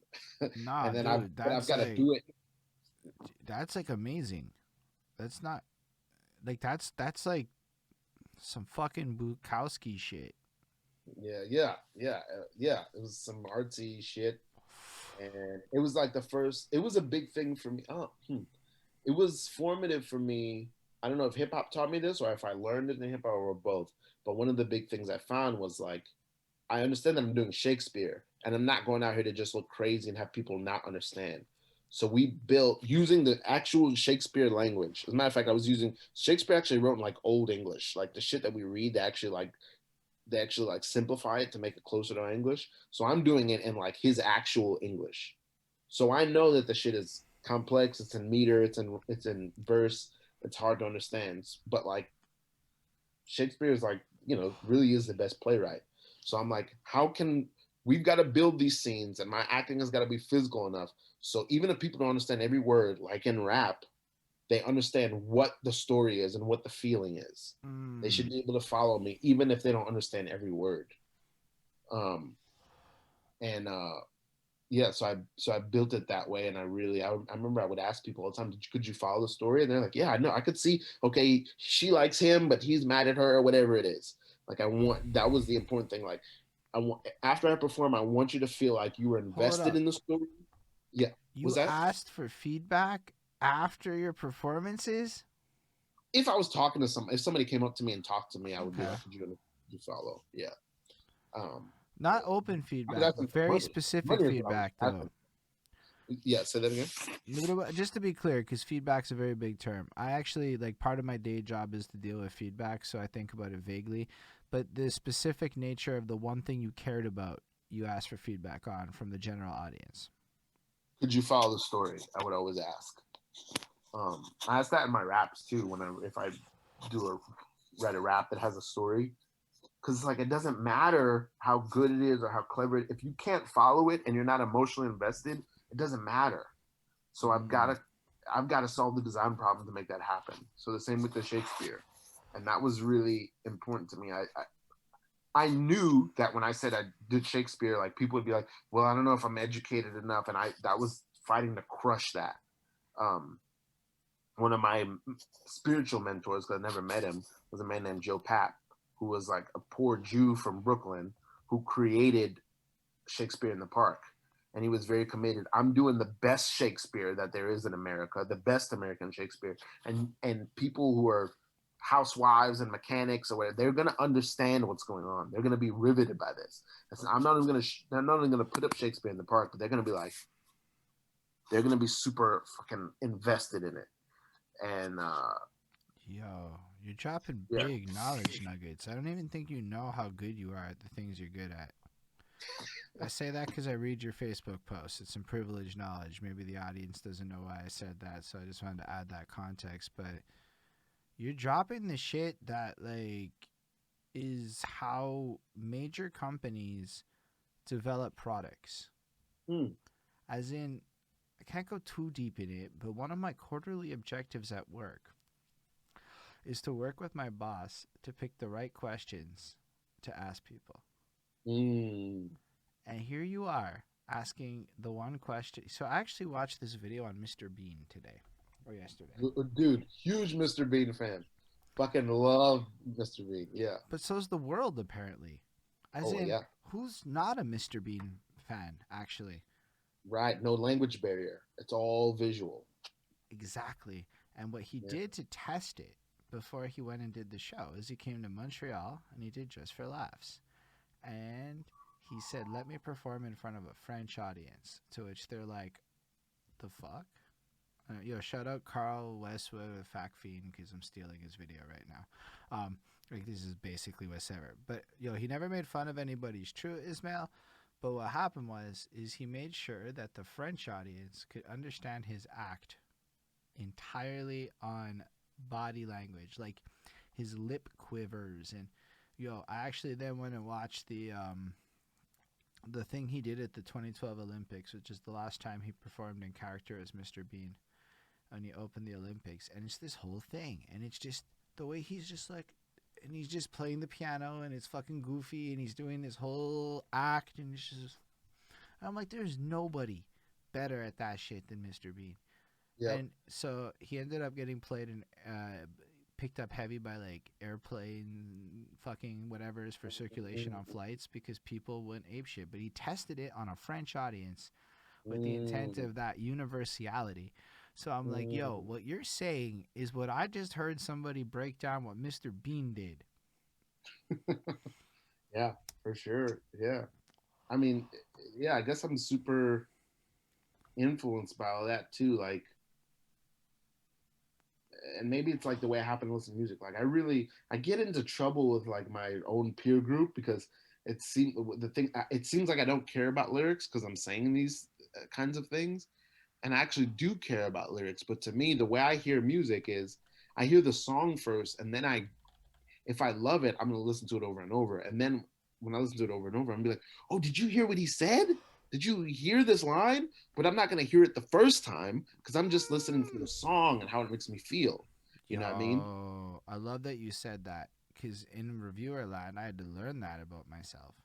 nah, And then dude, I've got to do it. that's like amazing. That's not like that's like Some fucking Bukowski shit. Yeah. It was some artsy shit, and it was like the first. It was a big thing for me. It was formative for me. I don't know if hip hop taught me this or if I learned it in hip hop or both. But one of the big things I found was like I understand that I'm doing Shakespeare, and I'm not going out here to just look crazy and have people not understand. So we built using the actual Shakespeare language. As a matter of fact, I was using Shakespeare actually wrote in like old English, like the shit that we read. They actually like simplify it to make it closer to our English. So I'm doing it in like his actual English. So I know that the shit is complex. It's in meter. It's in verse. It's hard to understand. But like Shakespeare is like, really is the best playwright. So I'm like, how can we've got to build these scenes and my acting has got to be physical enough. So even if people don't understand every word, like in rap, they understand what the story is and what the feeling is. They should Mm. be able to follow me, even if they don't understand every word. Um, and Yeah, so I built it that way, and I remember I would ask people all the time, could you follow the story? And they're like, yeah, I know, I could see. Okay, she likes him, but he's mad at her, or whatever it is. Like I want that was the important thing. Like I want after I perform, I want you to feel like you were Hold invested up. in the story. Yeah, was You that? asked for feedback after your performances? If I was talking to if somebody came up to me and talked to me, I would be Okay. like, could you follow? Yeah. Um, Not open I was feedback, asking for very money. specific Money is what I was feedback, though. asking. Yeah, say that again. Just to be clear, because feedback's a very big term. I actually, like, part of my day job is to deal with feedback, so I think about it vaguely. But the specific nature of the one thing you cared about, you asked for feedback on from the general audience. Could you follow the story? I would always ask. I ask that in my raps too. If I do write a rap that has a story, because like it doesn't matter how good it is or how clever it. If you can't follow it and you're not emotionally invested, it doesn't matter. So Mm. I've got to solve the design problem to make that happen. So the same with the Shakespeare, and that was really important to me. I knew that when I said I did Shakespeare, like people would be like, "Well, I don't know if I'm educated enough," and I that was fighting to crush that. Um, One of my spiritual mentors, because I never met him, was a man named Joe Papp, who was like a poor Jew from Brooklyn who created Shakespeare in the Park. And he was very committed. I'm doing the best Shakespeare that there is in America, the best American Shakespeare. And people who are housewives and mechanics or whatever, they're gonna understand what's going on. They're gonna be riveted by this. I'm not even gonna put up Shakespeare in the Park, but they're gonna be super fucking invested in it. And Yo, you're dropping yeah, big knowledge nuggets. I don't even think you know how good you are at the things you're good at. I say that because I read your Facebook posts. It's some privileged knowledge. Maybe the audience doesn't know why I said that, so I just wanted to add that context. But you're dropping the shit that, like, is how major companies develop products. mm, As in, I can't go too deep in it, but one of my quarterly objectives at work is to work with my boss to pick the right questions to ask people. mm. And here you are asking the one question. So I actually watched this video on Mr. Bean today or yesterday. Dude, huge Mr. Bean fan. Fucking love Mr. Bean. Yeah. But so's the world, apparently. As Oh in, yeah. who's not a Mr. Bean fan, actually? Right. No language barrier. It's all visual. Exactly. And what he Yeah. did to test it before he went and did the show is he came to Montreal and he did Just for Laughs. And he said, "Let me perform in front of a French audience." To which they're like, "The fuck?" Yo, shout out Carl Westwood with Fact Fiend because I'm stealing his video right now. Like this is basically whatever. But yo, he never made fun of anybody's true Ismail. But what happened is he made sure that the French audience could understand his act entirely on body language, like his lip quivers and yo. I actually then went and watched the thing he did at the 2012 Olympics, which is the last time he performed in character as Mr. Bean, and he opened the Olympics, and it's this whole thing, and it's just the way he's just like, and he's just playing the piano, and it's fucking goofy, and he's doing this whole act, and it's just, I'm like, there's nobody better at that shit than Mr. Bean. Yep. And so he ended up getting picked up heavy by like airplane fucking whatever's for circulation on flights because people went apeshit. But he tested it on a French audience with the intent Mm, of that universality. So I'm like, yo, mm. what you're saying is what I just heard somebody break down what Mr. Bean did. Yeah, for sure. Yeah. I mean, yeah, I guess I'm super influenced by all that too. Like, and maybe it's like the way I happen to listen to music. Like, I get into trouble with like my own peer group because it seems like I don't care about lyrics because I'm saying these kinds of things, and I actually do care about lyrics. But to me, the way I hear music is I hear the song first, and then if I love it, I'm gonna listen to it over and over. And then when I listen to it over and over, I'm gonna be like, oh, did you hear what he said? Did you hear this line? But I'm not gonna hear it the first time because I'm just listening for the song and how it makes me feel. You know what I mean? Yo, I love that you said that because in reviewer land, I had to learn that about myself.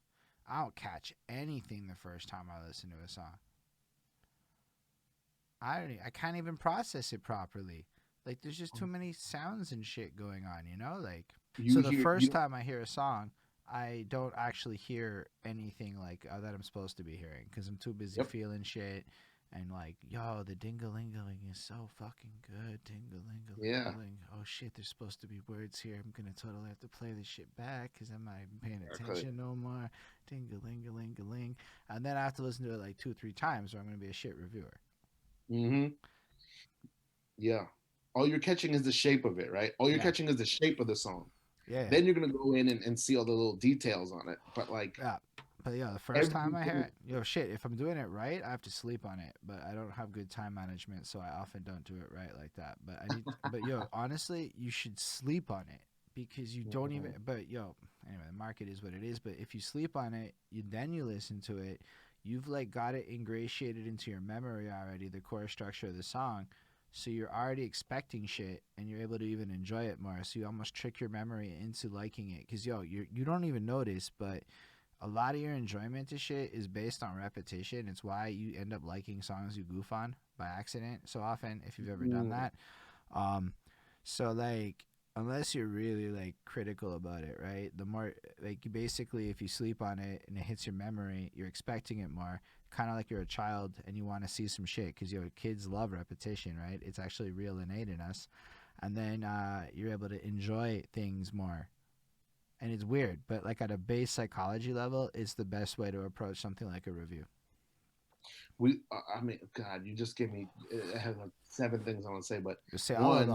I don't catch anything the first time I listen to a song. I can't even process it properly. Like there's just too many sounds and shit going on, you know? Like You so the hear first you time I hear a song, I don't actually hear anything like that I'm supposed to be hearing cuz I'm too busy Yep. feeling shit and like, yo, the dingalingaling is so fucking good. Yeah. Dingalingalingaling. Oh shit, there's supposed to be words here. I'm gonna totally have to play this shit back because I'm not even paying Exactly. attention no more. Dingalingalingaling. And then I have to listen to it like 2 or 3 times or I'm gonna be a shit reviewer. Mm-hmm. Yeah. All you're catching is the shape of it, right? All you're Yeah. catching is the shape of the song. Yeah, yeah. Then you're gonna go in and see all the little details on it. But like Yeah. But yeah, the first time I hear everything. it, yo, shit, if I'm doing it right, I have to sleep on it. But I don't have good time management, so I often don't do it right like that. But yo, honestly, you should sleep on it because you don't even, Mhm. but yo, anyway, the market is what it is. But if you sleep on it, then you listen to it, you've like got it ingratiated into your memory already, the core structure of the song. So you're already expecting shit and you're able to even enjoy it more. So you almost trick your memory into liking it. Cause yo, you don't even notice, but a lot of your enjoyment to shit is based on repetition. It's why you end up liking songs you goof on by accident so often if you've ever done Mm. that. Um, so like unless you're really like critical about it, right? The more like you basically if you sleep on it and it hits your memory, you're expecting it more. Kind of like you're a child and you want to see some shit because your kids love repetition, right? It's actually real innate in us, and then you're able to enjoy things more and it's weird, but like at a base psychology level, it's the best way to approach something like a review. I mean, God, you just gave me. I have like seven things I want to say, but Just say all of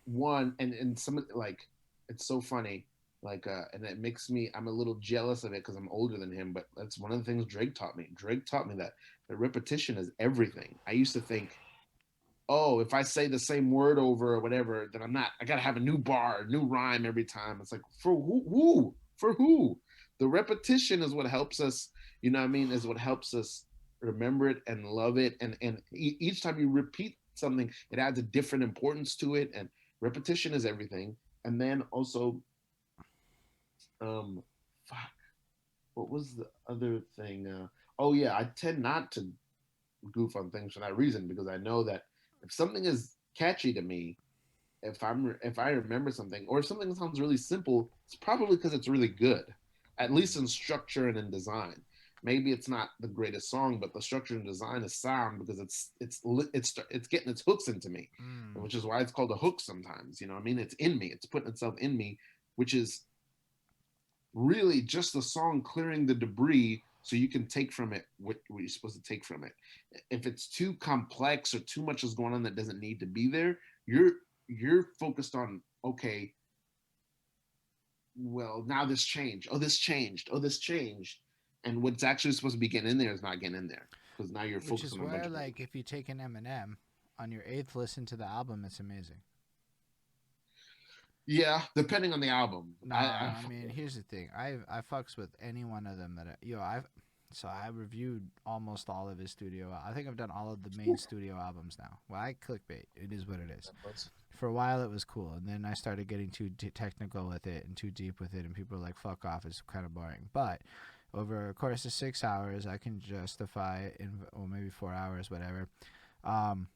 one, them. and some like, it's so funny, like, and it makes me. I'm a little jealous of it because I'm older than him, but that's one of the things Drake taught me. Drake taught me that repetition is everything. I used to think, oh, if I say the same word over or whatever, then I'm not. I gotta have a new bar, a new rhyme every time. It's like for who? Who? For who? The repetition is what helps us. You know what I mean? Is what helps us remember it and love it. And each time you repeat something, it adds a different importance to it. And repetition is everything. And then also, um, fuck, what was the other thing? Oh yeah, I tend not to goof on things for that reason because I know that if something is catchy to me, if I remember something or if something sounds really simple, it's probably because it's really good, at least in structure and in design. Maybe it's not the greatest song, but the structure and design is sound because it's getting its hooks into me, Mm. which is why it's called a hook sometimes. You know what I mean? It's in me. It's putting itself in me, which is really just the song clearing the debris so you can take from it what you're supposed to take from it. If it's too complex or too much is going on that doesn't need to be there, you're focused on, okay, well, now this changed. Oh, this changed. Oh, this changed. And what's actually supposed to be getting in there is not getting in there because now you're Which focused is on a bunch where, of other like, things. if you take an Eminem on your eighth listen to the album, it's amazing. Yeah, depending on the album. Nah, I mean, here's the thing. I fucks with any one of them that I've so I reviewed almost all of his studio. I think I've done all of the main studio albums now. Well, I clickbait. It is what it is. For a while, it was cool, and then I started getting too technical with it and too deep with it, and people were like, "Fuck off!" It's kind of boring. But over a course of 6 hours, I can justify it in, or maybe 4 hours, whatever. Um,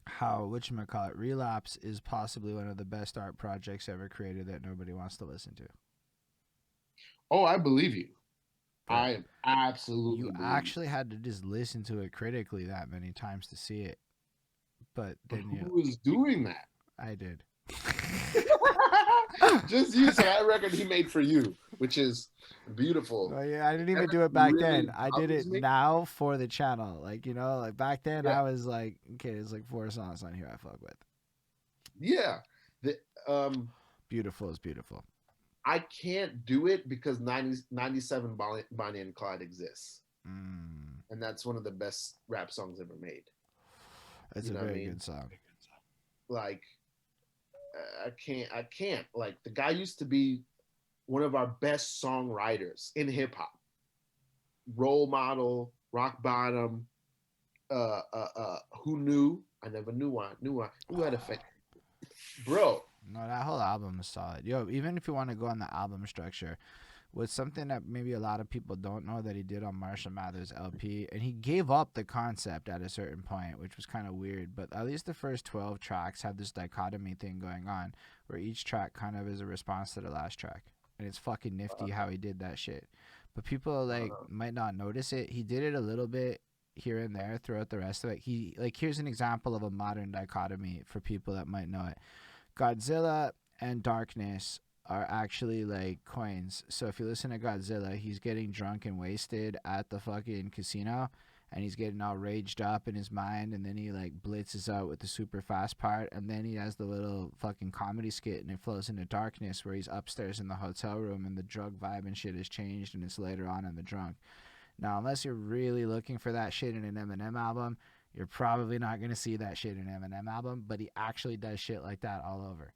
how whatchamacallit Relapse is possibly one of the best art projects ever created that nobody wants to listen to. Oh, I believe you. But I you absolutely believe you. actually had to just listen to it critically that many times to see it. But But then who is doing that? I did. Just you. So that record he made for you, which is beautiful. Well, yeah, I didn't even That do it back then. really I did bothers it me. now for the channel. Like, like back then Yeah, I was like, okay, there's like 4 songs on here I fuck with. yeah. The Beautiful is beautiful. I can't do it because 97 Bonnie and Clyde exists, Mm, and that's one of the best rap songs ever made. it's You a know what I very mean? good song. Like I can't. Like the guy used to be one of our best songwriters in hip hop, role model, rock bottom. Who knew? I never knew. I knew. Who had a fan, bro? No, that whole album is solid. Yo, even if you want to go on the album structure, was something that maybe a lot of people don't know that he did on Marshall Mathers LP, and he gave up the concept at a certain point, which was kind of weird. But at least the first 12 tracks have this dichotomy thing going on, where each track kind of is a response to the last track, and it's fucking nifty how he did that shit. But people like Uh, might not notice it. He did it a little bit here and there throughout the rest of it. He like here's an example of a modern dichotomy for people that might know it. Godzilla and Darkness are actually like coins. So if you listen to Godzilla, he's getting drunk and wasted at the fucking casino, and he's getting all raged up in his mind, and then he like blitzes out with the super fast part, and then he has the little fucking comedy skit, and it flows into Darkness where he's upstairs in the hotel room and the drug vibe and shit has changed, and it's later on in the drunk. Now, unless you're really looking for that shit in an Eminem album, you're probably not gonna see that shit in an Eminem album, but he actually does shit like that all over.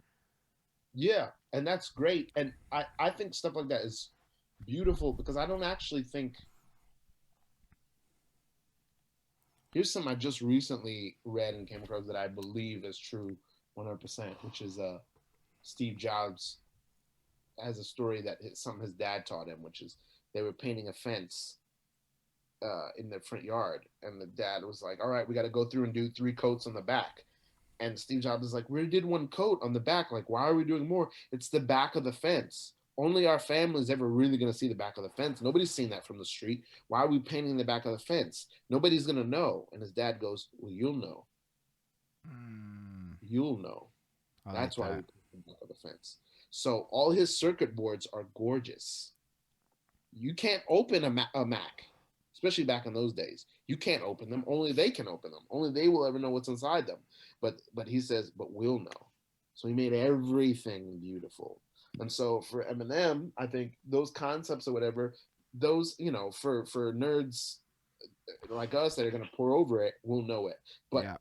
yeah, and that's great. And I think stuff like that is beautiful because I don't actually think. Here's something I just recently read and came across that I believe is true 100%, which is Steve Jobs has a story that something his dad taught him, which is they were painting a fence in their front yard, and the dad was like, "All right, we got to go through and do 3 coats on the back." And Steve Jobs is like, "We did 1 coat on the back. Like, why are we doing more? It's the back of the fence. Only our family is ever really going to see the back of the fence. Nobody's seen that from the street. Why are we painting the back of the fence? Nobody's going to know." And his dad goes, "Well, you'll know. Mm, You'll know. I like That's why we that. paint the back of the fence." So all his circuit boards are gorgeous. You can't open a Mac, especially back in those days. You can't open them. Only they can open them. Only they will ever know what's inside them. But he says, but we'll know. So he made everything beautiful. And so for Eminem, I think those concepts or whatever, those for nerds like us that are going to pour over it, will know it. But Yeah,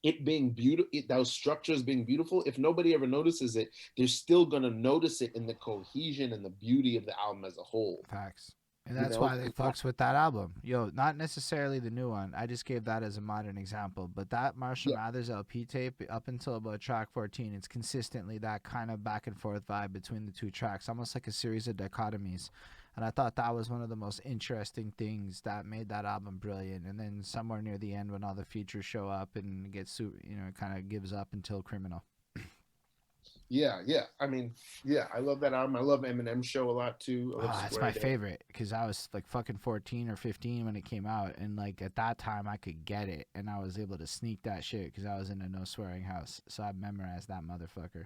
it being beautiful, those structures being beautiful, if nobody ever notices it, they're still going to notice it in the cohesion and the beauty of the album as a whole. facts. And You that's know, why they fucks with that album. Yo, not necessarily the new one. I just gave that as a modern example. But that Marshall yeah, Mathers LP tape, up until about track 14, it's consistently that kind of back and forth vibe between the two tracks, almost like a series of dichotomies. And I thought that was one of the most interesting things that made that album brilliant. And then somewhere near the end, when all the features show up and it gets, it kind of gives up until Criminal. yeah. I mean, yeah, I love that album. I love Eminem Show a lot too. I love Oh, that's my Square Dance. favorite because I was like fucking 14 or 15 when it came out, and like at that time I could get it, and I was able to sneak that shit because I was in a no swearing house, so I memorized that motherfucker.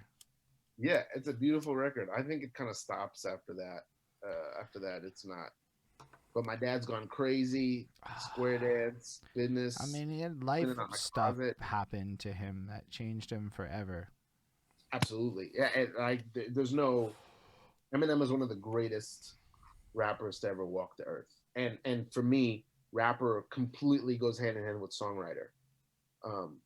Yeah, it's a beautiful record. I think it kind of stops after that. After that, it's not. But my dad's gone crazy. Square Dance, I Business, mean, he had Cleaning life Out My stuff Closet. happen to him that changed him forever. Absolutely, yeah. And like, there's no. Eminem is one of the greatest rappers to ever walk the earth, and for me, rapper completely goes hand in hand with songwriter. Um,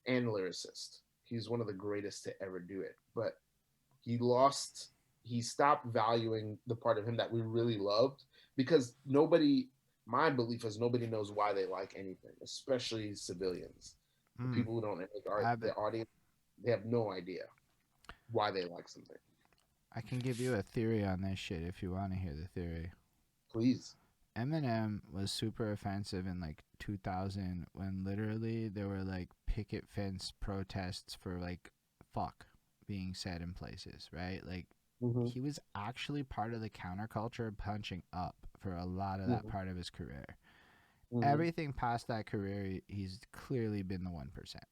and lyricist. He's one of the greatest to ever do it. But he lost, he stopped valuing the part of him that we really loved because nobody, my belief is nobody knows why they like anything, especially civilians. The Mm, people who don't like art, I the audience, they have no idea why they like something. I can give you a theory on this shit if you want to hear the theory. Please. Eminem was super offensive in like 2000 when literally there were like picket fence protests for like fuck being said in places, right? Like Hmm. he was actually part of the counterculture punching up for a lot of that Hmm. part of his career. Hmm. Everything past that career, he's clearly been the 1%.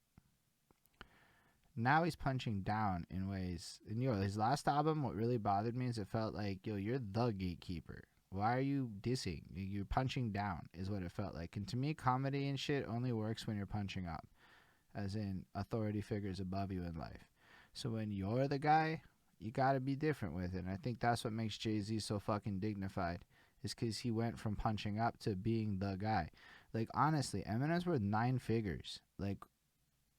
Now he's punching down in ways. And his last album, what really bothered me is it felt like, you're the gatekeeper. Why are you dissing? You're punching down, is what it felt like. And to me, comedy and shit only works when you're punching up, as in authority figures above you in life. So when you're the guy, you gotta be different with it. And I think that's what makes Jay-Z so fucking dignified, is because he went from punching up to being the guy. Like, honestly, Eminem's worth 9 figures. Like,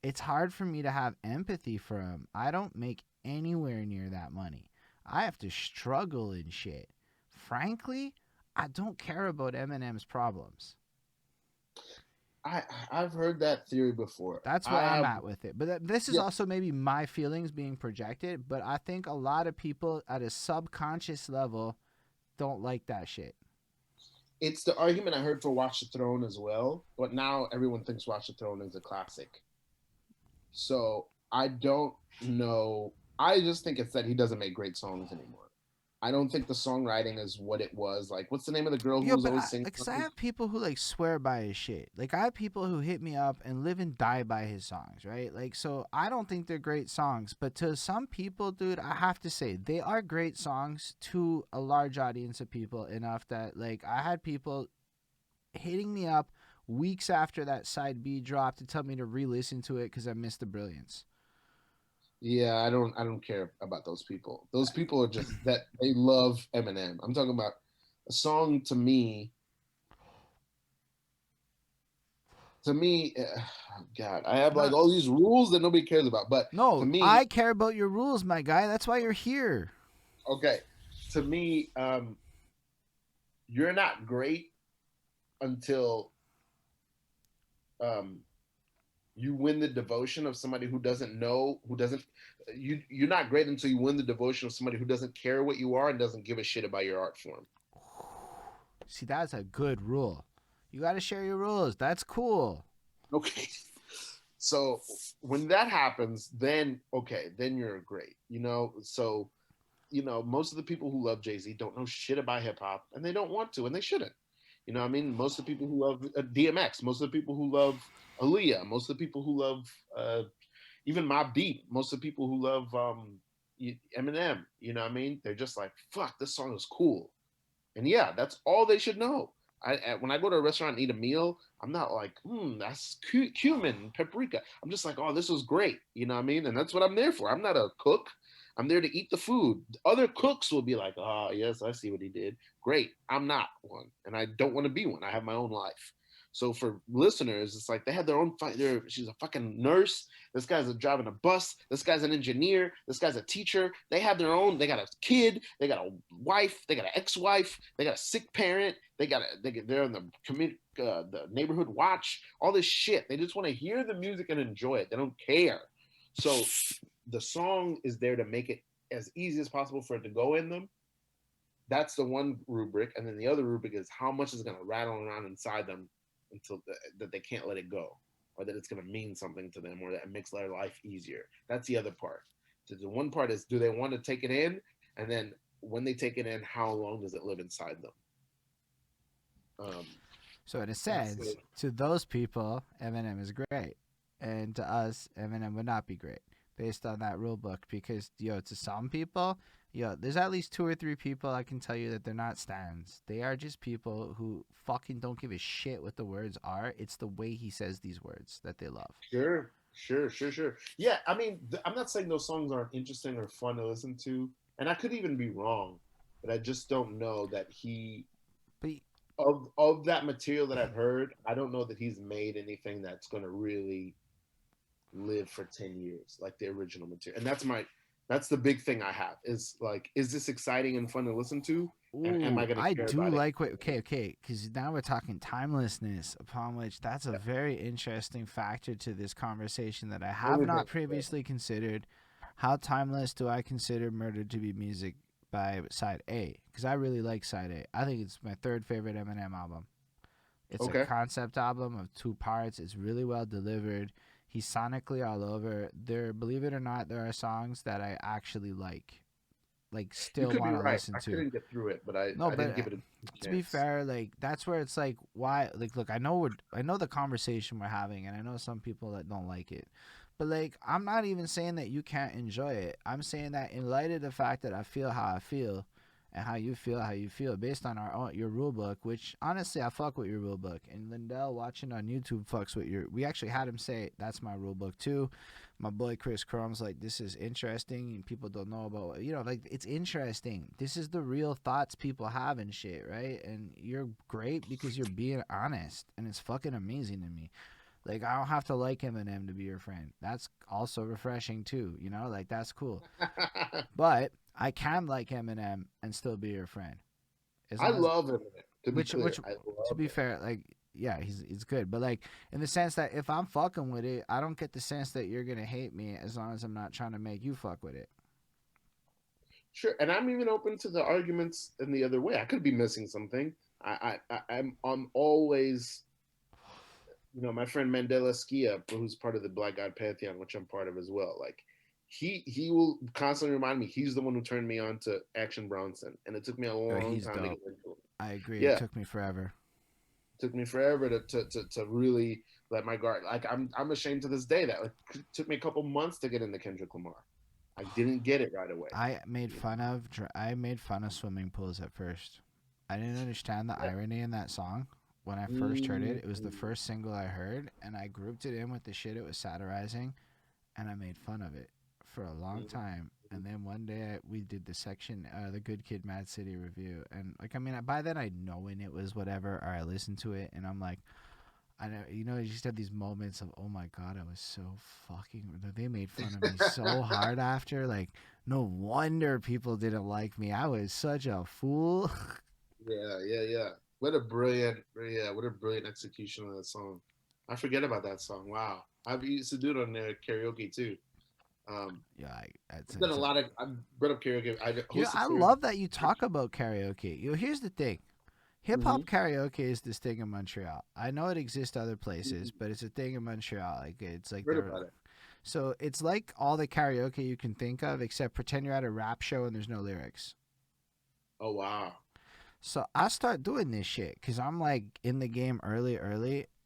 it's hard for me to have empathy for him. I don't make anywhere near that money. I have to struggle and shit. Frankly, I don't care about Eminem's problems. I've heard that theory before. That's I where I'm have, at with it. But this is yeah. also maybe my feelings being projected, but I think a lot of people at a subconscious level don't like that shit. It's the argument I heard for Watch the Throne as well, but now everyone thinks Watch the Throne is a classic. So I don't know. I just think it's that he doesn't make great songs anymore. I don't think the songwriting is what it was. Like, what's the name of the girl who Yo, was but always singing? cause I have people who like swear by his shit. Like I have people who hit me up and live and die by his songs, right? Like so, I don't think they're great songs, but to some people, dude, I have to say they are great songs to a large audience of people. Enough that like I had people hitting me up weeks after that side B dropped to tell me to re-listen to it because I missed the brilliance. Yeah, I don't care about those people. Those people are just that they love Eminem. I'm talking about a song to me. God, I have like No, all these rules that nobody cares about. But to no, me, I care about your rules, my guy. That's why you're here. okay, to me, you're not great until um, you win the devotion of somebody who doesn't know, who doesn't. You're not great until you win the devotion of somebody who doesn't care what you are and doesn't give a shit about your art form. See, that's a good rule. You got to share your rules. That's cool. Okay. So when that happens, then okay, then you're great. So most of the people who love Jay Z don't know shit about hip hop, and they don't want to, and they shouldn't. You know, what I mean, most of the people who love DMX, most of the people who love Aaliyah, most of the people who love even Mobb Deep, most of the people who love Eminem. You know, what I mean, they're just like, fuck, this song is cool. And yeah, that's all they should know. When I go to a restaurant and eat a meal, I'm not like, that's cumin, paprika. I'm just like, oh, this was great. You know what I mean? And that's what I'm there for. I'm not a cook. I'm there to eat the food. Other cooks will be like, oh, yes, I see what he did. Great. I'm not one. And I don't want to be one. I have my own life. So for listeners, it's like they have their own fight. She's a fucking nurse. This guy's driving a bus. This guy's an engineer. This guy's a teacher. They have their own. They got a kid. They got a wife. They got an ex-wife. They got a sick parent. They're in the community, the neighborhood watch. All this shit. They just want to hear the music and enjoy it. They don't care. So the song is there to make it as easy as possible for it to go in them. That's the one rubric, and then the other rubric is how much is going to rattle around inside them until that they can't let it go, or that it's going to mean something to them, or that it makes their life easier. That's the other part. So the one part is, do they want to take it in, and then when they take it in, how long does it live inside them? So in a That's sense, to those people, Eminem is great, and to us, Eminem would not be great based on that rule book. Because to some people, there's at least 2 or 3 people I can tell you that they're not stans. They are just people who fucking don't give a shit what the words are. It's the way he says these words that they love. sure. Yeah, I mean, I'm not saying those songs aren't interesting or fun to listen to, and I could even be wrong, but I just don't know that he But of that material that I've heard, I don't know that he's made anything that's going to really live for 10 years like the original material. And that's the big thing I have is like, is this exciting and fun to listen to? And am I ooh, going to I care do about it? like what. Okay, because now we're talking timelessness, upon which that's a very interesting factor to this conversation that I have Everything. not previously considered. How timeless do I consider Murder to Be Music by side A because I really like side A. I think it's my third favorite Eminem album. It's a Okay. concept album of two parts. It's really well delivered. He's sonically all over. There, believe it or not, there are songs that I actually like You still could be want to right. listen I to. couldn't get through it, but No, I but didn't give it a to be chance. fair, like that's where it's like why like look, I know the conversation we're having and I know some people that don't like it. But like I'm not even saying that you can't enjoy it. I'm saying that in light of the fact that I feel how I feel and how you feel based on our own, your rule book, which honestly I fuck with your rule book. And Lindell watching on YouTube fucks with your we actually had him say that's my rule book too. My boy Chris Chrome's like, this is interesting and people don't know about, like it's interesting. This is the real thoughts people have and shit, right? And you're great because you're being honest and it's fucking amazing to me. Like I don't have to like Eminem to be your friend. That's also refreshing too, like that's cool. But I can like Eminem and still be your friend. As I long as love him. To be which clear, I to love be him. fair, like yeah, he's good, but like in the sense that if I'm fucking with it, I don't get the sense that you're gonna hate me as long as I'm not trying to make you fuck with it. Sure, and I'm even open to the arguments in the other way. I could be missing something. I'm always, my friend Mandela Skia, who's part of the Black God Pantheon, which I'm part of as well. Like, he will constantly remind me he's the one who turned me on to Action Bronson, and it took me a Oh, long he's time to get dope. into him. I agree. It Yeah, took me forever. it took me forever to really let my guard. Like, I'm ashamed to this day that it took me a couple months to get into Kendrick Lamar. I didn't get it right away. I made fun of swimming pools at first. I didn't understand the Yeah. irony in that song. When I first heard it, it was the Mm-hmm. first single I heard, and I grouped it in with the shit it was satirizing, and I made fun of it for a long time. And then one day we did the section, the Good Kid, Mad City review, and like I mean, by then I knowing it was whatever, or I listened to it, and I'm like, I know, you just have these moments of, oh my god, I was so fucking. They made fun of me so hard after. Like, no wonder people didn't like me. I was such a fool. Yeah, yeah, yeah. What a brilliant execution of that song. I forget about that song. Wow, I've used to do it on there karaoke too. Um, Yeah, I've done a lot of. I've brought up karaoke. I hosted I karaoke. love that you talk about karaoke. Here's the thing. Hip Mm-hmm. hop karaoke is this thing in Montreal. I know it exists other places, but it's a thing in Montreal. Like it's like Heard they're about it. so it's like all the karaoke you can think of, except pretend you're at a rap show and there's no lyrics. Oh wow. So I start doing this shit because I'm like in the game early,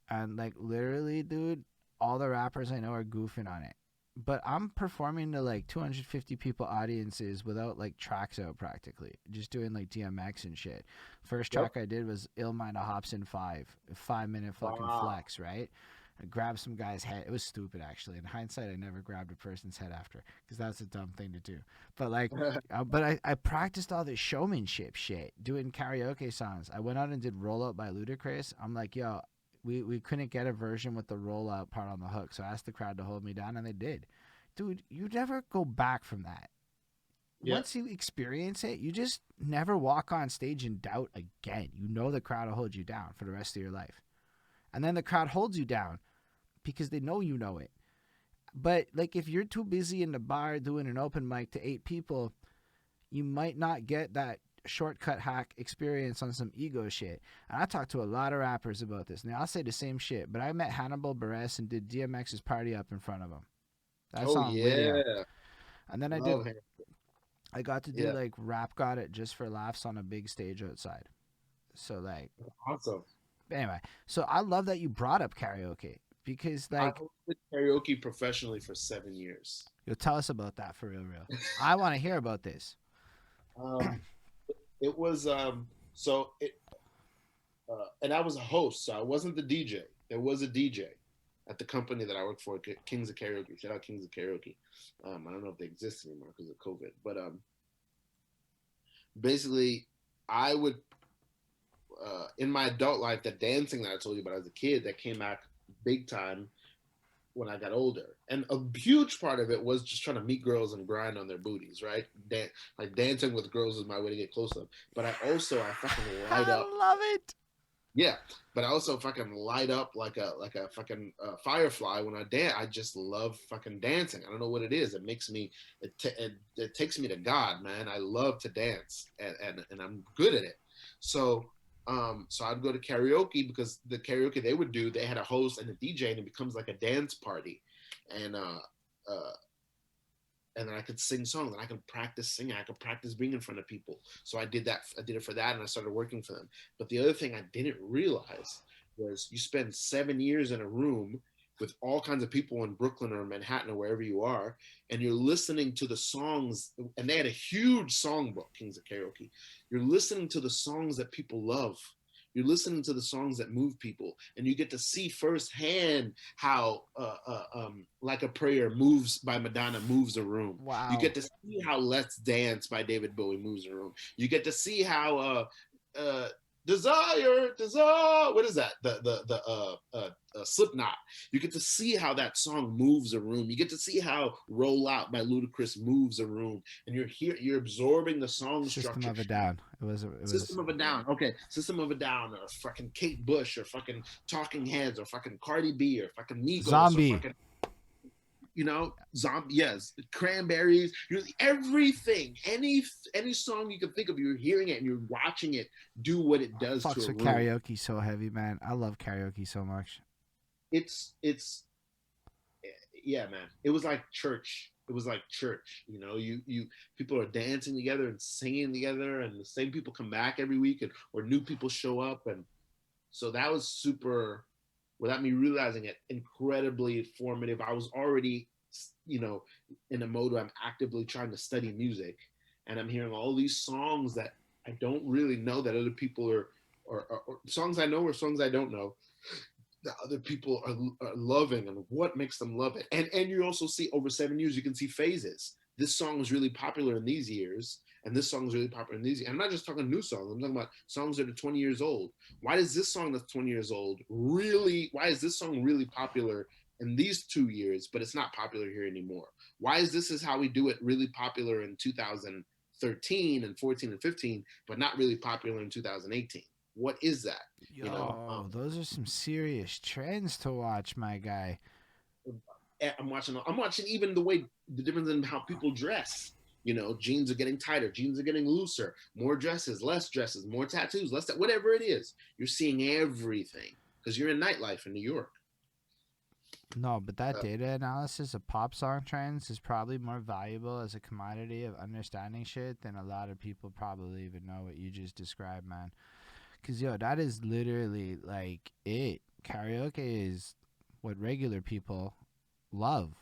and like literally, dude, all the rappers I know are goofing on it. But I'm performing to like 250 people audiences without like tracks out practically, just doing like DMX and shit. First Yep. track I did was Illmind a Hobson 5 minute fucking Wow. flex, right? I grabbed some guy's head. It was stupid actually. In hindsight, I never grabbed a person's head after because that's a dumb thing to do. But like I practiced all this showmanship shit doing karaoke songs. I went out and did Roll Up by Ludacris. I'm like, yo, we couldn't get a version with the roll out part on the hook, so I asked the crowd to hold me down, and they did. Dude, you never go back from that. Yeah. Once you experience it, you just never walk on stage in doubt again. You know the crowd will hold you down for the rest of your life. And then the crowd holds you down because they know it. But like if you're too busy in the bar doing an open mic to 8 people, you might not get that shortcut hack experience on some ego shit. And I talked to a lot of rappers about this. Now I'll say the same shit, but I met Hannibal Buress and did DMX's Party Up in front of him. That Oh song Lydia. yeah. And then Love him. I got to do Yeah. like Rap Got It just for laughs on a big stage outside. So like Awesome. anyway, so I love that you brought up karaoke because I like hosted karaoke professionally for 7 years. you'll tell us about that for real. I want to hear about this. Um, it was so it and I was a host, so I wasn't the DJ. There was a DJ at the company that I worked for, Kings of Karaoke. Shout out Kings of Karaoke. I don't know if they exist anymore because of COVID, but basically, I would in my adult life, the dancing that I told you about as a kid that came back big time when I got older, and a huge part of it was just trying to meet girls and grind on their booties, right? Like dancing with girls is my way to get close to them. But I fucking light I up. love it. Yeah, but I also fucking light up like a fucking firefly when I dance. I just love fucking dancing. I don't know what it is. It makes me it takes me to God, man. I love to dance and I'm good at it. So so I'd go to karaoke because the karaoke they would do, they had a host and a DJ and it becomes like a dance party. And uh and then I could sing songs and I could practice singing. I could practice being in front of people. So I did that. I did it for that and I started working for them. But the other thing I didn't realize was you spend 7 years in a room with all kinds of people in Brooklyn or Manhattan or wherever you are, and you're listening to the songs. And they had a huge songbook, Kings of Karaoke. You're listening to the songs that people love. You're listening to the songs that move people, and you get to see firsthand how "Like a Prayer" moves by Madonna moves a room. You Wow. get to see how "Let's Dance" by David Bowie moves a room. You get to see how uh, Desire. What is that? The Slipknot. You get to see how that song moves a room. You get to see how "Roll Out" by Ludacris moves a room, and you're absorbing the song System structure. of a Down. It was System of a Down. Okay, System of a Down, or fucking Kate Bush, or fucking Talking Heads, or fucking Cardi B, or fucking Migos, or Zombie. fucking zombie. Yes, Cranberries. Everything, any song you can think of, you're hearing it and you're watching it do what it does to Fucks a with room. karaoke so heavy, man. I love karaoke so much. It's yeah, man. It was like church. It was like church. You people are dancing together and singing together, and the same people come back every week, and or new people show up, and so that was super, without me realizing it, incredibly formative. I was already, you know, in a mode where I'm actively trying to study music, and I'm hearing all these songs that I don't really know that other people or songs I know or songs I don't know that other people are loving, and what makes them love it. And you also see over 7 years, you can see phases. This song was really popular in these years, and this song is really popular in these years. And I'm not just talking new songs. I'm talking about songs that are 20 years old. Why does this song that's 20 years old really? Why is this song really popular in these 2 years, but it's not popular here anymore? Why is how we do it really popular in 2013 and 14 and 15, but not really popular in 2018? What is that? You know, Yo, those are some serious trends to watch, my guy. I'm watching even the difference in how people dress. Jeans are getting tighter, jeans are getting looser, more dresses, more tattoos, whatever it is. You're seeing everything because you're in nightlife in New York. No, but that Uh, data analysis of pop song trends is probably more valuable as a commodity of understanding shit than a lot of people probably even know what you just described, man. Cause yo, that is literally like it. Karaoke is what regular people love.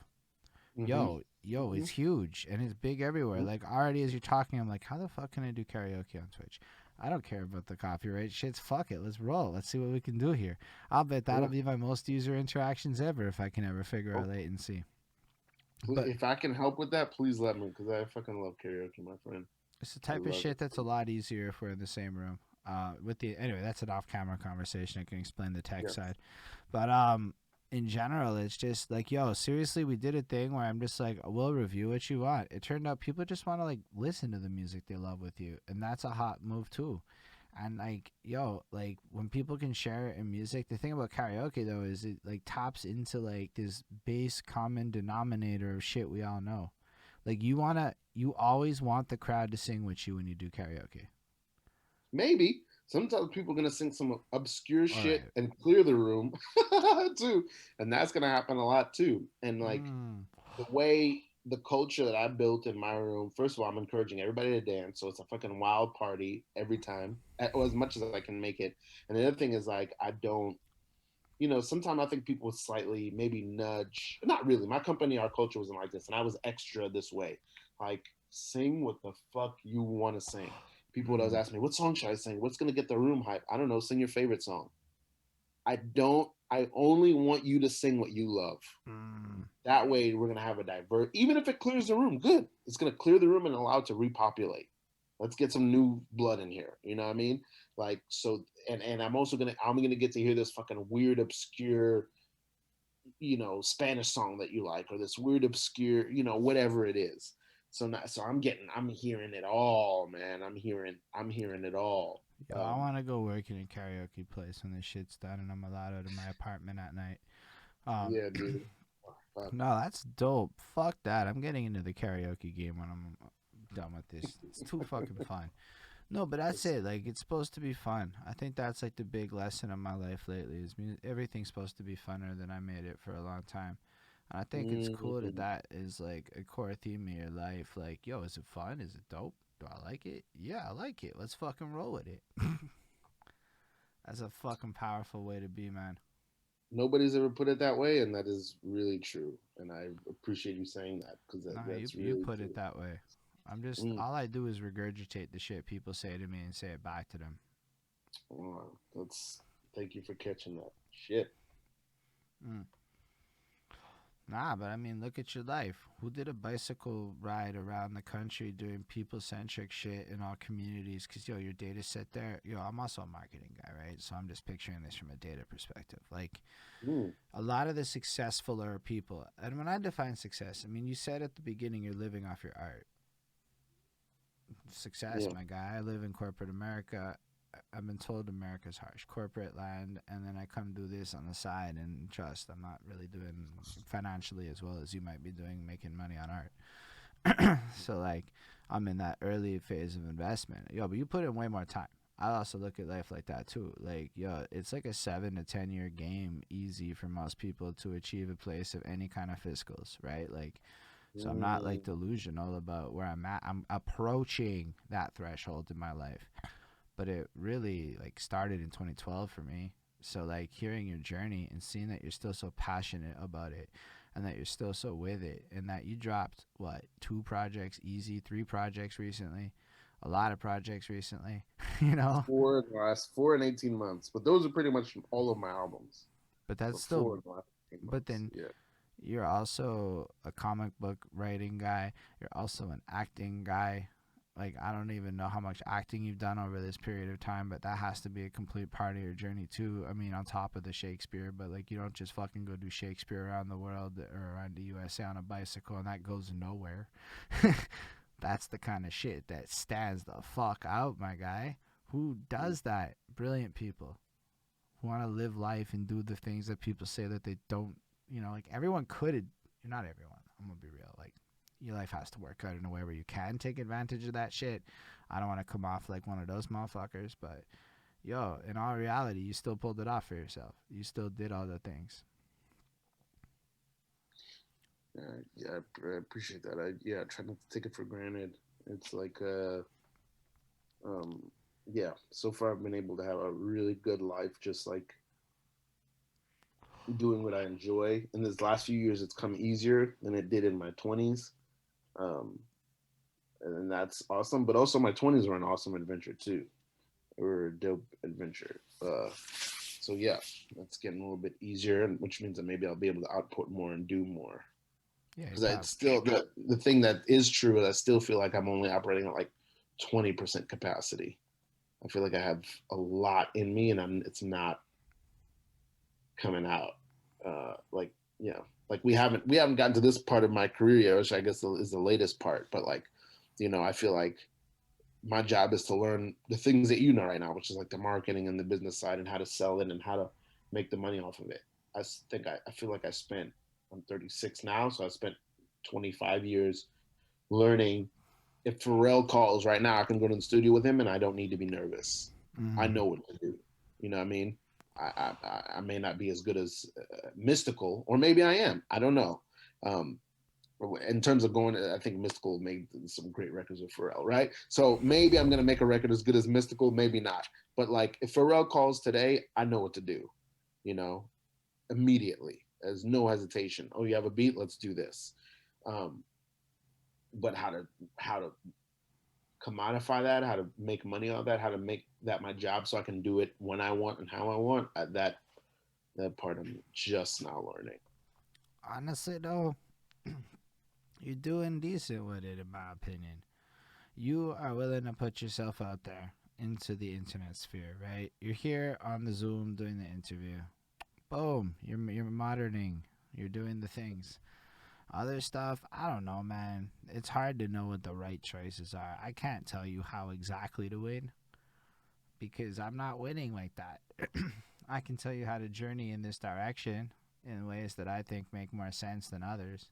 mm-hmm, Yo, mm-hmm, it's huge and it's big everywhere. mm-hmm. Like already as you're talking, I'm like, how the fuck can I do karaoke on Twitch? I don't care about the copyright shits. Fuck it, let's roll. Let's see what we can do here. I'll bet that'll Yeah. be my most user interactions ever if I can ever figure out Oh, latency. But if I can help with that, please let me because I fucking love karaoke, my friend. it's the I type of love shit it. that's a lot easier if we're in the same room. With the anyway, that's an off-camera conversation. I can explain the tech Yeah. side, but in general, it's just like, yo, seriously, we did a thing where I'm just like, we'll review what you want. It turned out people just want to like listen to the music they love with you, and that's a hot move too. And like, yo, like when people can share it in music, the thing about karaoke though is it like taps into like this base common denominator of shit we all know. Like you always want the crowd to sing with you when you do karaoke. Maybe sometimes people are gonna sing some obscure All shit right. and clear the room too, and that's gonna happen a lot too. And like Mm. the way the culture that I built in my room, first of all, I'm encouraging everybody to dance, so it's a fucking wild party every time, or as much as I can make it. And the other thing is like I don't. Sometimes I think people slightly maybe nudge. Not really. My company, our culture wasn't like this, and I was extra this way. Like, sing what the fuck you want to sing. People would always Mm. ask me, "What song should I sing? What's gonna get the room hype?" I don't know. Sing your favorite song. I don't. I only want you to sing what you love. Mm. That way, we're gonna have a divert. Even if it clears the room, good. It's gonna clear the room and allow it to repopulate. Let's get some new blood in here. You know what I mean? Like so, and I'm gonna get to hear this fucking weird, obscure, Spanish song that you like, or this weird, obscure, whatever it is. So I'm hearing it all, man. I'm hearing it all. Yo, I want to go work in a karaoke place when this shit's done and I'm allowed out of my apartment at night. Um, Yeah, dude. Fuck. no, that's dope. Fuck that. I'm getting into the karaoke game when I'm done with this. It's too fucking fun. No, but that's That's, it. Like, it's supposed to be fun. I think that's like the big lesson of my life lately is everything's supposed to be funner than I made it for a long time. And I think it's cool that mm, that is like a core theme of your life. Like, yo, is it fun? Is it dope? Do I like it? Yeah, I like it. Let's fucking roll with it. That's a fucking powerful way to be, man. nobody's ever put it that way, and that is really true. And I appreciate you saying that because Nah, you that's you really put it true. that way. I'm just Mm. all I do is regurgitate the shit people say to me and say it back to them. That's thank you for catching that. Shit. Mm. Nah, but I mean, look at your life. Who did a bicycle ride around the country doing people centric shit in all communities? Because, yo, your data set there, yo, I'm also a marketing guy, right? So I'm just picturing this from a data perspective. Like, Mm. a lot of the successfuler people, and when I define success, I mean, you said at the beginning you're living off your art. Success, Yeah. my guy. I live in corporate America. I've been told America's harsh, corporate land, and then I come do this on the side and trust. I'm not really doing financially as well as you might be doing, making money on art. So like, I'm in that early phase of investment. Yo, but you put in way more time. I also look at life like that too. Like, yo, it's like a 7 to 10 year game, easy for most people to achieve a place of any kind of fiscals, right? Like, so I'm not like Mm. delusional about where I'm at. I'm approaching that threshold in my life, but it really like started in 2012 for me. So like hearing your journey and seeing that you're still so passionate about it and that you're still so with it and that you dropped what, 2 projects easy, 3 projects recently, a lot of projects recently, you know. Four in the last 4 and 18 months, but those are pretty much all of my albums. But that's But still, four in the last 18 but months. then Yeah. you're also a comic book writing guy. You're also an acting guy. Like, I don't even know how much acting you've done over this period of time, but that has to be a complete part of your journey too. I mean, on top of the Shakespeare, but like, you don't just fucking go do Shakespeare around the world or around the USA on a bicycle and that goes nowhere. That's the kind of shit that stands the fuck out, my guy. Who does that? Brilliant people who want to live life and do the things that people say that they don't. You know, like everyone could. Not everyone. I'm gonna be real. Like, your life has to work out in a way where you can take advantage of that shit. I don't want to come off like one of those motherfuckers, but yo, in all reality, you still pulled it off for yourself. You still did all the things. Yeah, I appreciate that. I try not to take it for granted. It's like um yeah, so far I've been able to have a really good life just like doing what I enjoy. In this last few years it's come easier than it did in my 20s. Um and that's awesome, but also my 20s were an awesome adventure too. They were a dope adventure. So yeah, it's getting a little bit easier, which means that maybe I'll be able to output more and do more. Yeah, you Because it's probably. still the thing that is true is I still feel like I'm only operating at like 20% capacity. I feel like I have a lot in me and it's not coming out. Like, like we haven't gotten to this part of my career yet, which I guess is the latest part. But like, I feel like my job is to learn the things that you know right now, which is like the marketing and the business side and how to sell it and how to make the money off of it. I feel like I'm 36 now, so I spent 25 years learning. If Pharrell calls right now, I can go to the studio with him and I don't need to be nervous. I Mm. know what to do. You know what I mean? I may not be as good as Mystical, or maybe I am. I don't know. Um, in terms of going, I think Mystical made some great records with Pharrell, right? So maybe I'm going to make a record as good as Mystical, maybe not. But like if Pharrell calls today, I know what to do, you know, immediately. There's no hesitation. Oh, you have a beat? Let's do this. Um, but how to commodify that, how to make money on that, how to make that my job so I can do it when I want and how I want. That part I'm just now learning. Honestly, though, you're doing decent with it, in my opinion. You are willing to put yourself out there into the internet sphere, right? You're here on the Zoom doing the interview. Boom, you're moderning. You're doing the things. Other stuff, I don't know, man. It's hard to know what the right choices are. I can't tell you how exactly to win, because I'm not winning like that. I can tell you how to journey in this direction in ways that I think make more sense than others,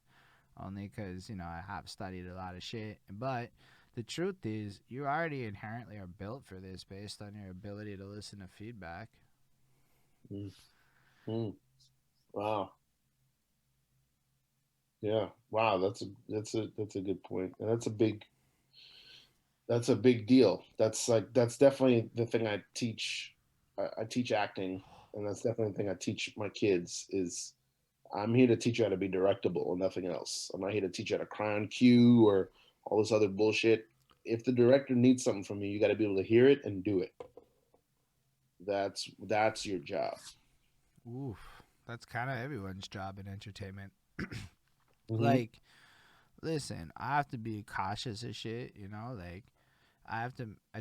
only because, I have studied a lot of shit. But the truth is, you already inherently are built for this based on your ability to listen to feedback. Mm, mm. Wow. Yeah. Wow. That's a good point. And that's a big deal. That's definitely the thing I teach. I teach acting, and that's definitely the thing I teach my kids is I'm here to teach you how to be directable and nothing else. I'm not here to teach you how to cry on cue or all this other bullshit. If the director needs something from you, you got to be able to hear it and do it. That's your job. Oof. That's kind of everyone's job in entertainment. Hmm. Like, listen, I have to be cautious of shit, Like, I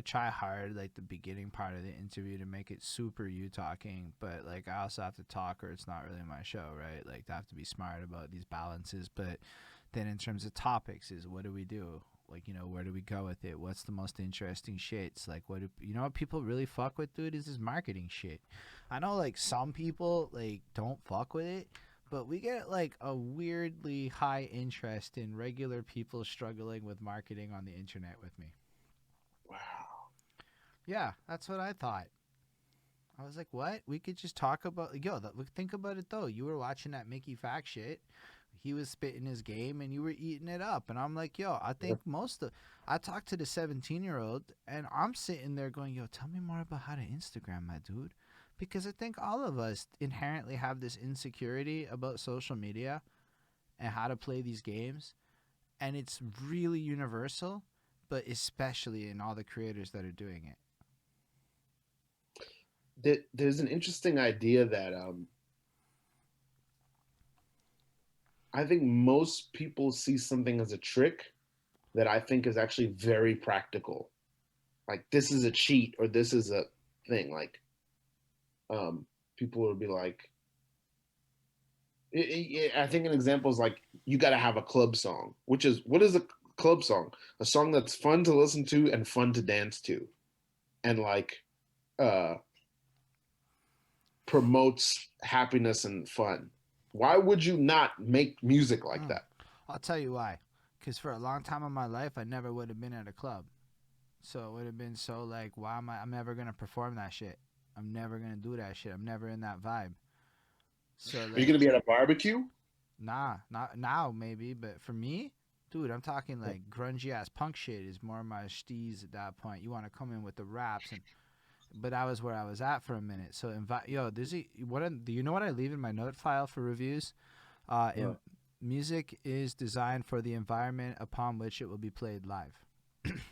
try hard, like, the beginning part of the interview to make it super you talking, but, like, I also have to talk or it's not really my show, right? Like, I have to be smart about these balances. But then in terms of topics, is what do we do? Like, where do we go with it? What's the most interesting shits? Like, what people really fuck with, dude, is this marketing shit. I know, like, some people, like, don't fuck with it, but we get, like, a weirdly high interest in regular people struggling with marketing on the internet with me. Wow. Yeah, that's what I thought. I was like, what? We could just talk about, think about it though. You were watching that Mickey Fact shit. He was spitting his game and you were eating it up. And I'm like, I Yeah. think I talked to the 17-year-old and I'm sitting there going, tell me more about how to Instagram, my dude. Because I think all of us inherently have this insecurity about social media and how to play these games. And it's really universal, but especially in all the creators that are doing it. There's an interesting idea that I think most people see something as a trick that I think is actually very practical. Like this is a cheat or this is a thing. Like people would be like, I think an example is like you got to have a club song, which is what is a club song? A song that's fun to listen to and fun to dance to, and like uh, promotes happiness and fun. Why would you not make music like Mm. that? I'll tell you why. Because for a long time in my life, I never would have been at a club. So it would have been so like, why am I? I'm never gonna perform that shit. I'm never gonna do that shit. I'm never in that vibe. So Are you going like, to be at a barbecue? nah, not now maybe, but for me, dude, I'm talking like grungy ass punk shit is more my steez at that point. You want to come in with the raps and, but that was where I was at for a minute. So invite, there's a do you know what I leave in my note file for reviews? Uh, Music is designed for the environment upon which it will be played live.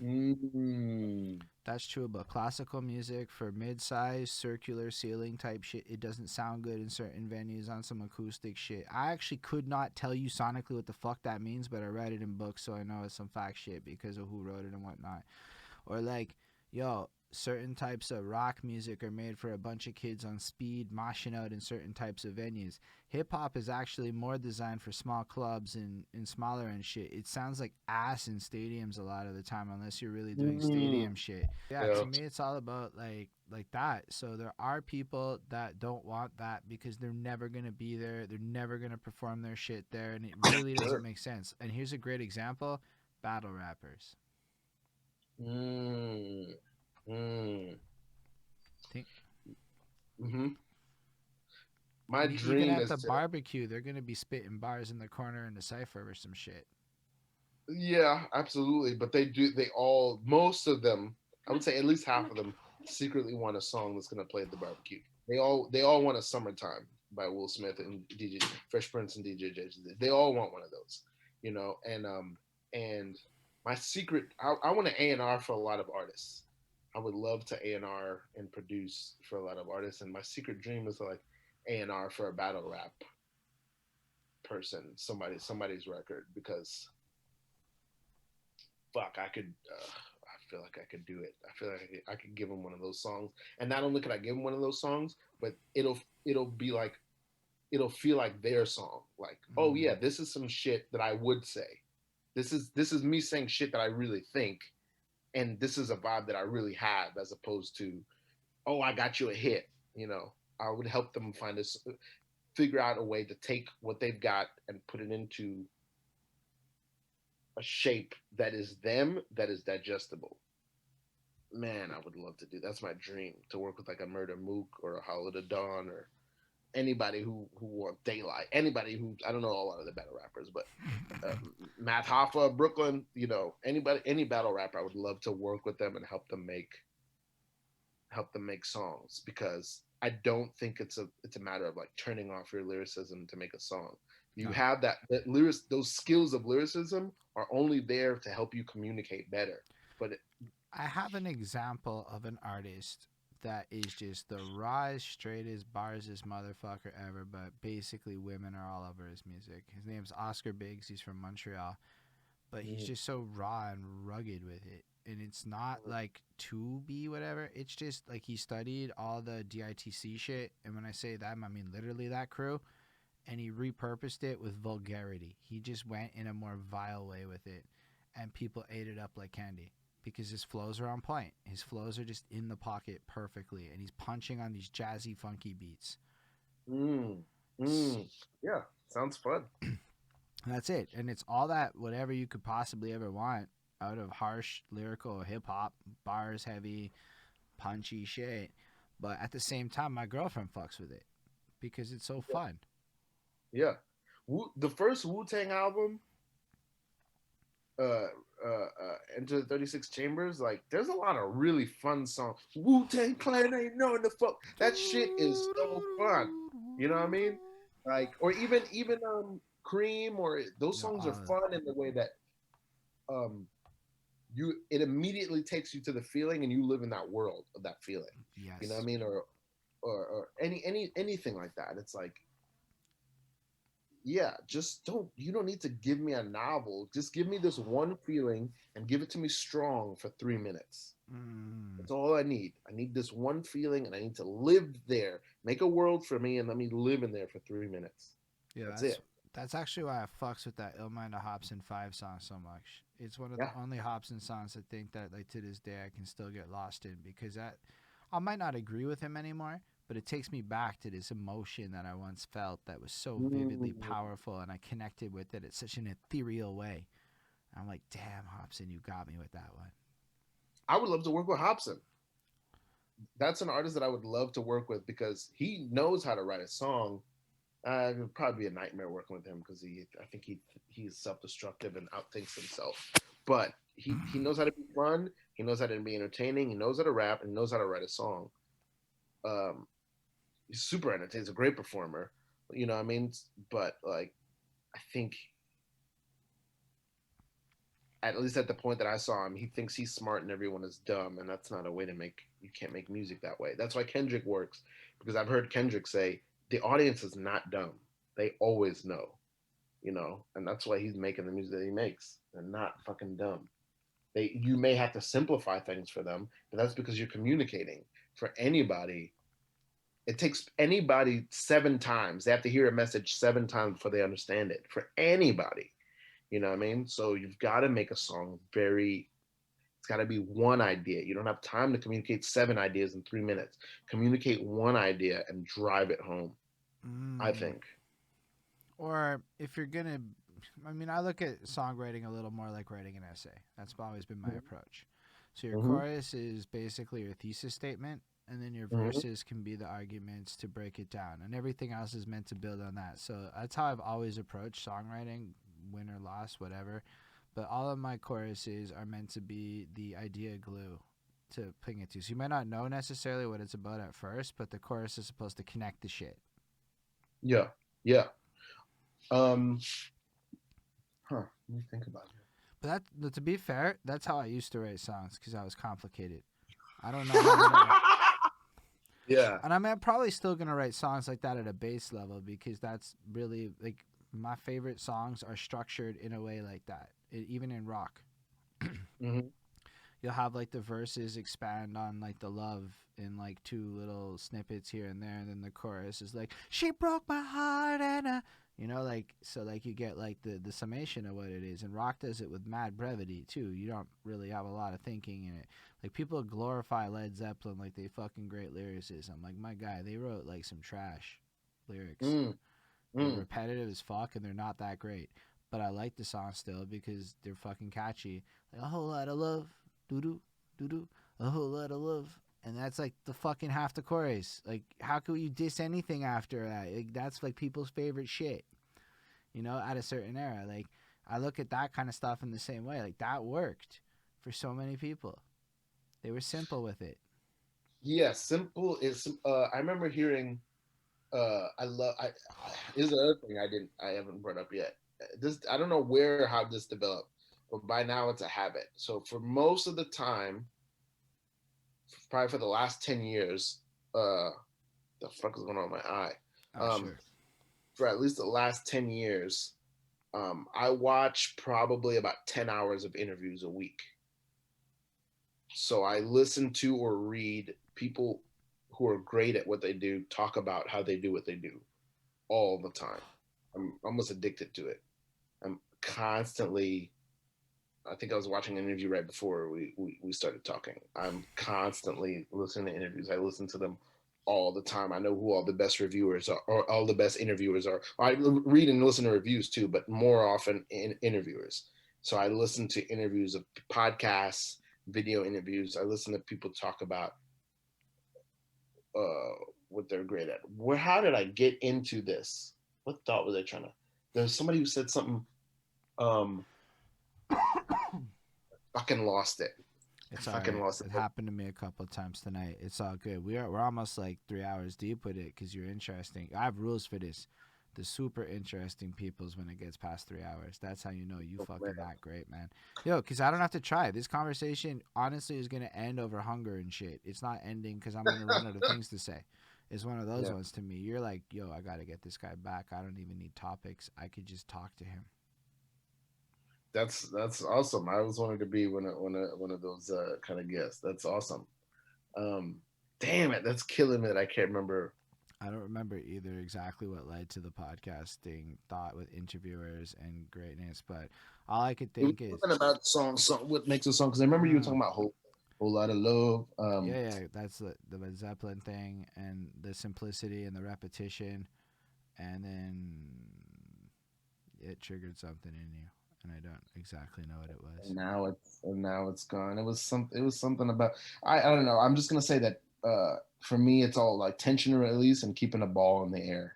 mm, That's true about classical music for mid-sized circular ceiling type shit. It doesn't sound good in certain venues on some acoustic shit. I actually could not tell you sonically what the fuck that means, but I read it in books, so I know it's some fact shit because of who wrote it and whatnot. Or like, certain types of rock music are made for a bunch of kids on speed moshing out in certain types of venues. Hip hop is actually more designed for small clubs and smaller and shit. It sounds like ass in stadiums a lot of the time unless you're really doing mm, stadium shit. Yeah, yeah. to me it's all about like that. So there are people that don't want that because they're never going to be there. They're never going to perform their shit there and it really doesn't Sure. make sense. And here's a great example, battle rappers. Mm, mm, Think hmm. My Even dream at is the to, barbecue, they're gonna be spitting bars in the corner in the cipher or some shit. yeah, absolutely. But they do, they all, most of them, I would say at least half of them secretly want a song that's going to play at the barbecue. They all want a Summertime by Will Smith and DJ Fresh Prince and DJ J. They all want one of those, and my secret, I want to A&R for a lot of artists. I would love to A&R and produce for a lot of artists. And my secret dream is to like A&R for a battle rap person, somebody's record because fuck, I could. I feel like I could do it. I feel like I could give him one of those songs, and not only could I give him one of those songs, but it'll be like it'll feel like their song. Like, oh yeah, Mm. this is some shit that I would say. This is me saying shit that I really think, and this is a vibe that I really have, as opposed to oh, I got you a hit. I would help them figure out a way to take what they've got and put it into a shape that is them, that is digestible. Man, I would love to do. That's my dream, to work with like a Murder Mook or a Hollow Dawn or anybody who wants daylight. Anybody who, I don't know a lot of the battle rappers, but Matt Hoffa, Brooklyn. Anybody, any battle rapper, I would love to work with them and help them make songs, because I don't think it's a matter of like turning off your lyricism to make a song. You No. have that lyrics, those skills of lyricism are only there to help you communicate better. But I have an example of an artist that is just the rawest, straightest, barsest motherfucker ever, but basically women are all over his music. His name's Oscar Biggs. He's from Montreal, but he's just so raw and rugged with it. And it's not like to be whatever. It's just like he studied all the DITC shit. And when I say that, I mean literally that crew. And he repurposed it with vulgarity. He just went in a more vile way with it. And people ate it up like candy because his flows are on point. His flows are just in the pocket perfectly. And he's punching on these jazzy, funky beats. mm, yeah, sounds fun. That's it. And it's all that whatever you could possibly ever want out of harsh lyrical hip hop, bars heavy, punchy shit. But at the same time, my girlfriend fucks with it because it's so Yeah, fun. yeah. The first Wu-Tang album, Enter the 36 Chambers, like there's a lot of really fun songs. Wu-Tang Clan ain't knowing the fuck. That shit is so fun. You know what I mean? Like, or even Cream, or those Yo, songs are fun in the way that um it immediately takes you to the feeling and you live in that world of that feeling. You know what I yes. mean? Or anything like that. It's like, yeah, just you don't need to give me a novel. Just give me this one feeling and give it to me strong for 3 minutes. Mm, That's all I need. I need this one feeling and I need to live there. Make a world for me and let me live in there for 3 minutes. yeah, That's that's it. that's actually why I fucks with that Illmind Hobson 5 song so much. It's one of the Yeah. only Hobson songs I think that like to this day I can still get lost in because that I might not agree with him anymore, but it takes me back to this emotion that I once felt that was so vividly Mm. powerful and I connected with it in such an ethereal way. I'm like, damn, Hobson, you got me with that one. I would love to work with Hobson. That's an artist that I would love to work with because he knows how to write a song. It would probably be a nightmare working with him because I think he's self-destructive and outthinks himself. But he knows how to be fun. He knows how to be entertaining. He knows how to rap and knows how to write a song. Um, he's super entertaining. He's a great performer. You know what I mean? But like, I think at least at the point that I saw him, he thinks he's smart and everyone is dumb, and that's not a way to make. You can't make music that way. That's why Kendrick works, because I've heard Kendrick say the audience is not dumb. They always know, and that's why he's making the music that he makes. They're not fucking dumb. You may have to simplify things for them, but that's because you're communicating. For anybody, it takes anybody 7 times. They have to hear a message 7 times before they understand it. For anybody, you know what I mean? So you've got to make a song it's got to be one idea. You don't have time to communicate 7 ideas in 3 minutes. Communicate one idea and drive it home, I Mm. think. Or if you're gonna, I mean, I look at songwriting a little more like writing an essay. That's always been my approach. So your Mm-hmm. chorus is basically your thesis statement, and then your Mm-hmm. verses can be the arguments to break it down, and everything else is meant to build on that. So that's how I've always approached songwriting, win or loss, whatever. But all of my choruses are meant to be the idea glue to ping it to. So you might not know necessarily what it's about at first, but the chorus is supposed to connect the shit. Yeah. Yeah. Um, Let me think about it. But to be fair, that's how I used to write songs because I was complicated. I don't know how I'm gonna. Yeah. And I mean, I'm probably still gonna write songs like that at a base level because that's really like my favorite songs are structured in a way like that. Even in rock, Mm-hmm. you'll have like the verses expand on like the love in like two little snippets here and there, and then the chorus is like, "She broke my heart and You know, like so, like you get like the summation of what it is, and rock does it with mad brevity too. You don't really have a lot of thinking in it. Like people glorify Led Zeppelin like they fucking great lyricists. I'm like, my guy, they wrote like some trash lyrics. Mm, They're mm. repetitive as fuck, and they're not that great. But I like the song still because they're fucking catchy. Like a whole lot of love, doo doo, doo doo, a whole lot of love, and that's like the fucking half the chorus. Like, how could you diss anything after that? Like, that's like people's favorite shit. You know, at a certain era. Like, I look at that kind of stuff in the same way. Like, that worked for so many people. They were simple with it. Yeah, simple is. I remember hearing. I love. Here's the other thing I haven't brought up yet. This I don't know where how this developed, but by now it's a habit. So for most of the time, probably for the last 10 years, the fuck is going on with my eye? Oh, Um, sure. for at least the last 10 years, I watch probably about 10 hours of interviews a week. So I listen to or read people who are great at what they do talk about how they do what they do all the time. I'm almost addicted to it. I'm constantly. I think I was watching an interview right before we started talking. I'm constantly listening to interviews. I listen to them all the time. I know who all the best reviewers are, or all the best interviewers are. I read and listen to reviews too, but more often in interviewers. So I listen to interviews of podcasts, video interviews. I listen to people talk about uh, what they're great at. Where? How did I get into this? What thought was I trying to? There's somebody who said something. Um, Fucking lost it. I It's all fucking right. lost it. It But happened to me a couple of times tonight. It's all good. We're almost like 3 hours deep with it because you're interesting. I have rules for this. The super interesting people's when it gets past 3 hours. That's how you know you oh, fucking man. that great, man. Yo, because I don't have to try. This conversation honestly is gonna end over hunger and shit. It's not ending because I'm gonna run out of things to say. It's one of those Yeah, ones to me. You're like, yo, I gotta get this guy back. I don't even need topics. I could just talk to him. that's awesome. I always wanted to be one of those kind of guests. That's awesome. Um, Damn it, that's killing me that I can't remember. I don't remember either exactly what led to the podcasting thought with interviewers and greatness, but all I could It was think is, something about song. What makes a song? Because I remember you were mm, talking about whole lot of love. yeah, that's the Zeppelin thing and the simplicity and the repetition, and then it triggered something in you, and I don't exactly know what it was. And now it's gone. It was something about I don't know. I'm just gonna say that for me it's all like tension release and keeping a ball in the air.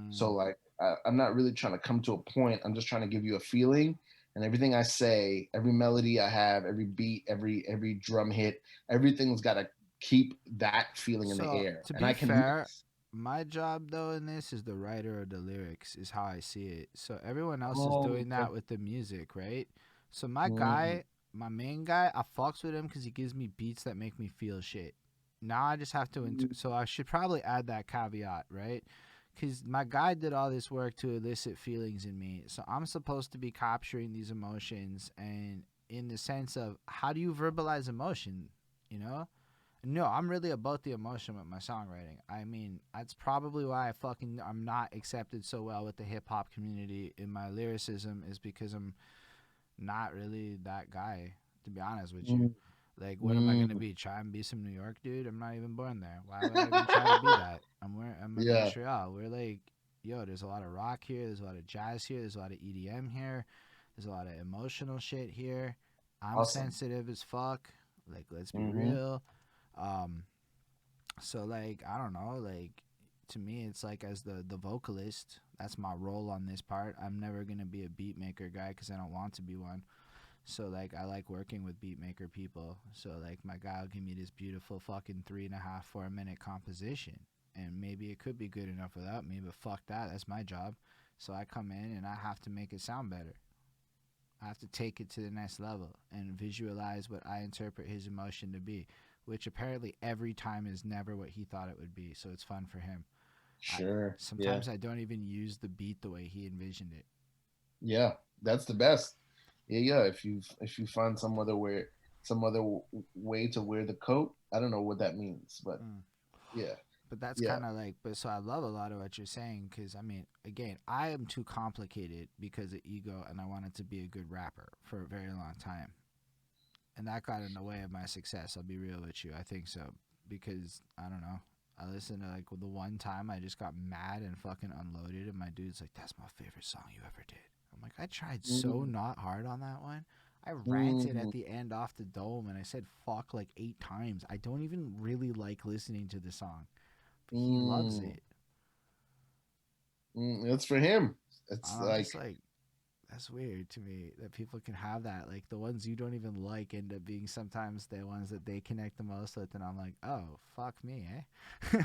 So Mm. like I'm not really trying to come to a point. I'm just trying to give you a feeling, and everything I say, every melody I have, every beat, every drum hit, everything's got to keep that feeling in the So air. to And be I can fair, mix. my job though in this is the writer of the lyrics is how I see it. So everyone else is Oh, doing okay. that with the music, right? So my Mm, guy, my main guy, I fucks with him because he gives me beats that make me feel shit. Now I just have to. mm, So I should probably add that caveat, right? Because my guy did all this work to elicit feelings in me. So I'm supposed to be capturing these emotions and in the sense of how do you verbalize emotion, you know? No, I'm really about the emotion with my songwriting. I mean, that's probably why I'm not accepted so well with the hip hop community in my lyricism is because I'm not really that guy, to be honest with you. mm, Like, what am I gonna mm. be? Try and be some New York dude? I'm not even born there. Why would I even try to be that? I'm in Yeah, Montreal. We're like, yo, there's a lot of rock here. There's a lot of jazz here. There's a lot of EDM here. There's a lot of emotional shit here. I'm awesome. sensitive as fuck. Like, let's be Hmm. real. Um, so like I don't know, like to me it's like as the vocalist, that's my role on this part. I'm never gonna be a beat maker guy because I don't want to be one. So like I like working with beat maker people. So like my guy will give me this beautiful fucking 3.5 4 minute composition, and maybe it could be good enough without me, but fuck that. That's my job. So I come in and I have to make it sound better. I have to take it to the next level and visualize what I interpret his emotion to be, which apparently every time is never what he thought it would be. So it's fun for him. I Sure. Yeah. sometimes I don't even use the beat the way he envisioned it. Yeah. That's the best. Yeah, yeah. If you find some other way to wear the coat, I don't know what that means, but Mm. yeah. But that's Yeah. kind of like, but so I love a lot of what you're saying because I mean, again, I am too complicated because of ego and I wanted to be a good rapper for a very long time. And that got in the way of my success. I'll be real with you. I think so because I don't know. I listened to like the one time I just got mad and fucking unloaded, and my dude's like, "That's my favorite song you ever did." I'm like, I tried so Mm, not hard on that one. I ranted at mm, the end off the dome, and I said "fuck" like 8 times. I don't even really like listening to the song, but he loves mm, it. it's for him. It's And I'm just like, like, that's weird to me that people can have that. Like the ones you don't even like end up being sometimes the ones that they connect the most with, and I'm like, oh fuck me, eh?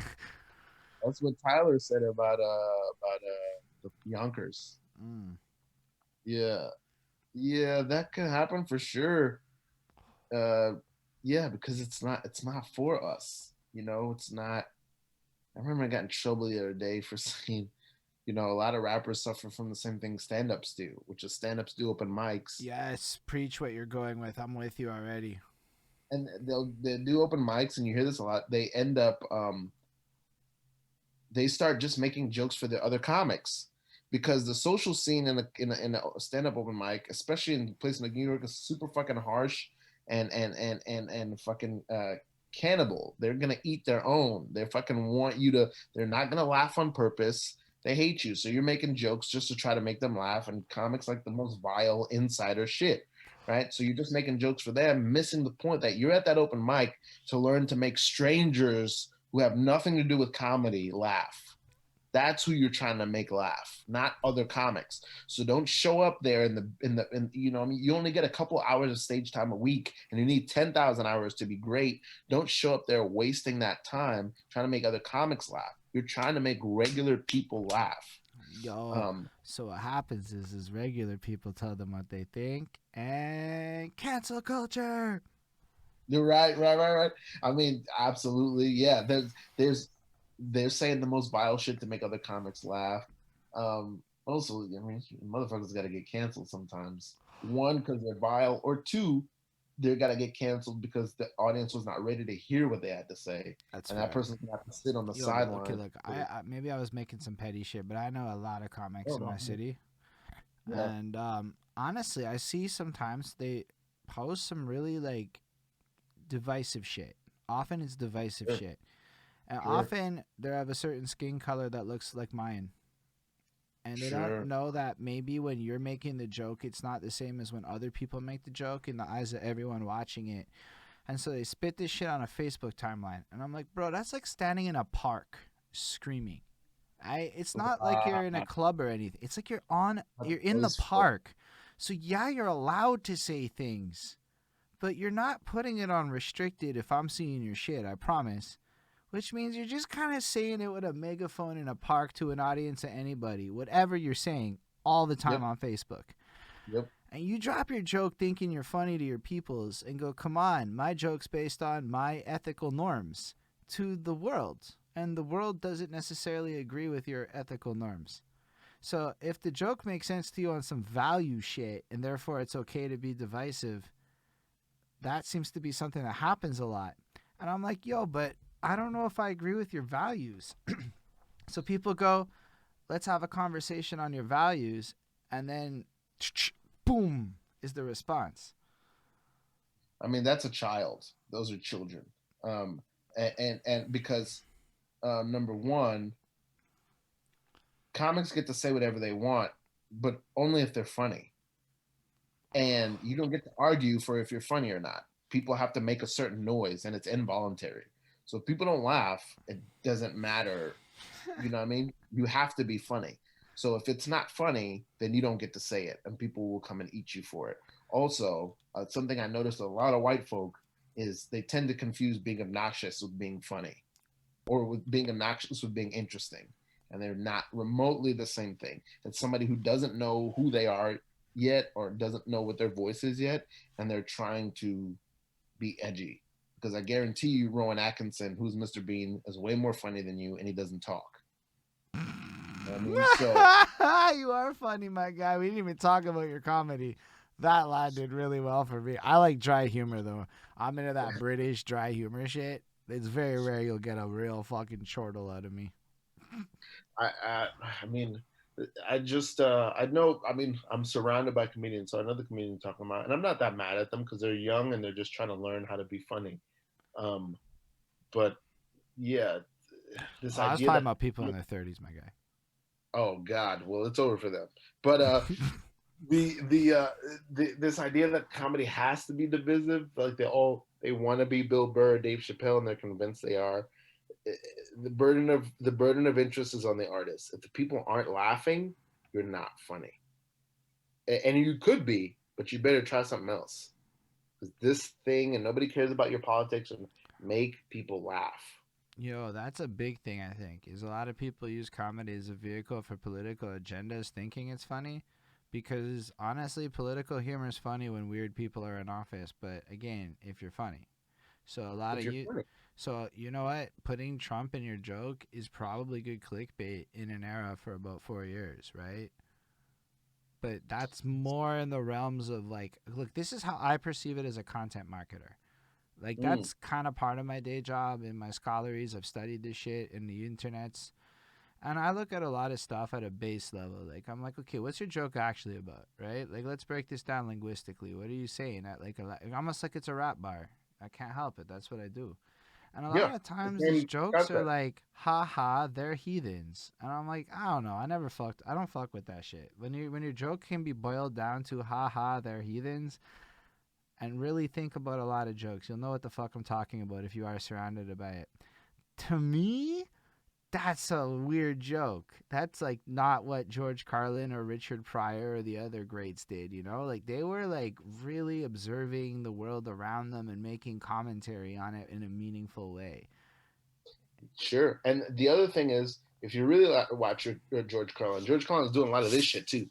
that's what Tyler said about the Yonkers. mm. Yeah. Yeah, that could happen for sure. Uh yeah, because it's not for us. It's not. I remember I got in trouble the other day for saying, a lot of rappers suffer from the same thing stand-ups do, which is stand-ups do open mics, Yes, preach what you're going with. I'm with you already. and they do open mics, and you hear this a lot. They end up they start just making jokes for the other comics because the social scene in a stand-up open mic, especially in places like New York, is super fucking harsh and fucking cannibal. They're gonna eat their own. They fucking want you to. They're not gonna laugh on purpose. They hate you, so you're making jokes just to try to make them laugh. And comics like the most vile insider shit, right? So you're just making jokes for them, missing the point that you're at that open mic to learn to make strangers who have nothing to do with comedy laugh. That's who you're trying to make laugh, not other comics. So don't show up there I mean, you only get a couple hours of stage time a week, and you need 10,000 hours to be great. Don't show up there wasting that time trying to make other comics laugh. You're trying to make regular people laugh. Yo, Um, so what happens is regular people tell them what they think and cancel culture. you're right, right, right, right. I mean, absolutely, yeah. They're saying the most vile shit to make other comics laugh. Also, I mean, motherfuckers got to get canceled sometimes. One, because they're vile, or two, they got to get canceled because the audience was not ready to hear what they had to say, That's and that fair. person's gonna have to sit on the Yo, but okay, sideline. look, I maybe I was making some petty shit, but I know a lot of comics Oh in my no, city, yeah, and honestly, I see sometimes they post some really like divisive shit. Often it's divisive sure, shit, and sure, often they have a certain skin color that looks like mine, and they don't sure. know that maybe when you're making the joke, it's not the same as when other people make the joke in the eyes of everyone watching it. And so they spit this shit on a Facebook timeline, and I'm like, bro, that's like standing in a park screaming. It's not like you're in a club or anything. It's like you're in the Those folks. park. So yeah, you're allowed to say things, but you're not putting it on restricted if I'm seeing your shit, I promise. Which means you're just kind of saying it with a megaphone in a park to an audience of anybody, whatever you're saying, all the time Yep, on Facebook. yep. And you drop your joke thinking you're funny to your peoples and go, come on, my joke's based on my ethical norms to the world. And the world doesn't necessarily agree with your ethical norms. So if the joke makes sense to you on some value shit and therefore it's okay to be divisive, that seems to be something that happens a lot. And I'm like, yo, but I don't know if I agree with your values. So people go, let's have a conversation on your values. And then, boom, is the response. I mean, that's a child. Those are children. And because number one, comics get to say whatever they want, but only if they're funny. And you don't get to argue for if you're funny or not. People have to make a certain noise, and it's involuntary. So if people don't laugh, it doesn't matter. You know what I mean? You have to be funny. So if it's not funny, then you don't get to say it, and people will come and eat you for it. Also, something I noticed a lot of white folk is they tend to confuse being obnoxious with being funny, or with being obnoxious with being interesting. And they're not remotely the same thing. It's somebody who doesn't know who they are yet or doesn't know what their voice is yet, and they're trying to be edgy. Because I guarantee you, Rowan Atkinson, who's Mr. Bean, is way more funny than you, and he doesn't talk. You know what I mean? So, You are funny, my guy. We didn't even talk about your comedy. That line did really well for me. I like dry humor though. I'm into that British dry humor shit. It's very rare you'll get a real fucking chortle out of me. I mean, I just I know. I mean, I'm surrounded by comedians, so I know the comedian talking about, and I'm not that mad at them because they're young and they're just trying to learn how to be funny. Um, but yeah, this I was idea talking that about people in their 30s, my guy. oh God, well it's over for them. But the this idea that comedy has to be divisive, like they want to be Bill Burr, Dave Chappelle, and they're convinced they are. The burden of interest is on the artist. If the people aren't laughing, you're not funny, and you could be, but you better try something else. Because this thing, and nobody cares about your politics, and make people laugh. Yo, that's a big thing, I think, is a lot of people use comedy as a vehicle for political agendas thinking it's funny. Because honestly, political humor is funny when weird people are in office, but again, if you're funny. So a lot of If you're you funny, so you know what? Putting Trump in your joke is probably good clickbait in an era for about 4 years, right? But that's more in the realms of like, look, this is how I perceive it as a content marketer. Like mm, that's kind of part of my day job in my scholaries. I've studied this shit in the internets. And I look at a lot of stuff at a base level. Like I'm like, okay, what's your joke actually about, right? Like let's break this down linguistically. What are you saying? At like almost like it's a rap bar. I can't help it. That's what I do. And a lot yeah, of the times these same jokes are concept. like, ha ha, they're heathens. And I'm like, I don't know. I don't fuck with that shit. When your joke can be boiled down to ha ha, they're heathens, and really think about a lot of jokes, you'll know what the fuck I'm talking about if you are surrounded by it. To me, that's a weird joke. That's like not what George Carlin or Richard Pryor or the other greats did, you know? Like they were like really observing the world around them and making commentary on it in a meaningful way. Sure. And the other thing is, if you really watch George Carlin's doing a lot of this shit too.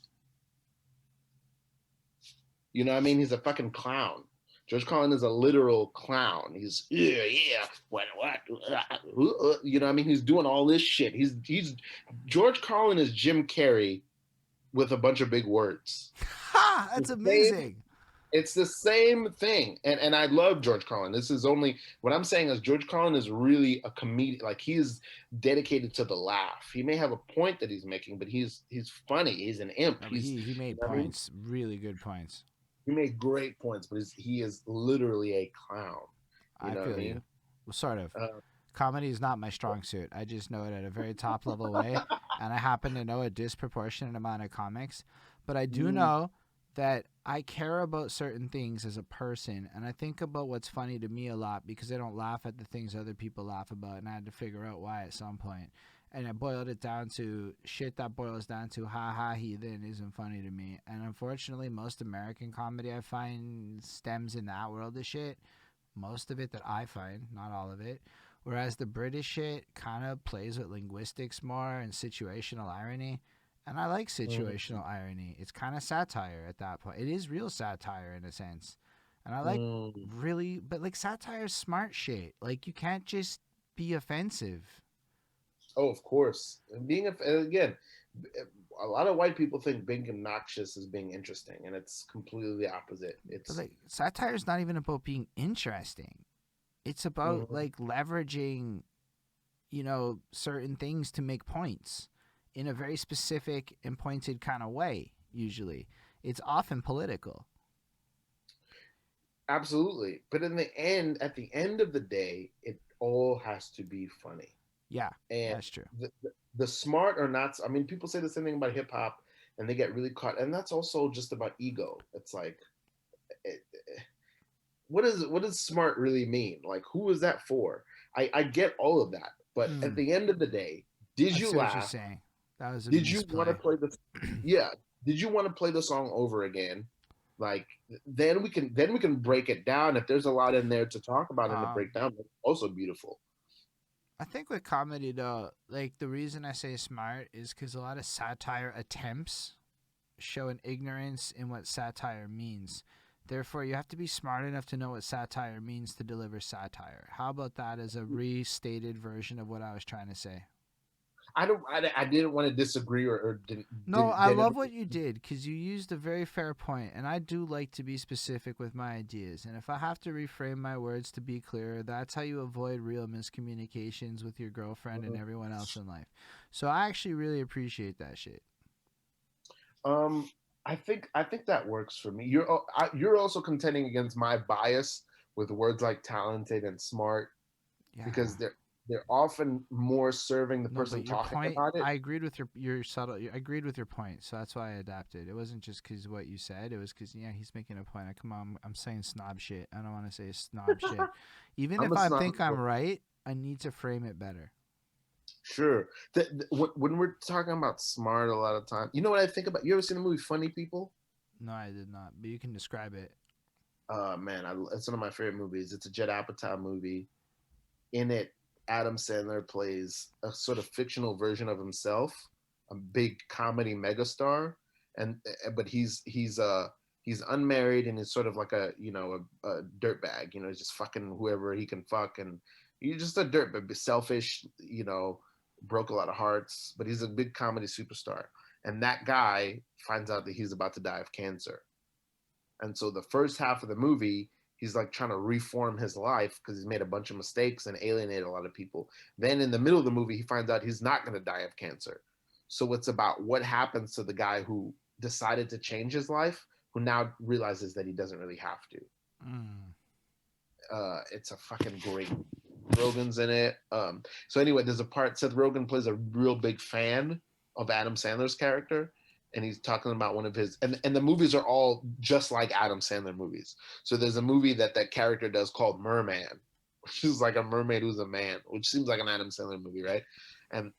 You know what I mean? He's a fucking clown. George Carlin is a literal clown. He's yeah, what, you know what I mean? He's doing all this shit. He's George Carlin is Jim Carrey with a bunch of big words. Ha! The That's same amazing. It's the same thing. And I love George Carlin. This is only what I'm saying is George Carlin is really a comedian. Like he is dedicated to the laugh. He may have a point that he's making, but he's funny. He's an imp. No, but he You made know what I mean? points, really good points. He made great points, but he is literally a clown. You I know what I feel you. mean? Well, sort of. Uh, Comedy is not my strong suit. I just know it at a very top level way, and I happen to know a disproportionate amount of comics. But I do mm, know that I care about certain things as a person, and I think about what's funny to me a lot because I don't laugh at the things other people laugh about, and I had to figure out why at some point. And I boiled it down to shit that boils down to ha ha heathen isn't funny to me. And unfortunately, most American comedy I find stems in that world of shit. Most of it that I find, not all of it. Whereas the British shit kind of plays with linguistics more and situational irony. And I like mm, situational irony. It's kind of satire at that point. It is real satire in a sense. And I like mm. really, but like satire is smart shit. Like you can't just be offensive. Oh, of course. And again, a lot of white people think being obnoxious is being interesting, and it's completely the opposite. But It's like satire is not even about being interesting. It's about mm, like leveraging, certain things to make points in a very specific and pointed kind of way, usually. It's often political. absolutely. But at the end of the day, it all has to be funny. Yeah, And that's true. the smart or not, I mean, people say the same thing about hip hop and they get really caught. And that's also just about ego. It's like, it, what does smart really mean? Like, who is that for? I get all of that. But at Hmm. the end of the day, did I you see what you're laugh? saying. That was a Did you want to misplay. play the yeah? Did you want to play the song over again? Like then we can break it down. If there's a lot in there to talk about and to break um, down, that's also beautiful. I think with comedy though, like the reason I say smart is because a lot of satire attempts show an ignorance in what satire means. Therefore, you have to be smart enough to know what satire means to deliver satire. How about that as a restated version of what I was trying to say? I didn't want to disagree or No, I didn't. love what you did because you used a very fair point, and I do like to be specific with my ideas. And if I have to reframe my words to be clearer, that's how you avoid real miscommunications with your girlfriend and Mhm. everyone else in life. So I actually really appreciate that shit. Um, I think that works for me. You're also contending against my bias with words like talented and smart because Yeah. they're often more serving the No, but person your talking point, about it. I agreed with your subtle. I agreed with your point, so that's why I adapted. It wasn't just because what you said. It was because yeah, he's making a point. Come on, I'm saying snob shit. I don't want to say snob shit. Even I'm if a I snob. think I'm right, I need to frame it better. Sure. When we're talking about smart, a lot of time, you know what I think about? You ever seen the movie Funny People? No, I did not. But you can describe it. Man, it's one of my favorite movies. It's a Judd Apatow movie. In it, Adam Sandler plays a sort of fictional version of himself, a big comedy megastar, and but he's unmarried and he's sort of like a dirtbag. He's just fucking whoever he can fuck, and he's just a dirtbag, selfish. Broke a lot of hearts, but he's a big comedy superstar. And that guy finds out that he's about to die of cancer, and so the first half of the movie, he's like trying to reform his life because he's made a bunch of mistakes and alienated a lot of people. Then in the middle of the movie, he finds out he's not going to die of cancer. So it's about what happens to the guy who decided to change his life, who now realizes that he doesn't really have to. Mm. It's a fucking great. Rogen's in it. So anyway, there's a part Seth Rogen plays a real big fan of Adam Sandler's character, and he's talking about one of his and the movies are all just like Adam Sandler movies. So there's a movie that character does called Merman, which is like a mermaid who's a man, which seems like an Adam Sandler movie, right? And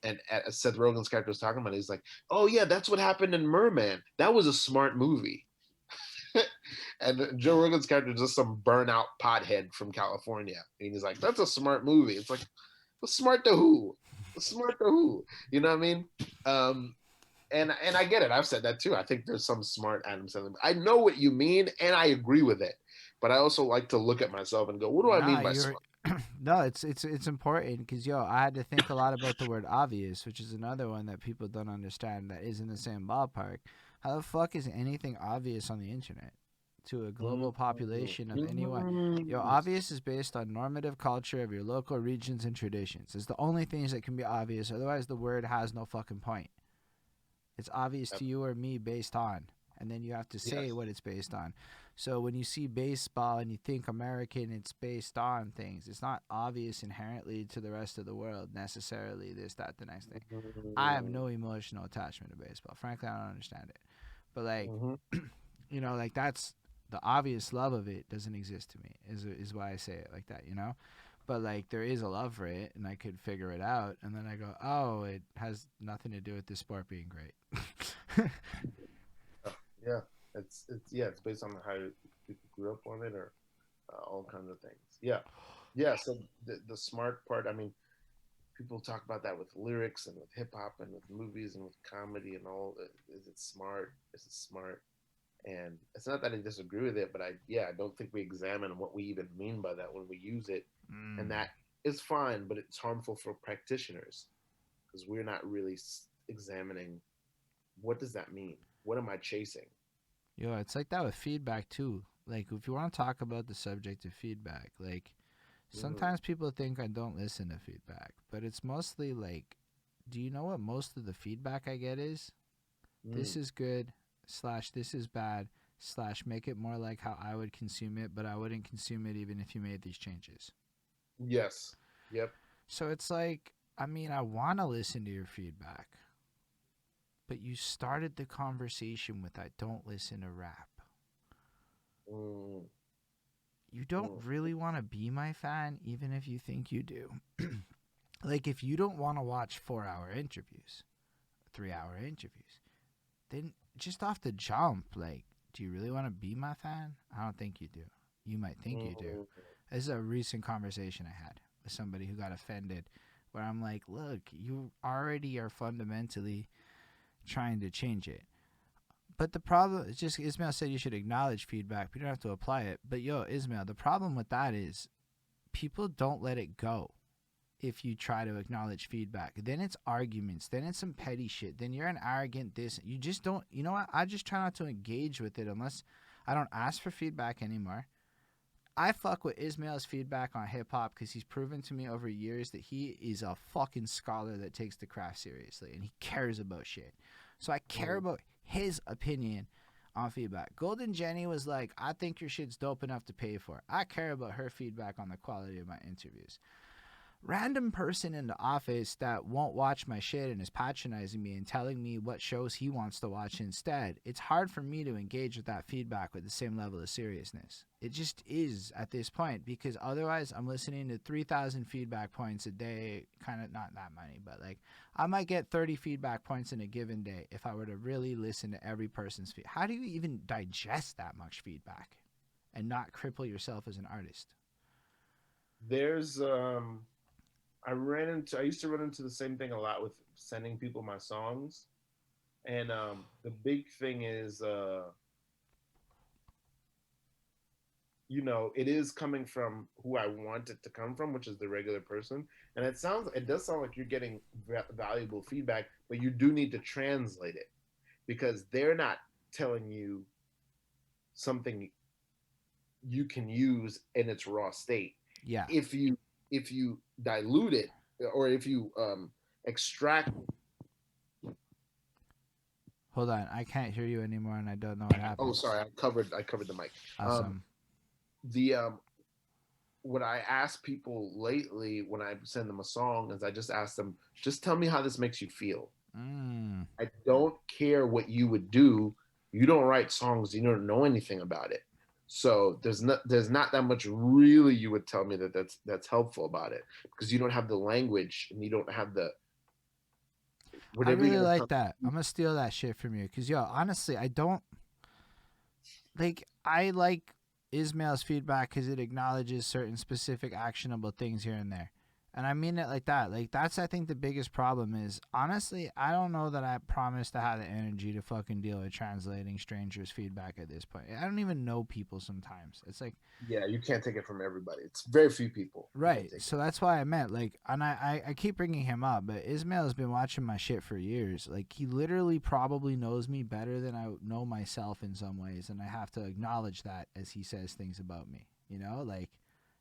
Seth Rogen's character was talking about it. He's like, oh yeah, that's what happened in Merman. That was a smart movie. And Joe Rogan's character is just some burnout pothead from California. And he's like, that's a smart movie. It's like, well, smart to who? Smart to who? You know what I mean? Um, and I get it. I've said that too. I think there's some smart Adam Sandler. I know what you mean, and I agree with it. But I also like to look at myself and go, what do I Nah, mean by you're smart? no. It's important because yo, I had to think a lot about the word obvious, which is another one that people don't understand that is in the same ballpark. How the fuck is anything obvious on the internet to a global population of anyone? Yo, obvious is based on normative culture of your local regions and traditions. It's the only things that can be obvious. Otherwise, the word has no fucking point. It's obvious to you or me based on, and then you have to say Yes. what it's based on. So when you see baseball and you think American, it's based on things. It's not obvious inherently to the rest of the world necessarily. This, that, the next thing. I have no emotional attachment to baseball. Frankly, I don't understand it. But like, Mm-hmm. like that's the obvious love of it doesn't exist to me. Is why I say it like that. But like there is a love for it, and I could figure it out, and then I go, oh, it has nothing to do with the sport being great. Yeah. It's based on how people grew up on it or all kinds of things. Yeah. Yeah. So the smart part, I mean, people talk about that with lyrics and with hip hop and with movies and with comedy and all. Is it smart? Is it smart? And it's not that I disagree with it, but I don't think we examine what we even mean by that when we use it, and Mm. that is fine, but it's harmful for practitioners because we're not really examining what does that mean. What am I chasing? Yo, it's like that with feedback too. Like if you want to talk about the subject of feedback, like Mm, sometimes people think I don't listen to feedback, but it's mostly like, do you know what most of the feedback I get is? This mm. is good, slash this is bad, slash make it more like how I would consume it, but I wouldn't consume it even if you made these changes. Yes. Yep. So it's like, I mean, I want to listen to your feedback, but you started the conversation with I don't listen to rap. Mm, You don't mm. really want to be my fan, even if you think you do. Like, if you don't want to watch 4 hour interviews, 3 hour interviews, then just off the jump, like, do you really want to be my fan? I don't think you do. You might think you do. Mm. This is a recent conversation I had with somebody who got offended, where I'm like, look, you already are fundamentally trying to change it. But the problem is just Ismail said you should acknowledge feedback, but you don't have to apply it. But yo, Ismail, the problem with that is people don't let it go. if you try to acknowledge feedback. Then it's arguments. Then it's some petty shit. Then you're an arrogant this. You just don't. You know what? I just try not to engage with it unless I don't ask for feedback anymore. I fuck with Ismail's feedback on hip hop because he's proven to me over years that he is a fucking scholar that takes the craft seriously and he cares about shit. So I care about his opinion on feedback. Golden Jenny was like, I think your shit's dope enough to pay for. I care about her feedback on the quality of my interviews. Random person in the office that won't watch my shit and is patronizing me and telling me what shows he wants to watch instead. It's hard for me to engage with that feedback with the same level of seriousness. It just is at this point because otherwise I'm listening to 3,000 feedback points a day, kind of not that many, but like I might get 30 feedback points in a given day if I were to really listen to every person's feedback. How do you even digest that much feedback and not cripple yourself as an artist? There's I used to run into the same thing a lot with sending people my songs. And the big thing is it is coming from who I want it to come from, which is the regular person. And it does sound like you're getting valuable feedback, but you do need to translate it because they're not telling you something you can use in its raw state. Yeah. If you dilute it or if you extract. Hold on, I can't hear you anymore, and I don't know what happened. Oh, sorry, I covered the mic. Awesome. The What I ask people lately when I send them a song is I just ask them, just tell me how this makes you feel. I don't care what you would do. You don't write songs. You don't know anything about it. So there's not that much really you would tell me that's helpful about it because you don't have the language and you don't have the I whatever really you're like that. I'm gonna steal that shit from you because yo, honestly, I don't like. I like Ismail's feedback because it acknowledges certain specific actionable things here and there. And I mean it like that. Like, that's, I think, the biggest problem is, honestly, I don't know that I promise to have the energy to fucking deal with translating strangers' feedback at this point. I don't even know people sometimes. It's like, yeah, you can't take it from everybody. It's very few people you can right. take So it. that's why I meant, like, and I keep bringing him up, but Ismail has been watching my shit for years. Like, he literally probably knows me better than I know myself in some ways. And I have to acknowledge that as he says things about me, you know, like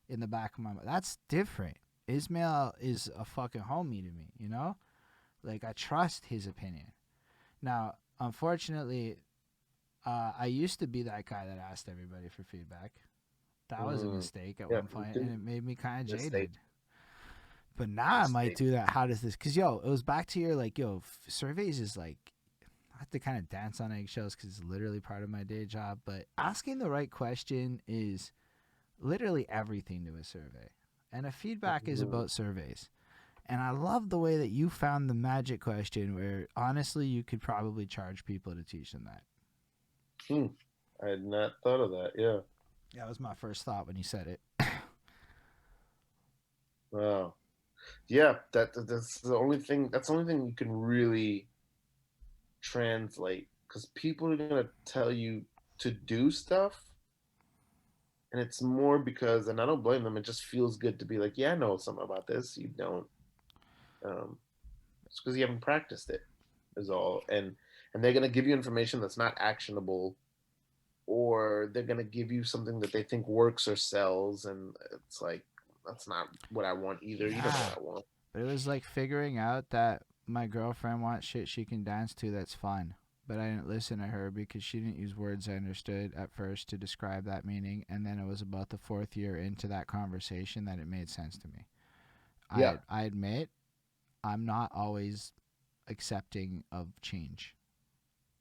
in the back of my mind. That's different. Ismail is a fucking homie to me, you know? Like, I trust his opinion. Now, unfortunately, I used to be that guy that asked everybody for feedback. That was a mistake at Yeah, one point, and it made me kind of mistake, jaded. But now I might mistake. do that. How does this? Because, yo, it was back to your, like, yo, surveys is like, I have to kind of dance on eggshells because it's literally part of my day job. But asking the right question is literally everything to a survey. And a feedback is about surveys. And I love the way that you found the magic question where honestly you could probably charge people to teach them that. I had not thought of that. Yeah. That was my first thought when you said it. Wow. Yeah, that's the only thing. That's the only thing you can really translate because people are gonna tell you to do stuff, and it's more because, and I don't blame them. It just feels good to be like, yeah, I know something about this. You don't. Um, it's because you haven't practiced it, is all. And they're gonna give you information that's not actionable, or they're gonna give you something that they think works or sells, and it's like that's not what I want either. You don't know Yeah. what I want. But it was like figuring out that my girlfriend wants shit she can dance to that's fun. But I didn't listen to her because she didn't use words I understood at first to describe that meaning. And then it was about the fourth year into that conversation that it made sense to me. Yeah, I admit I'm not always accepting of change,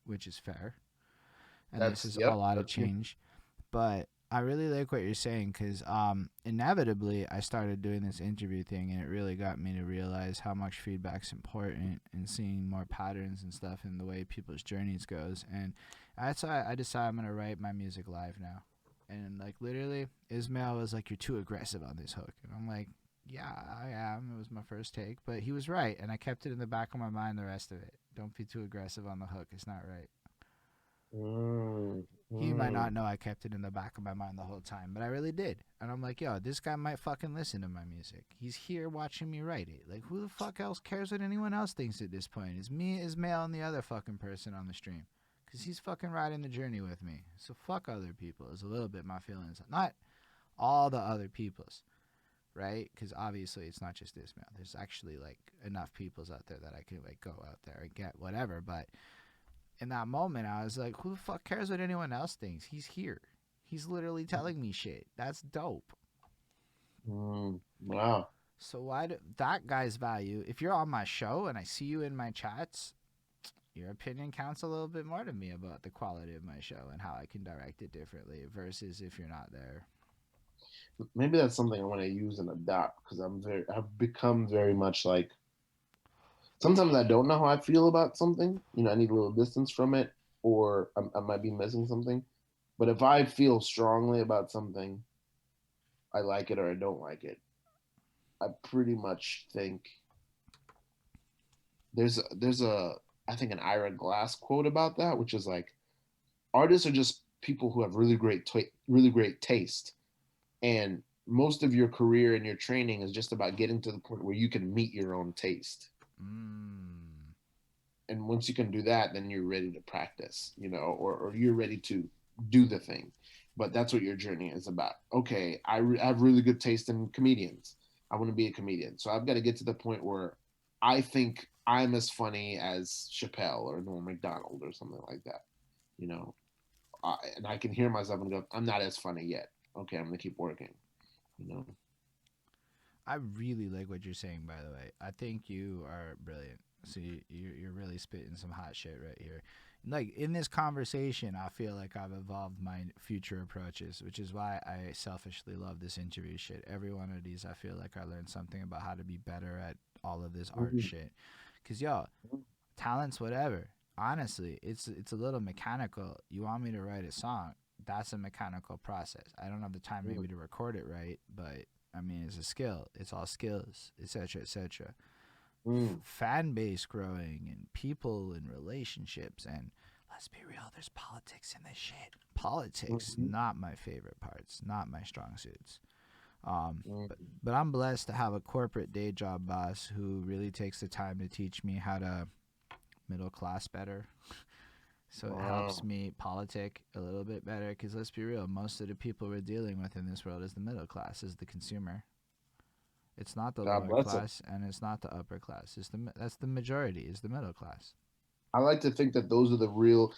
which is fair. And this that's is a yep. lot of That's me. change. But I really like what you're saying because inevitably I started doing this interview thing and it really got me to realize how much feedback's important and seeing more patterns and stuff in the way people's journeys goes. And that's why I decided I'm going to write my music live now. And like literally Ismail was like, you're too aggressive on this hook. And I'm like, yeah, I am. It was my first take, but he was right. And I kept it in the back of my mind the rest of it. Don't be too aggressive on the hook. It's not right. Mm, He might not know I kept it in the back of my mind the whole time, but I really did. And I'm like, yo, this guy might fucking listen to my music. He's here watching me write it. Like, who the fuck else cares what anyone else thinks at this point? It's me, Ismail, and the other fucking person on the stream. Because he's fucking riding the journey with me. So fuck other people is a little bit my feelings. Not all the other people's, right? Because obviously it's not just Ismail. There's actually, like, enough peoples out there that I can, like, go out there and get whatever. But in that moment, I was like, who the fuck cares what anyone else thinks? He's here. He's literally telling me shit. That's dope. Wow. So why do that guy's value? If you're on my show and I see you in my chats, your opinion counts a little bit more to me about the quality of my show and how I can direct it differently versus if you're not there. Maybe that's something I want to use and adopt because I've become very much like sometimes I don't know how I feel about something. I need a little distance from it, or I might be missing something. But if I feel strongly about something, I like it or I don't like it. I pretty much think there's a I think an Ira Glass quote about that, which is like artists are just people who have really great taste, and most of your career and your training is just about getting to the point where you can meet your own taste. Mm. And once you can do that, then you're ready to practice, or you're ready to do the thing. But that's what your journey is about. Okay, I have really good taste in comedians. I want to be a comedian, so I've got to get to the point where I think I'm as funny as Chappelle or Norm Macdonald or something like that. You know, and I can hear myself and go, I'm not as funny yet. Okay, I'm gonna keep working. You know. I really like what you're saying, by the way. I think you are brilliant. So you're really spitting some hot shit right here. Like in this conversation, I feel like I've evolved my future approaches, which is why I selfishly love this interview shit. Every one of these, I feel like I learned something about how to be better at all of this art Mhm. shit. Cause yo, talents, whatever. Honestly, it's a little mechanical. You want me to write a song? That's a mechanical process. I don't have the time maybe to record it right, but I mean, it's a skill. It's all skills, etc., etc. Mm, Fan base growing and people and relationships and let's be real, there's politics in this shit. Politics, mhm, not my favorite parts, not my strong suits. Um, but mm. but I'm blessed to have a corporate day job boss who really takes the time to teach me how to middle class better. So it helps Wow. me politic a little bit better because let's be real, most of the people we're dealing with in this world is the middle class, is the consumer. It's not the God lower bless him. class and it's not the upper class. That's the majority is the middle class. I like to think that those are the real.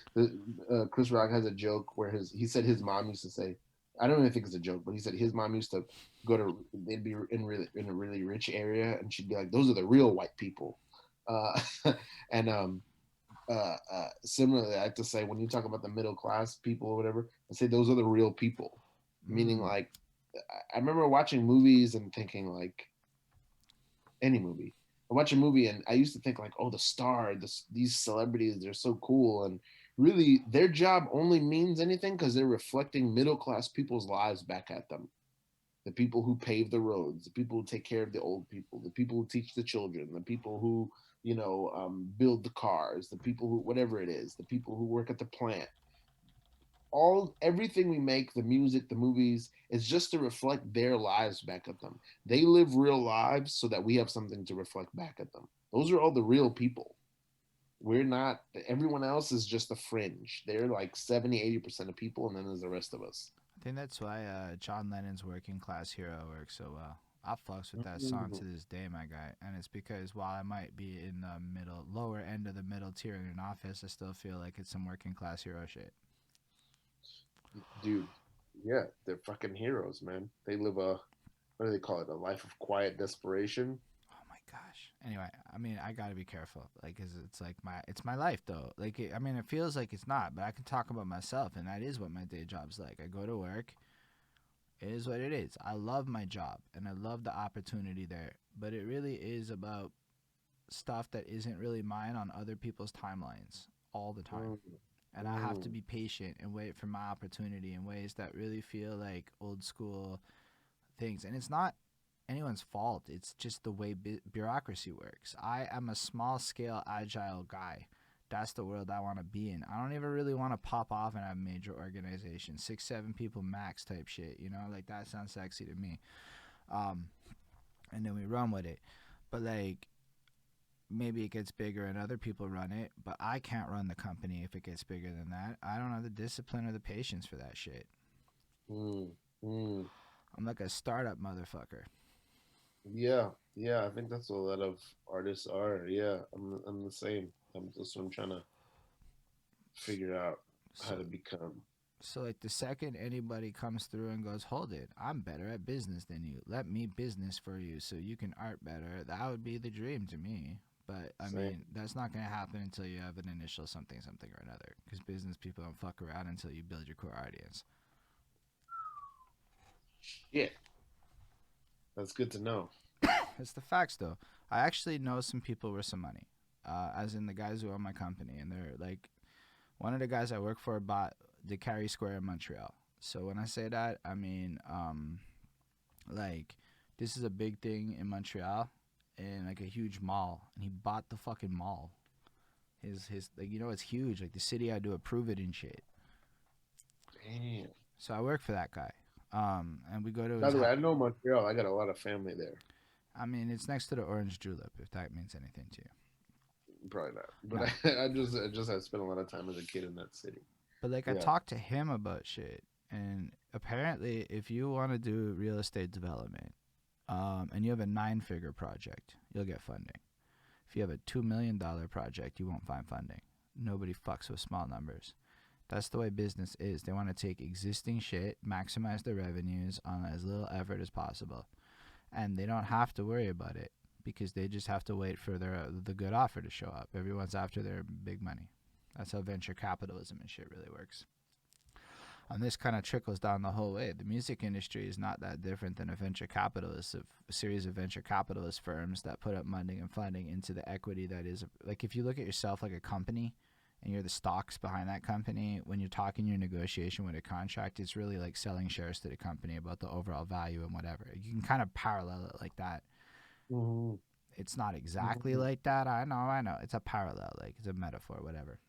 Chris Rock has a joke where he said his mom used to say, I don't even think it's a joke, but he said his mom used to go to they'd be in a really rich area, and she'd be like, "Those are the real white people." Uh, and Similarly, I like to say when you talk about the middle class people or whatever, I say those are the real people, meaning Mm. like I remember watching movies and thinking like any movie. I watch a movie and I used to think like, oh, the star, these celebrities, they're so cool, and really their job only means anything because they're reflecting middle class people's lives back at them. The people who pave the roads, the people who take care of the old people, the people who teach the children, the people who build the cars, the people who whatever it is, the people who work at the plant, everything we make, the music, the movies, is just to reflect their lives back at them. They live real lives so that we have something to reflect back at them. Those are all the real people. We're not, everyone else is just a fringe. They're like 70, 80% of people, and then there's the rest of us. I think that's why John Lennon's "Working Class Hero" works so well. I fucks with that song Mhm. to this day, my guy, and it's because while I might be in the lower end of the middle tier in an office, I still feel like it's some working class hero shit. Dude, yeah, they're fucking heroes, man. They live what do they call it? A life of quiet desperation. Oh my gosh. Anyway, I mean, I gotta be careful, like, 'cause it's like it's my life though. Like, I mean, it feels like it's not, but I can talk about myself, and that is what my day job's like. I go to work. It is what it is. I love my job, and I love the opportunity there, but it really is about stuff that isn't really mine on other people's timelines all the time. Mm, And I have to mm, be patient and wait for my opportunity in ways that really feel like old school things. And it's not anyone's fault. It's just the way bureaucracy works. I am a small scale agile guy. That's the world I want to be in. I don't even really want to pop off and have major organizations, 6, 7 people max type shit. You know, like that sounds sexy to me. Um, and then we run with it. But like maybe it gets bigger and other people run it, but I can't run the company if it gets bigger than that. I don't have the discipline or the patience for that shit. Mm, mm. I'm like a startup motherfucker. Yeah, yeah, I think that's what a lot of artists are. Yeah, I'm the same. That's what I'm trying to figure out how So to become. so like the second anybody comes through and goes, "Hold it, I'm better at business than you. Let me business for you so you can art better." That would be the dream to me. But I mean, Same. that's not going to happen until you have an initial something, something or another. Because business people don't fuck around until you build your core audience. Yeah, that's good to know. It's the facts, though. I actually know some people with some money, as in the guys who own my company, and they're like one of the guys I work for bought the Carry Square in Montreal. So when I say that, I mean like this is a big thing in Montreal, and like a huge mall, and he bought the fucking mall. His like it's huge. Like the city had to approve it and shit. Damn. So I work for that guy. And we go to By his the way, house. I know Montreal. I got a lot of family there. I mean, it's next to the Orange Julep, if that means anything to you. Probably not, but Nah, I just had spent a lot of time as a kid in that city. but like I Yeah. talked to him about shit, and apparently, if you want to do real estate development, and you have a 9-figure project, you'll get funding. If you have a $2 million project, you won't find funding. Nobody fucks with small numbers. That's the way business is. They want to take existing shit, maximize their revenues on as little effort as possible, and they don't have to worry about it because they just have to wait for the good offer to show up. Everyone's after their big money. That's how venture capitalism and shit really works. And this kind of trickles down the whole way. The music industry is not that different than a series of venture capitalist firms that put up money and funding into the equity that is like if you look at yourself like a company and you're the stocks behind that company, when you're talking your negotiation with a contract, it's really like selling shares to the company about the overall value and whatever. You can kind of parallel it like that. Hmm. It's not exactly Hmm. like that. I know. It's a parallel, like it's a metaphor, whatever.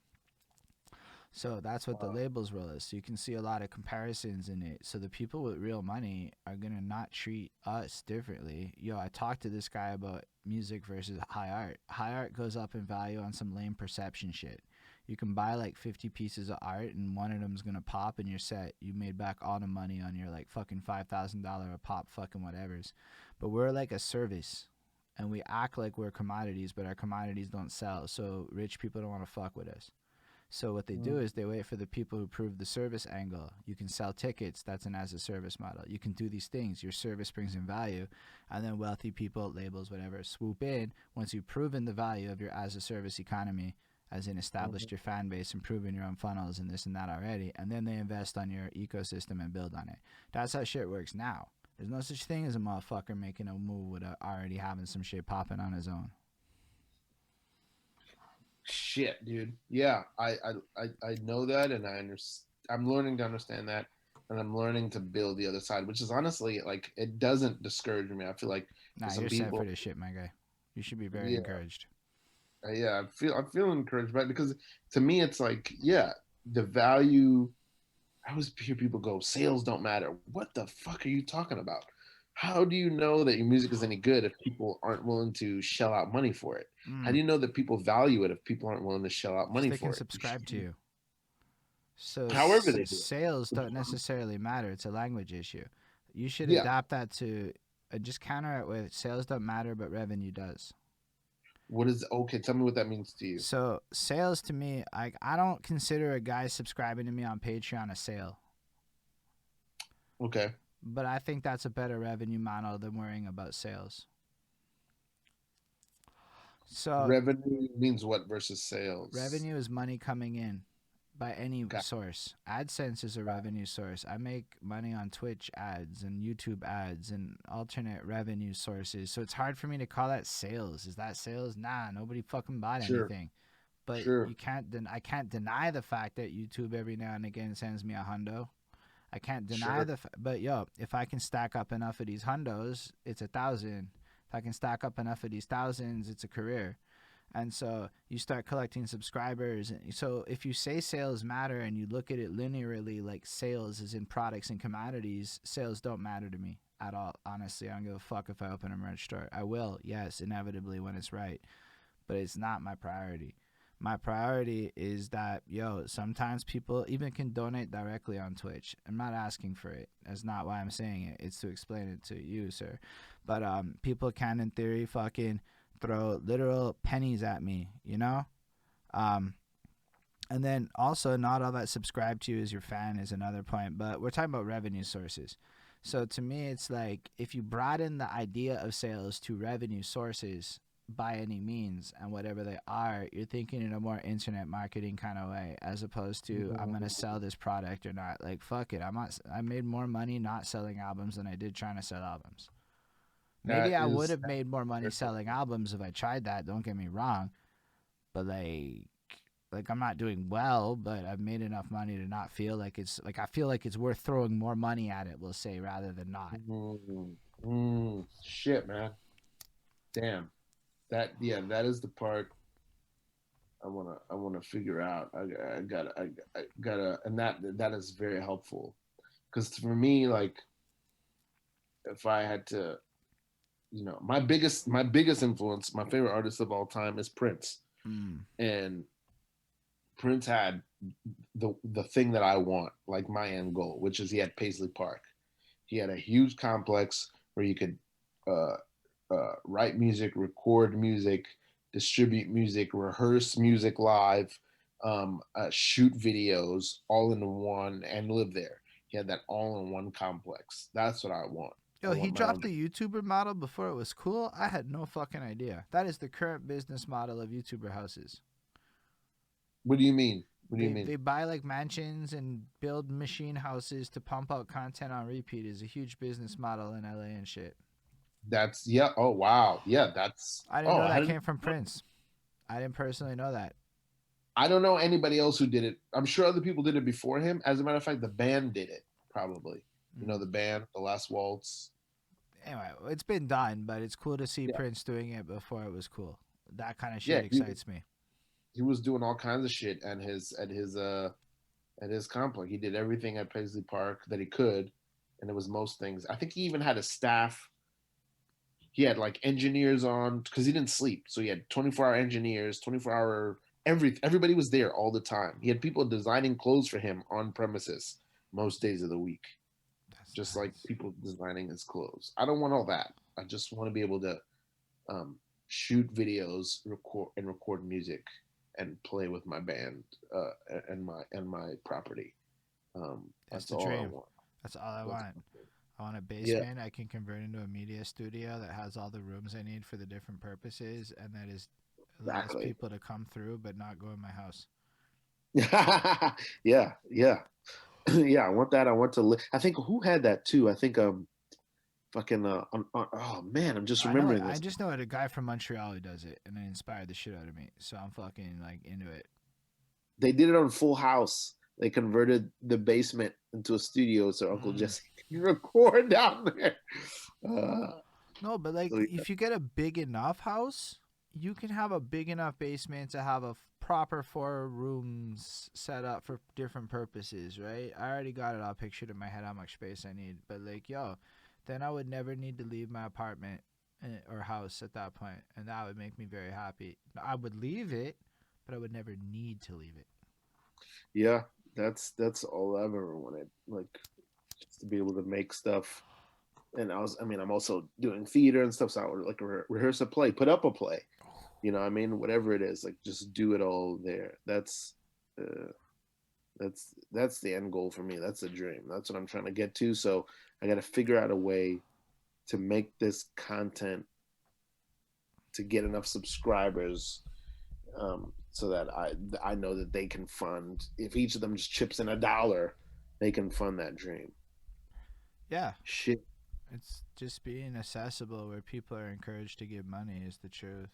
So that's what the Wow. labels role is. So you can see a lot of comparisons in it. So the people with real money are gonna not treat us differently. Yo, I talked to this guy about music versus high art. High art goes up in value on some lame perception shit. You can buy like 50 pieces of art and one of them's gonna pop and you're set. You made back all the money on your like fucking $5,000 a pop fucking whatevers. But we're like a service. And we act like we're commodities, but our commodities don't sell. So rich people don't want to fuck with us. So what they do is they wait for the people who prove the service angle. You can sell tickets. That's an as a service model. You can do these things. Your service brings in value, and then wealthy people, labels, whatever, swoop in once you've proven the value of your as a service economy, as in established Hmm. your fan base and proven your own funnels and this and that already, and then they invest on your ecosystem and build on it. That's how shit works now. There's no such thing as a motherfucker making a move without already having some shit popping on his own. Shit, dude. Yeah, I know that, and I'm learning to understand that, and I'm learning to build the other side, which is honestly like it doesn't discourage me. I feel like for Nah, some you're set for people, this shit, my guy. You should be very yeah, encouraged. yeah, I feel encouraged by it because to me it's like, yeah, the value. I always hear people go, sales don't matter. What the fuck are you talking about? How do you know that your music is any good if people aren't willing to shell out money for it? How do Mm. you know that people value it if people aren't willing to shell out If money they can for it? subscribe to you. So However they do sales it. don't necessarily matter. It's a language issue. You should Yeah. adapt that to just counter it with sales don't matter, but revenue does. What is okay? Tell me what that means to you. So sales to me, I don't consider a guy subscribing to me on Patreon a sale, Okay. but I think that's a better revenue model than worrying about sales. So Revenue means what versus sales? revenue is money coming in by any Got source. AdSense is a revenue source. I make money on Twitch ads and YouTube ads and alternate revenue sources. So it's hard for me to call that sales. Is that sales? Nah, nobody fucking bought sure, anything. But sure, I can't deny the fact that YouTube every now and again sends me a hundo. I can't deny sure. but yo, if I can stack up enough of these hundos, it's 1,000. If I can stack up enough of these thousands, it's a career. And so you start collecting subscribers. And so if you say sales matter and you look at it linearly, like sales is in products and commodities, sales don't matter to me at all. Honestly, I don't give a fuck if I open a merch store. I will, yes, inevitably when it's right, but it's not my priority. My priority is that, yo, sometimes people even can donate directly on Twitch. I'm not asking for it. That's not why I'm saying it. It's to explain it to you, sir. But people can, in theory, fucking throw literal pennies at me, you know? Um, and then also, not all that subscribe to you as your fan is another point, but we're talking about revenue sources. So to me, it's like if you broaden the idea of sales to revenue sources by any means and whatever they are, you're thinking in a more internet marketing kind of way, as opposed to I'm gonna sell this product or not. Like fuck it, I'm not. I made more money not selling albums than I did trying to sell albums. Maybe That I would is have made more money selling albums if I tried that. Don't get me wrong, but like I'm not doing well, but I've made enough money to not feel like it's like I feel like it's worth throwing more money at it, we'll say, rather than not. shit, man. Damn. That yeah, that is the part I wanna figure out. I gotta, and that is very helpful because for me, like if I had to, my biggest influence, my favorite artist of all time is Prince, Mm. and Prince had the thing that I want, like my end goal, which is he had Paisley Park. He had a huge complex where you could uh, write music, record music, distribute music, rehearse music live, shoot videos all in one, and live there. He had that all in one complex. That's what I want. I Yo, he want my dropped own. the YouTuber model before it was cool. I had no fucking idea. That is the current business model of YouTuber houses. What do you mean? What do you They mean? buy like mansions and build machine houses to pump out content on repeat is a huge business model in LA and shit. That's yeah. Oh wow. Yeah. That's I didn't oh. know I that didn't. came from Prince. I didn't personally know that. I don't know anybody else who did it. I'm sure other people did it before him. As a matter of fact, the band did it probably. You know Mm. the band, the Last Waltz. Anyway, it's been done, but it's cool to see Yeah. Prince doing it before it was cool. That kind of Yeah. shit excites me. He was doing all kinds of shit at his complex. He did everything at Paisley Park that he could, and it was most things. I think he even had a staff. He had like engineers on because he didn't sleep, so he had 24-hour engineers, 24-hour everybody was there all the time. He had people designing clothes for him on premises most days of the week, That's just like nice. people designing his clothes. I don't want all that. I just want to be able to shoot videos, record music, and play with my band and my property. That's That's the all I dream. want. That's all I That's want. I want a yeah, basement I can convert into a media studio that has all the rooms I need for the different purposes and that is allows exactly. people to come through but not go in my house. Yeah, yeah, yeah. I want that. I want to. I think who had that too. I think fucking oh man, I'm just I know it. remembering I this. just know it. A guy from Montreal who does it, and it inspired the shit out of me. So I'm fucking like into it. They did it on Full House. They converted the basement into a studio so Uncle Mm. Jesse can record down there. Uh, No, but like so if you get a big enough house, you can have a big enough basement to have a proper 4 rooms set up for different purposes, right? I already got it all pictured in my head how much space I need, but like yo, then I would never need to leave my apartment or house at that point, and that would make me very happy. I would leave it, but I would never need to leave it. yeah, that's all I've ever wanted. Like just to be able to make stuff. And I mean, I'm also doing theater and stuff. So I would like rehearse a play, put up a play. I mean, whatever it is, like just do it all there. Uh, that's the end goal for me. That's the dream. That's what I'm trying to get to. So I got to figure out a way to make this content to get enough subscribers so that I know that they can fund. If each of them just chips in $1, they can fund that dream. Yeah, Shit. it's just being accessible where people are encouraged to give money is the truth.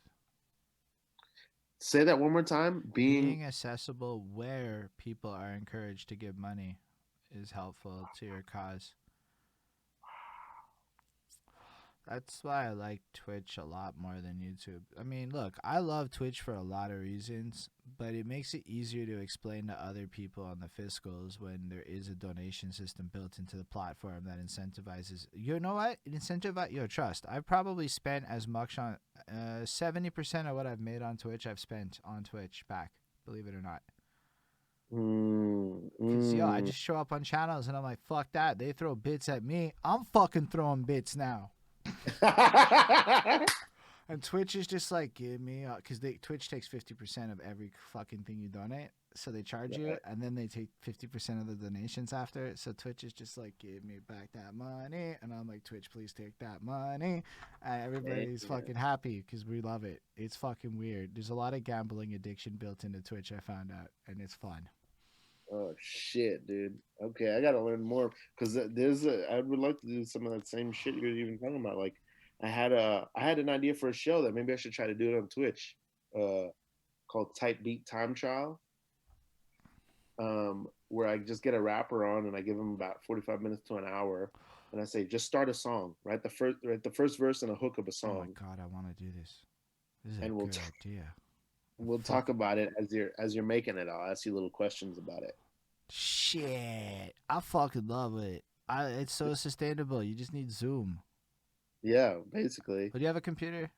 Say that one more time. Being Being accessible where people are encouraged to give money is helpful to your cause. That's why I like Twitch a lot more than YouTube. I mean, look, I love Twitch for a lot of reasons, but it makes it easier to explain to other people on the fiscals when there is a donation system built into the platform that incentivizes. You know what? It incentivizes your trust. I've probably spent as much on 70% of what I've made on Twitch. I've spent on Twitch back. Believe it or not. Mm, Cause yo, I mm. just show up on channels and I'm like, fuck that. They throw bits at me. I'm fucking throwing bits now. And Twitch is just like, give me, because Twitch takes 50% of every fucking thing you donate, so they charge you, Right. and then they take 50% of the donations after. So Twitch is just like, give me back that money, and I'm like, Twitch, please take that money. And everybody's Damn. fucking happy because we love it. It's fucking weird. There's a lot of gambling addiction built into Twitch. I found out, and it's fun. Oh shit, dude. Okay, I gotta learn more because I would like to do some of that same shit you're even talking about. Like, I had an idea for a show that maybe I should try to do it on Twitch, uh, called Type Beat Time Trial, where I just get a rapper on and I give him about 45 minutes to an hour, and I say just start a song, write the first verse and a hook of a Oh my song, god, I want to do this. This is a and good idea. we'll talk Fuck. about it as you're making it. I'll ask you little questions about it. Shit. I fucking love it. It's so sustainable. You just need Zoom. Yeah, basically. But do you have a computer?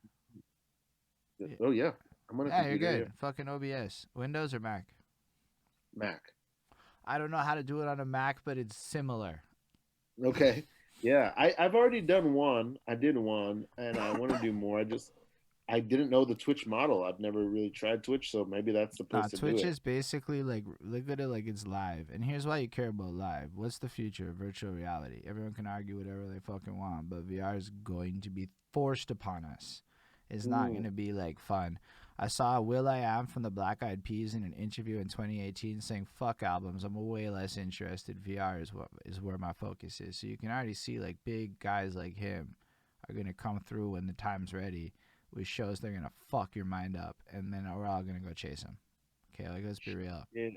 Yeah, Oh yeah, I'm on a yeah, you're computer. Yeah, good. Fucking OBS. Windows or Mac? Mac. I don't know how to do it on a Mac, but it's similar. Okay. Yeah, I've already done one. I did one, and I want to do more. I didn't know the Twitch model. I've never really tried Twitch, so maybe that's the Nah, place to do Twitch it. is basically like, look at it like it's live. And here's why you care about live. What's the future of virtual reality? Everyone can argue whatever they fucking want, but VR is going to be forced upon us. It's not going Mm, to be like fun. I saw Will I Am from the Black Eyed Peas in an interview in 2018 saying, "Fuck albums. I'm way less interested. VR is where my focus is." So you can already see like big guys like him are going to come through when the time's ready with shows they're going to fuck your mind up, and then we're all going to go chase them. Okay, like let's be real. yeah,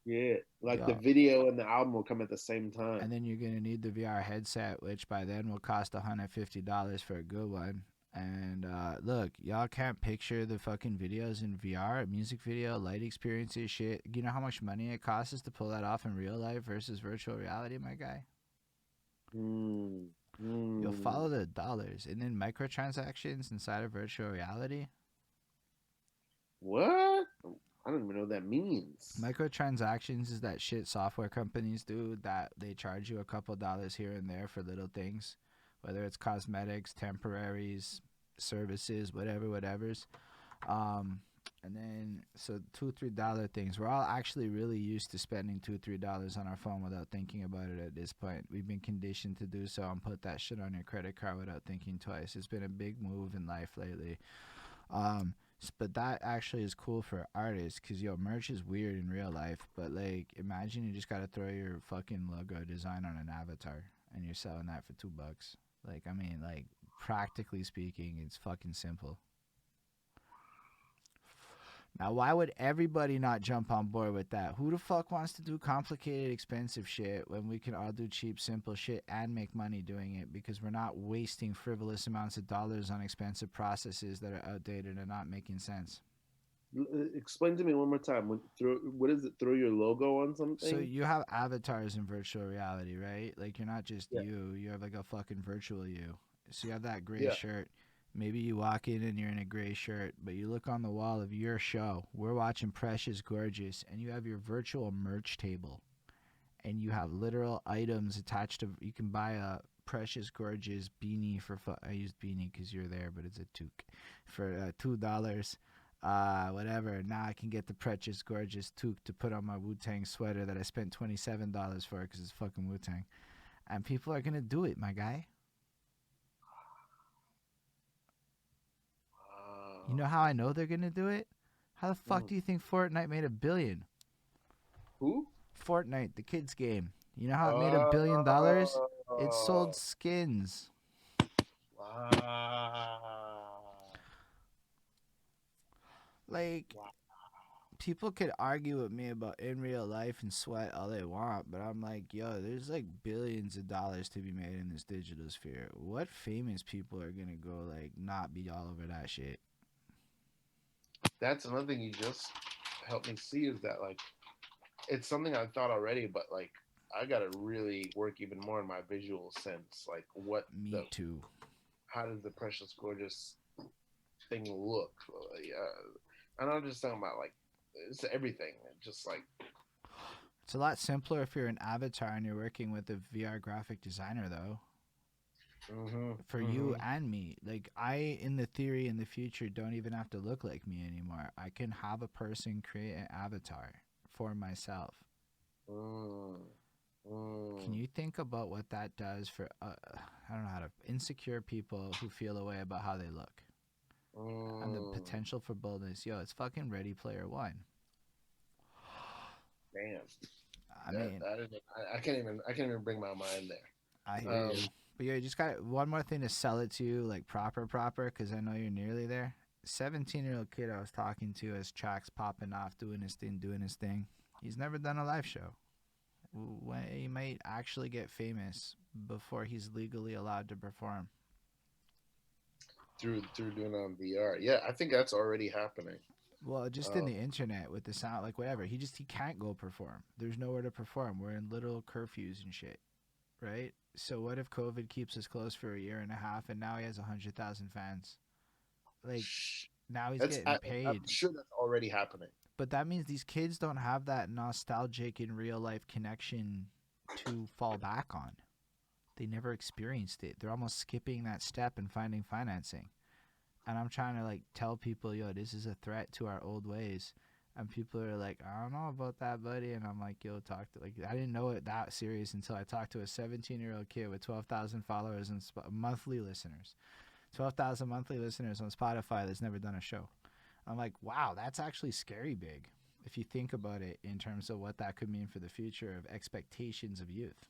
yeah. Like the Yo, video and the album will come at the same and time. then you're gonna need the VR headset, which by then will cost $150 for a good one. And look, y'all can't picture the fucking videos in VR, music video, light experiences, shit. You know how much money it costs us to pull that off in real life versus virtual reality, my guy? Mm, You'll mm. follow the dollars. And then microtransactions inside of virtual reality. What? I don't even know what that means. Microtransactions is that shit software companies do that they charge you a couple dollars here and there for little things, whether it's cosmetics, temporaries, services, whatever's. Um, and then so $2-3 things. We're all actually really used to spending $2-3 on our phone without thinking about it at this point. We've been conditioned to do so and put that shit on your credit card without thinking twice. It's been a big move in life lately. Um, but that actually is cool for artists because yo, merch is weird in real life. But like, imagine you just gotta throw your fucking logo design on an avatar and you're selling that for $2. Like, I mean, like practically speaking, it's fucking simple. Now, why would everybody not jump on board with that? Who the fuck wants to do complicated, expensive shit when we can all do cheap, simple shit and make money doing it because we're not wasting frivolous amounts of dollars on expensive processes that are outdated and not making sense? Explain to me one more time. What is it? Throw your logo on So something? you have avatars in virtual reality, right? Like you're not just Yeah, you, you have like a fucking virtual you. So you have that gray yeah. shirt. Maybe you walk in and you're in a gray shirt, but you look on the wall of your show. We're watching Precious Gorgeous, and you have your virtual merch table. And you have literal items attached to. You can buy a Precious Gorgeous beanie for. I used beanie because you're there, but it's a toque for $2. Whatever. Now I can get the Precious Gorgeous toque to put on my Wu Tang sweater that I spent $27 for because it's fucking Wu Tang, and people are gonna do it, my guy. You know Wow. how I know they're gonna do it? How the fuck Mm. do you think Fortnite made $1 billion? Who? Fortnite, the kids game. You know how it made $1 billion? It sold Oh, skins. wow. Like Wow. people could argue with me about in real life and sweat all they want, but I'm like, yo, there's like billions of dollars to be made in this digital sphere. What famous people are gonna go like not be all over that shit? That's another thing you just helped me see is that like it's something I thought already, but like I gotta really work even more in my visual sense. Like what Me the too. how does the precious gorgeous thing look? And I'm just talking about like it's everything. Just like It's a lot simpler if you're an avatar and you're working with a VR graphic designer, though. mm-hmm, For you mm-hmm. and me, like I, in the theory, in the future, don't even have to look like me anymore. I can have a person create an avatar for myself. Mm, Can mm, you think about what that does for I don't know how to insecure people who feel a way about how they look and the mm. potential for boldness? Yo, it's fucking Ready Player One. Damn, I mean, I can't even bring my mind there. I hear Um, you. But yeah, you just got one more thing to sell it to you, like proper, because I know you're nearly there. 17-year-old kid I was talking to has tracks popping off, doing his thing. He's never done a live show. When he might actually get famous before he's legally allowed to perform. through doing it on VR, yeah, I think that's already happening. Well, just in Uh, the internet with the sound, like whatever. He can't go perform. There's nowhere to perform. We're in little curfews and shit, right? So what if COVID keeps us closed for a year and a half, and now he has 100,000 fans? Like now he's that's getting I'm paid. sure that's already happening. But that means these kids don't have that nostalgic in real life connection to fall back on. They never experienced it. They're almost skipping that step and finding financing. And I'm trying to like tell people, yo, this is a threat to our old ways. And people are like, I don't know about that, buddy. And I'm like, yo, talk to like I didn't know it that serious until I talked to a 17-year-old kid with 12,000 followers and monthly listeners. 12,000 monthly listeners on Spotify that's never done a show. I'm like, wow, that's actually scary big if you think about it in terms of what that could mean for the future of expectations of youth.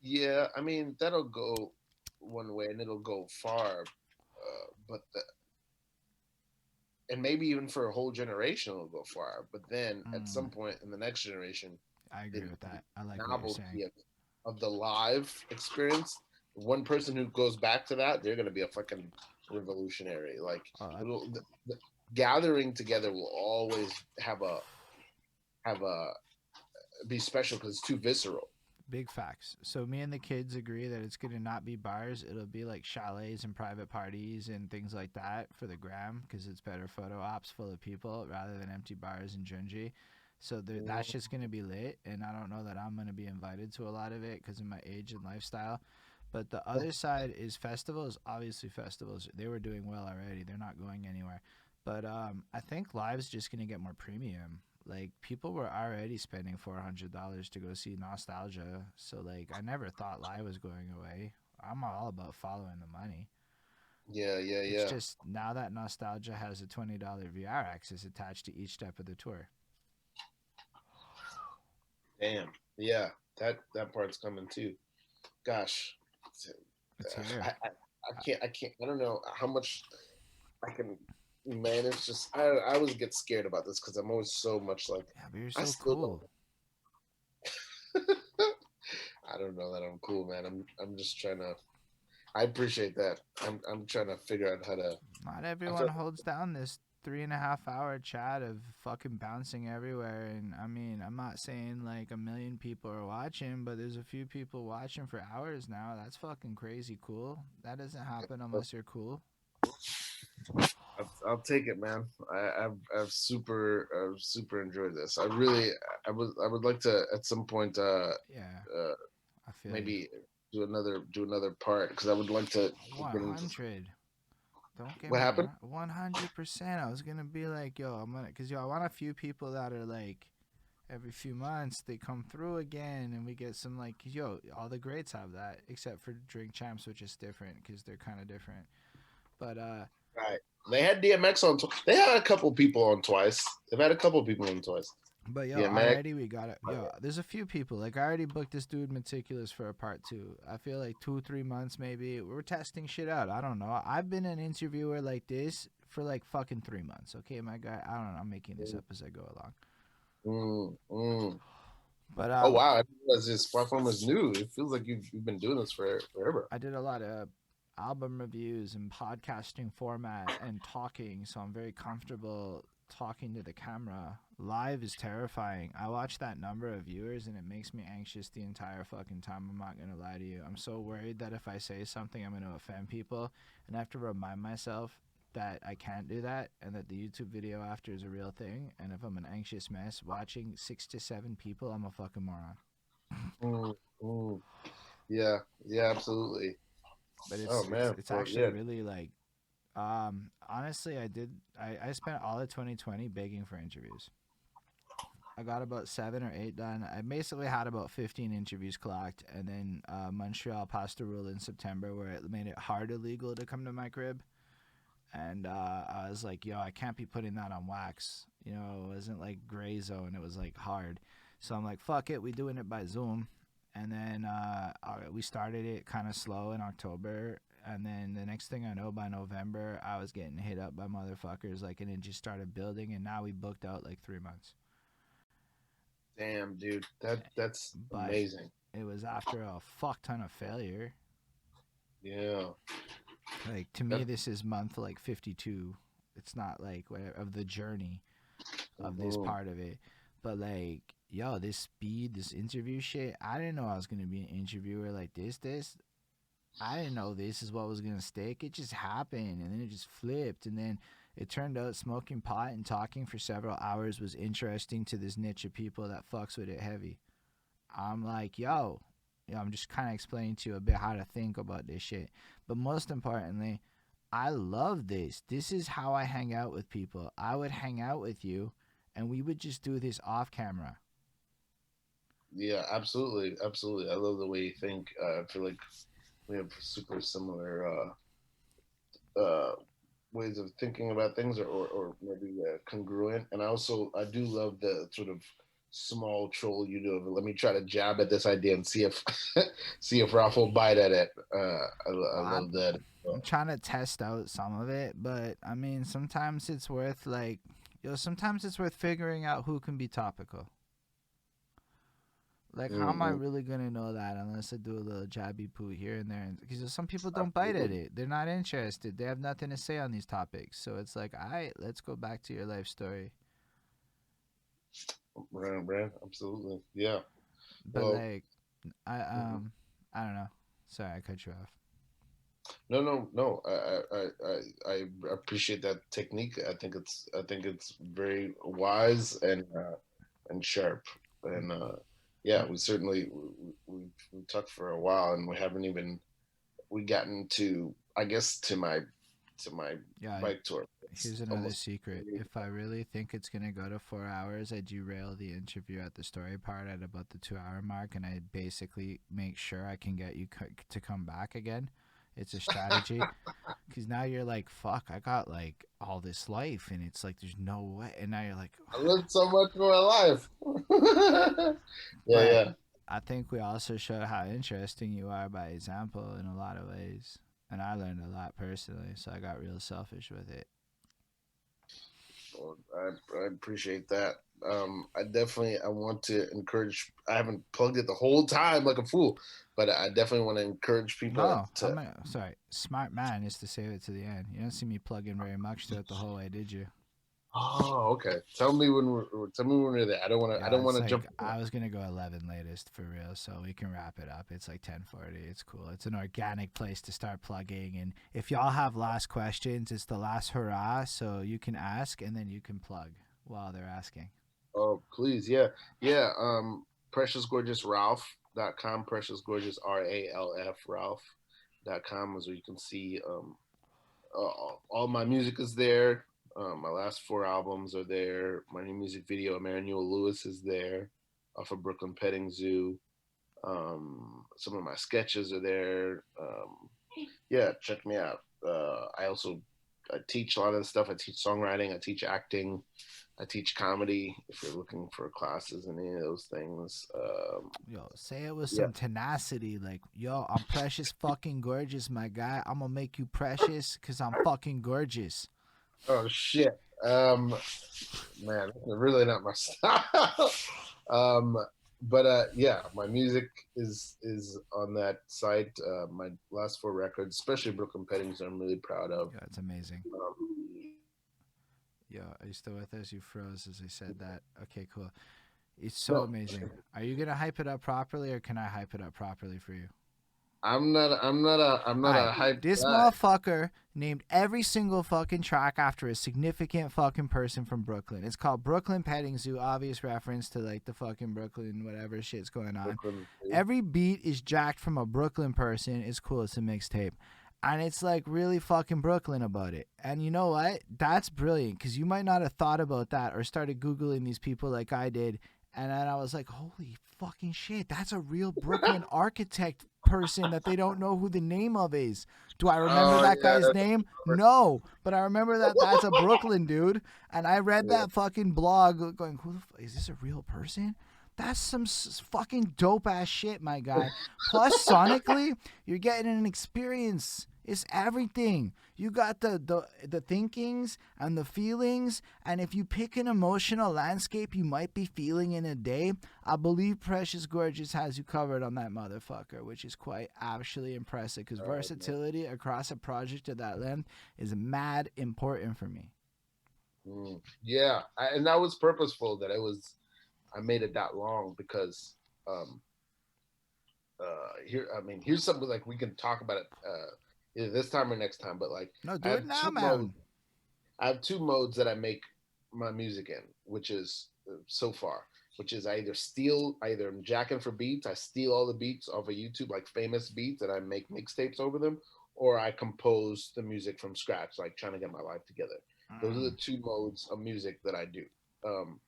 Yeah, I mean that'll go one way and it'll go far, and maybe even for a whole generation it'll go far. But then at some Mm, point in the next generation, I agree the with that. I like what you're saying. novelty of the live experience, one person who goes back to that, they're gonna be a fucking revolutionary. Like Uh, the gathering together will always have a be special because it's too visceral. Big facts. So me and the kids agree that it's going to not be bars. It'll be like chalets and private parties and things like that for the gram because it's better photo ops full of people rather than empty bars and Junji. So that's Mm, just going to be lit. And I don't know that I'm going to be invited to a lot of it because of my age and lifestyle. But the other side is festivals. Obviously, festivals, they were doing well already. They're not going anywhere. But I think live's just going to get more premium. Like people were already spending $400 to go see Nostalgia, so like I never thought live was going away. I'm all about following the money. yeah, yeah, It's yeah. just now that Nostalgia has a $20 VR access attached to each step of the tour. Damn. Yeah, that part's coming too. Gosh, It's here. I can't. I can't. I don't know how much I can manage. Just I always get scared about this because I'm always so much like Yeah, but you're I so still cool. don't. I don't know that I'm cool, man. I'm just trying to. I appreciate that. I'm trying to figure out how to. Not I everyone feel holds down this 3.5 hour chat of fucking bouncing everywhere. And I mean, I'm not saying like a million people are watching, but there's a few people watching for hours now. That's fucking crazy cool. That doesn't happen unless you're cool. I'll take it, man. I've super enjoyed this. I would like to at some point Yeah, uh I feel you. maybe do another part because I would like to get into 100. Don't get what me happened. wrong. 100%. I was gonna be like, yo, I'm gonna, cause yo, I want a few people that are like, every few months they come through again, and we get some like, yo, all the greats have that, except for Drink Champs, which is different, cause they're kind of different. But Right. They had DMX on. They had a couple people on twice. They've had a couple people on twice. yo, DMX. already we got it. Yo, there's a few people. Like I already booked this dude Meticulous for a part two. I feel like 2, 3 months maybe. We're testing shit out. I don't know. I've been an interviewer like this for like fucking 3 months. Okay, my guy. I don't know. I'm making this up as I go along. Mm, mm. But Oh wow! I didn't realize this platform is new. It feels like you've been doing this for forever. I did a lot of album reviews and podcasting format and talking, so I'm very comfortable talking to the camera. Live is terrifying. I watch that number of viewers and it makes me anxious the entire fucking time. I'm not gonna lie to you. I'm so worried that if I say something, I'm gonna offend people, and I have to remind myself that I can't do that and that the YouTube video after is a real thing. And if I'm an anxious mess watching 6 to 7 people, I'm a fucking moron. Mm, mm. Yeah, yeah, absolutely. But Oh man, it's well, actually yeah, really like honestly, I spent all of 2020 begging for interviews. I got about 7 or 8 done. I basically had about 15 interviews clocked, and then Montreal passed a rule in September where it made it hard illegal to come to my crib. And I was like, yo, I can't be putting that on wax. You know, it wasn't like gray zone, it was like hard. So I'm like, fuck it, we doing it by Zoom. And then we started it kind of slow in October. And then the next thing I know, by November, I was getting hit up by motherfuckers. Like, and it just started building. And now we booked out like 3 months. damn, dude, that's But amazing. it was after a fuck ton of failure. Yeah, Like, to me, that. this is month like 52. It's not like whatever of the journey of this Mhm. part of it. But like, yo, this speed, this interview shit, I didn't know I was gonna be an interviewer like this. I didn't know this is what was gonna stick. It just happened and then it just flipped and then it turned out smoking pot and talking for several hours was interesting to this niche of people that fucks with it heavy. I'm like, yo, I'm just kind of explaining to you a bit how to think about this shit. But most importantly, I love this. This is how I hang out with people. I would hang out with you and we would just do this off camera. Yeah, absolutely, absolutely. I love the way you think. I feel like we have super similar uh, ways of thinking about things, or maybe congruent. And I do love the sort of small troll you do. Let me try to jab at this idea and see if see if Ralph will bite at it. I Well, love that. I'm trying to test out some of it, but I mean, sometimes it's worth like, sometimes it's worth figuring out who can be topical. Like, how am I Mm-hmm. really gonna know that unless I do a little jabby poo here and there? Because some people don't bite at Absolutely. it. They're not interested. They have nothing to say on these topics. So it's like, all right, let's go back to your life story. Right, absolutely. Yeah. But Well, like, I mhm. I don't know. Sorry, I cut you off. No, no, no. I appreciate that technique. I think it's very wise and sharp. And yeah, we certainly we talked for a while, and we haven't even we gotten to I guess to my Yeah, bike tour. here's It's another almost secret. If I really think it's gonna go to 4 hours, I derail the interview at the story part at about the 2 hour mark, and I basically make sure I can get you to come back again. It's a strategy because now you're like, fuck, I got like all this life, and it's like there's no way, and now you're like, I lived so much of my life. Yeah, but yeah. I think we also showed how interesting you are by example in a lot of ways, and I learned a lot personally, so I got real selfish with it. Well, I appreciate that. I definitely I want to encourage. I haven't plugged it the whole time like a fool, but I definitely want to encourage people No, to. sorry. Smart man is to save it to the end. You don't see me plug in very much throughout the whole way, did you? Oh, okay. Tell me when we're there. I Yeah, don't want it's to jump. like I was gonna go 11 latest for real, so we can wrap it up. It's like 10:40. It's cool. It's an organic place to start plugging. And if y'all have last questions, it's the last hurrah, so you can ask and then you can plug while they're asking. Oh, please, yeah, yeah. Precious Gorgeous Ralph.com. Precious Gorgeous RALF Ralph.com is where you can see all my music is there. My last four albums are there. My new music video, Emmanuel Lewis, is there off of Brooklyn Petting Zoo. Some of my sketches are there. Yeah, check me out. I teach a lot of the stuff. I teach songwriting. I teach acting. I teach comedy. If you're looking for classes in any of those things, Yo, say it with yeah. some tenacity. Like, yo, I'm precious fucking gorgeous, my guy. I'm gonna make you precious because I'm fucking gorgeous. Oh shit. Man, that's really not my style. um, but yeah, my music is on that site. My last four records, especially Brooklyn Pettings, I'm really proud of. Yeah, it's amazing. Um, Yo, are you still with us? You froze as I said that. Okay, cool. It's so no, amazing. Are you gonna hype it up properly, or can I hype it up properly for you? I'm All not right, a hype this guy. motherfucker named every single fucking track after a significant fucking person from Brooklyn. It's called Brooklyn Petting Zoo, obvious reference to like the fucking Brooklyn whatever shit's going on. Brooklyn. Every beat is jacked from a Brooklyn person. It's cool. It's a mixtape. And it's like really fucking Brooklyn about it. And you know what? That's brilliant because you might not have thought about that or started Googling these people like I did. And then I was like, holy fucking shit, that's a real Brooklyn architect person that they don't know who the name of is. Do I remember Oh that yeah, guy's name? No, but I remember that that's a Brooklyn dude. And I read yeah. that fucking blog going, who the is this a real person? That's some fucking dope ass shit, my guy. Plus, sonically, you're getting an experience. It's everything. You got the thinkings and the feelings, and if you pick an emotional landscape you might be feeling in a day, I believe Precious Gorgeous has you covered on that motherfucker, which is quite actually impressive because Man. versatility across a project of that length is mad important for me. Yeah, and that was purposeful. That it was I made it that long because um, here I mean here's something like we can talk about it either this time or next time. But like No, I do it have now, two modes. man. I have two modes that I make my music in, which is so far, which is I either I'm jacking for beats, I steal all the beats off of YouTube, like famous beats, and I make mixtapes over them, or I compose the music from scratch, like trying to get my life together. Those are the Mm. two modes of music that I do. Um,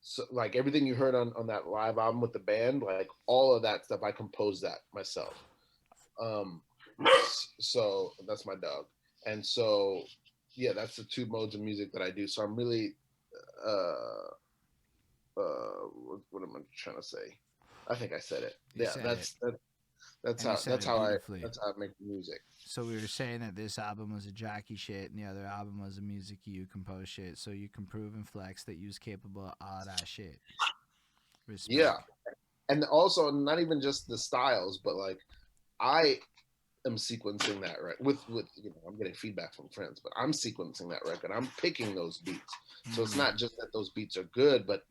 so like everything you heard on that live album with the band, like all of that stuff, I composed that myself. Um, so that's my dog, and so yeah, that's the two modes of music that I do. So I'm really uh what am I trying to say? I think I said it. You Yeah, said it, that's and you how said it beautifully. I make music. So we were saying that this album was a Jackie shit, and the other album was a music you compose shit. So you can prove and flex that you was capable of all that shit. Yeah, Respect. and also not even just the styles, but like I am sequencing that right with I'm getting feedback from friends, but I'm sequencing that record. I'm picking those beats. So it's Mm. not just that those beats are good, but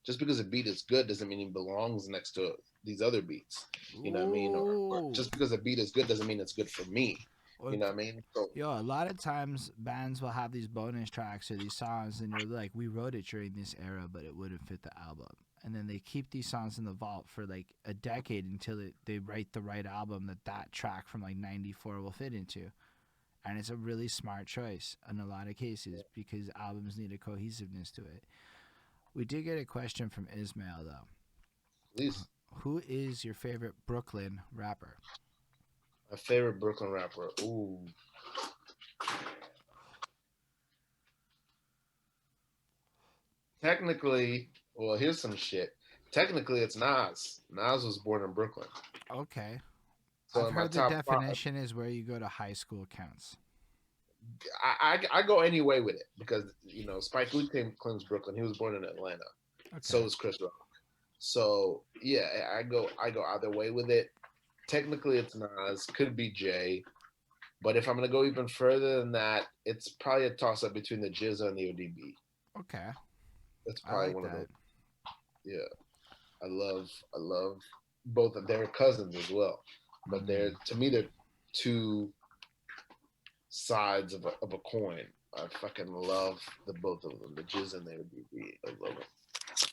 just because a beat is good doesn't mean it belongs next to these other beats. You know what I mean? Or Ooh. just because a beat is good doesn't mean it's good for me. Or You know what I mean? So yo, a lot of times bands will have these bonus tracks or these songs, and you're like, we wrote it during this era, but it wouldn't fit the album. And then they keep these songs in the vault for like a decade until they write the right album that that track from like '94 will fit into. And it's a really smart choice in a lot of cases because albums need a cohesiveness to it. We did get a question from Ismail though. at least Who is your favorite Brooklyn rapper? my favorite Brooklyn rapper. Ooh, technically, well, here's some shit. Technically, it's Nas. Nas was born in Brooklyn. Okay. So I've in my heard the top five, definition is where you go to high school counts. I go any way with it because Spike Lee claims Brooklyn. He was born in Atlanta. So Okay. is Chris Rock. So yeah, I go either way with it. Technically, it's Nas. Could be Jay. But if I'm gonna go even further than that, it's probably a toss up between the Jizza and the ODB. Okay. It's I probably like one of those. that. Yeah, I love both of their cousins as well. But they're Mm, to me they're two sides of a coin. I fucking love the both of them, the Jizz and the ODB. I love it.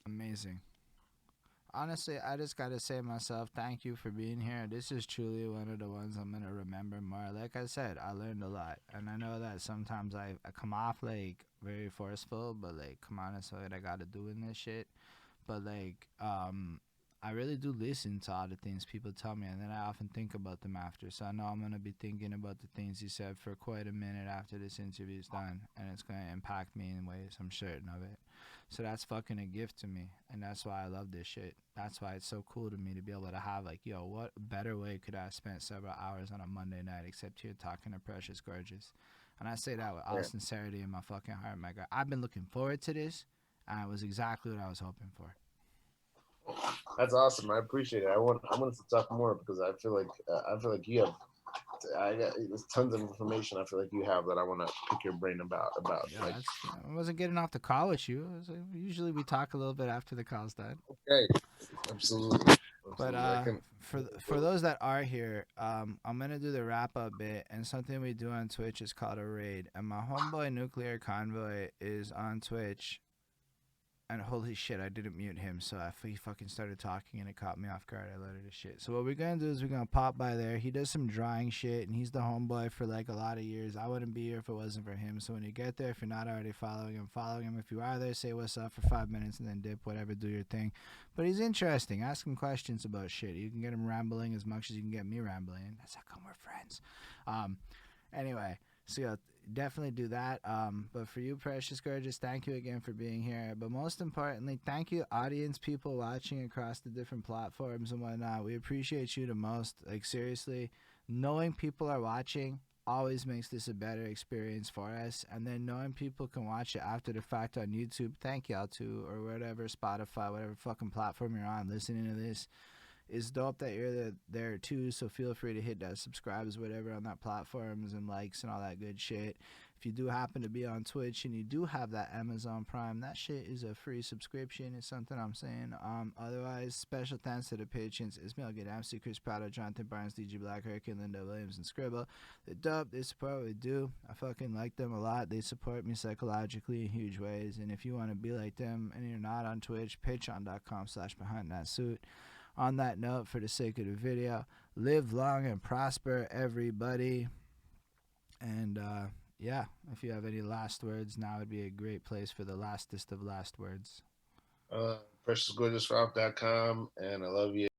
amazing. Honestly, I just gotta say myself, thank you for being here. This is truly one of the ones I'm gonna remember more. Like I said, I learned a lot, and I know that sometimes I come off like very forceful, but like, come on, that's what I gotta do in this shit. But like, I really do listen to all the things people tell me, and then I often think about them after. So I know I'm gonna be thinking about the things you said for quite a minute after this interview's done, and it's gonna impact me in ways I'm certain of it. So that's fucking a gift to me, and that's why I love this shit. That's why it's so cool to me to be able to have like, yo, what better way could I have spent several hours on a Monday night except here talking to Precious Gorgeous? And I say that with all Yeah. sincerity in my fucking heart, my God. I've been looking forward to this, and it was exactly what I was hoping for. That's awesome. I appreciate it. I want us to talk more because I feel like you have I got there's tons of information I feel like you have that I want to pick your brain about Yeah, like I wasn't getting off the call with you. Usually we talk a little bit after the call's done. okay, absolutely, But absolutely. I can for those that are here, I'm gonna do the wrap up bit, and something we do on Twitch is called a raid. And my homeboy Nuclear Convoy is on Twitch, and holy shit, I didn't mute him, so he fucking started talking and it caught me off guard. I let it shit. So what we're gonna do is we're gonna pop by there. He does some drawing shit, and he's the homeboy for like a lot of years. I wouldn't be here if it wasn't for him. So when you get there, if you're not already following him, follow him. If you are there, say what's up for 5 minutes and then dip. Whatever, do your thing. But he's interesting. Ask him questions about shit. You can get him rambling as much as you can get me rambling. That's how come we're friends. Anyway, so yeah, definitely do that. But for you, Precious Gorgeous, thank you again for being here. But most importantly, thank you, audience, people watching across the different platforms and whatnot. We appreciate you the most. Like, seriously, knowing people are watching always makes this a better experience for us. And then knowing people can watch it after the fact on YouTube, thank y'all too, or whatever, Spotify, whatever fucking platform you're on listening to this. It's dope that you're there too, so feel free to hit that subscribes, whatever, on that platforms and likes and all that good shit. If you do happen to be on Twitch and you do have that Amazon Prime, that shit is a free subscription. It's something I'm saying. Otherwise, special thanks to the patrons: Ismail Gadamsi, Chris Prado, Jonathan Barnes, DJ Black, Hurricane, Linda Williams, and Scribble. They're dope. They support what we do. I fucking like them a lot. They support me psychologically in huge ways. And if you want to be like them and you're not on Twitch, patreon.com/behind that suit. On that note, for the sake of the video, live long and prosper, everybody. And yeah, if you have any last words, now would be a great place for the lastest of last words. preciousralph.com, and I love you.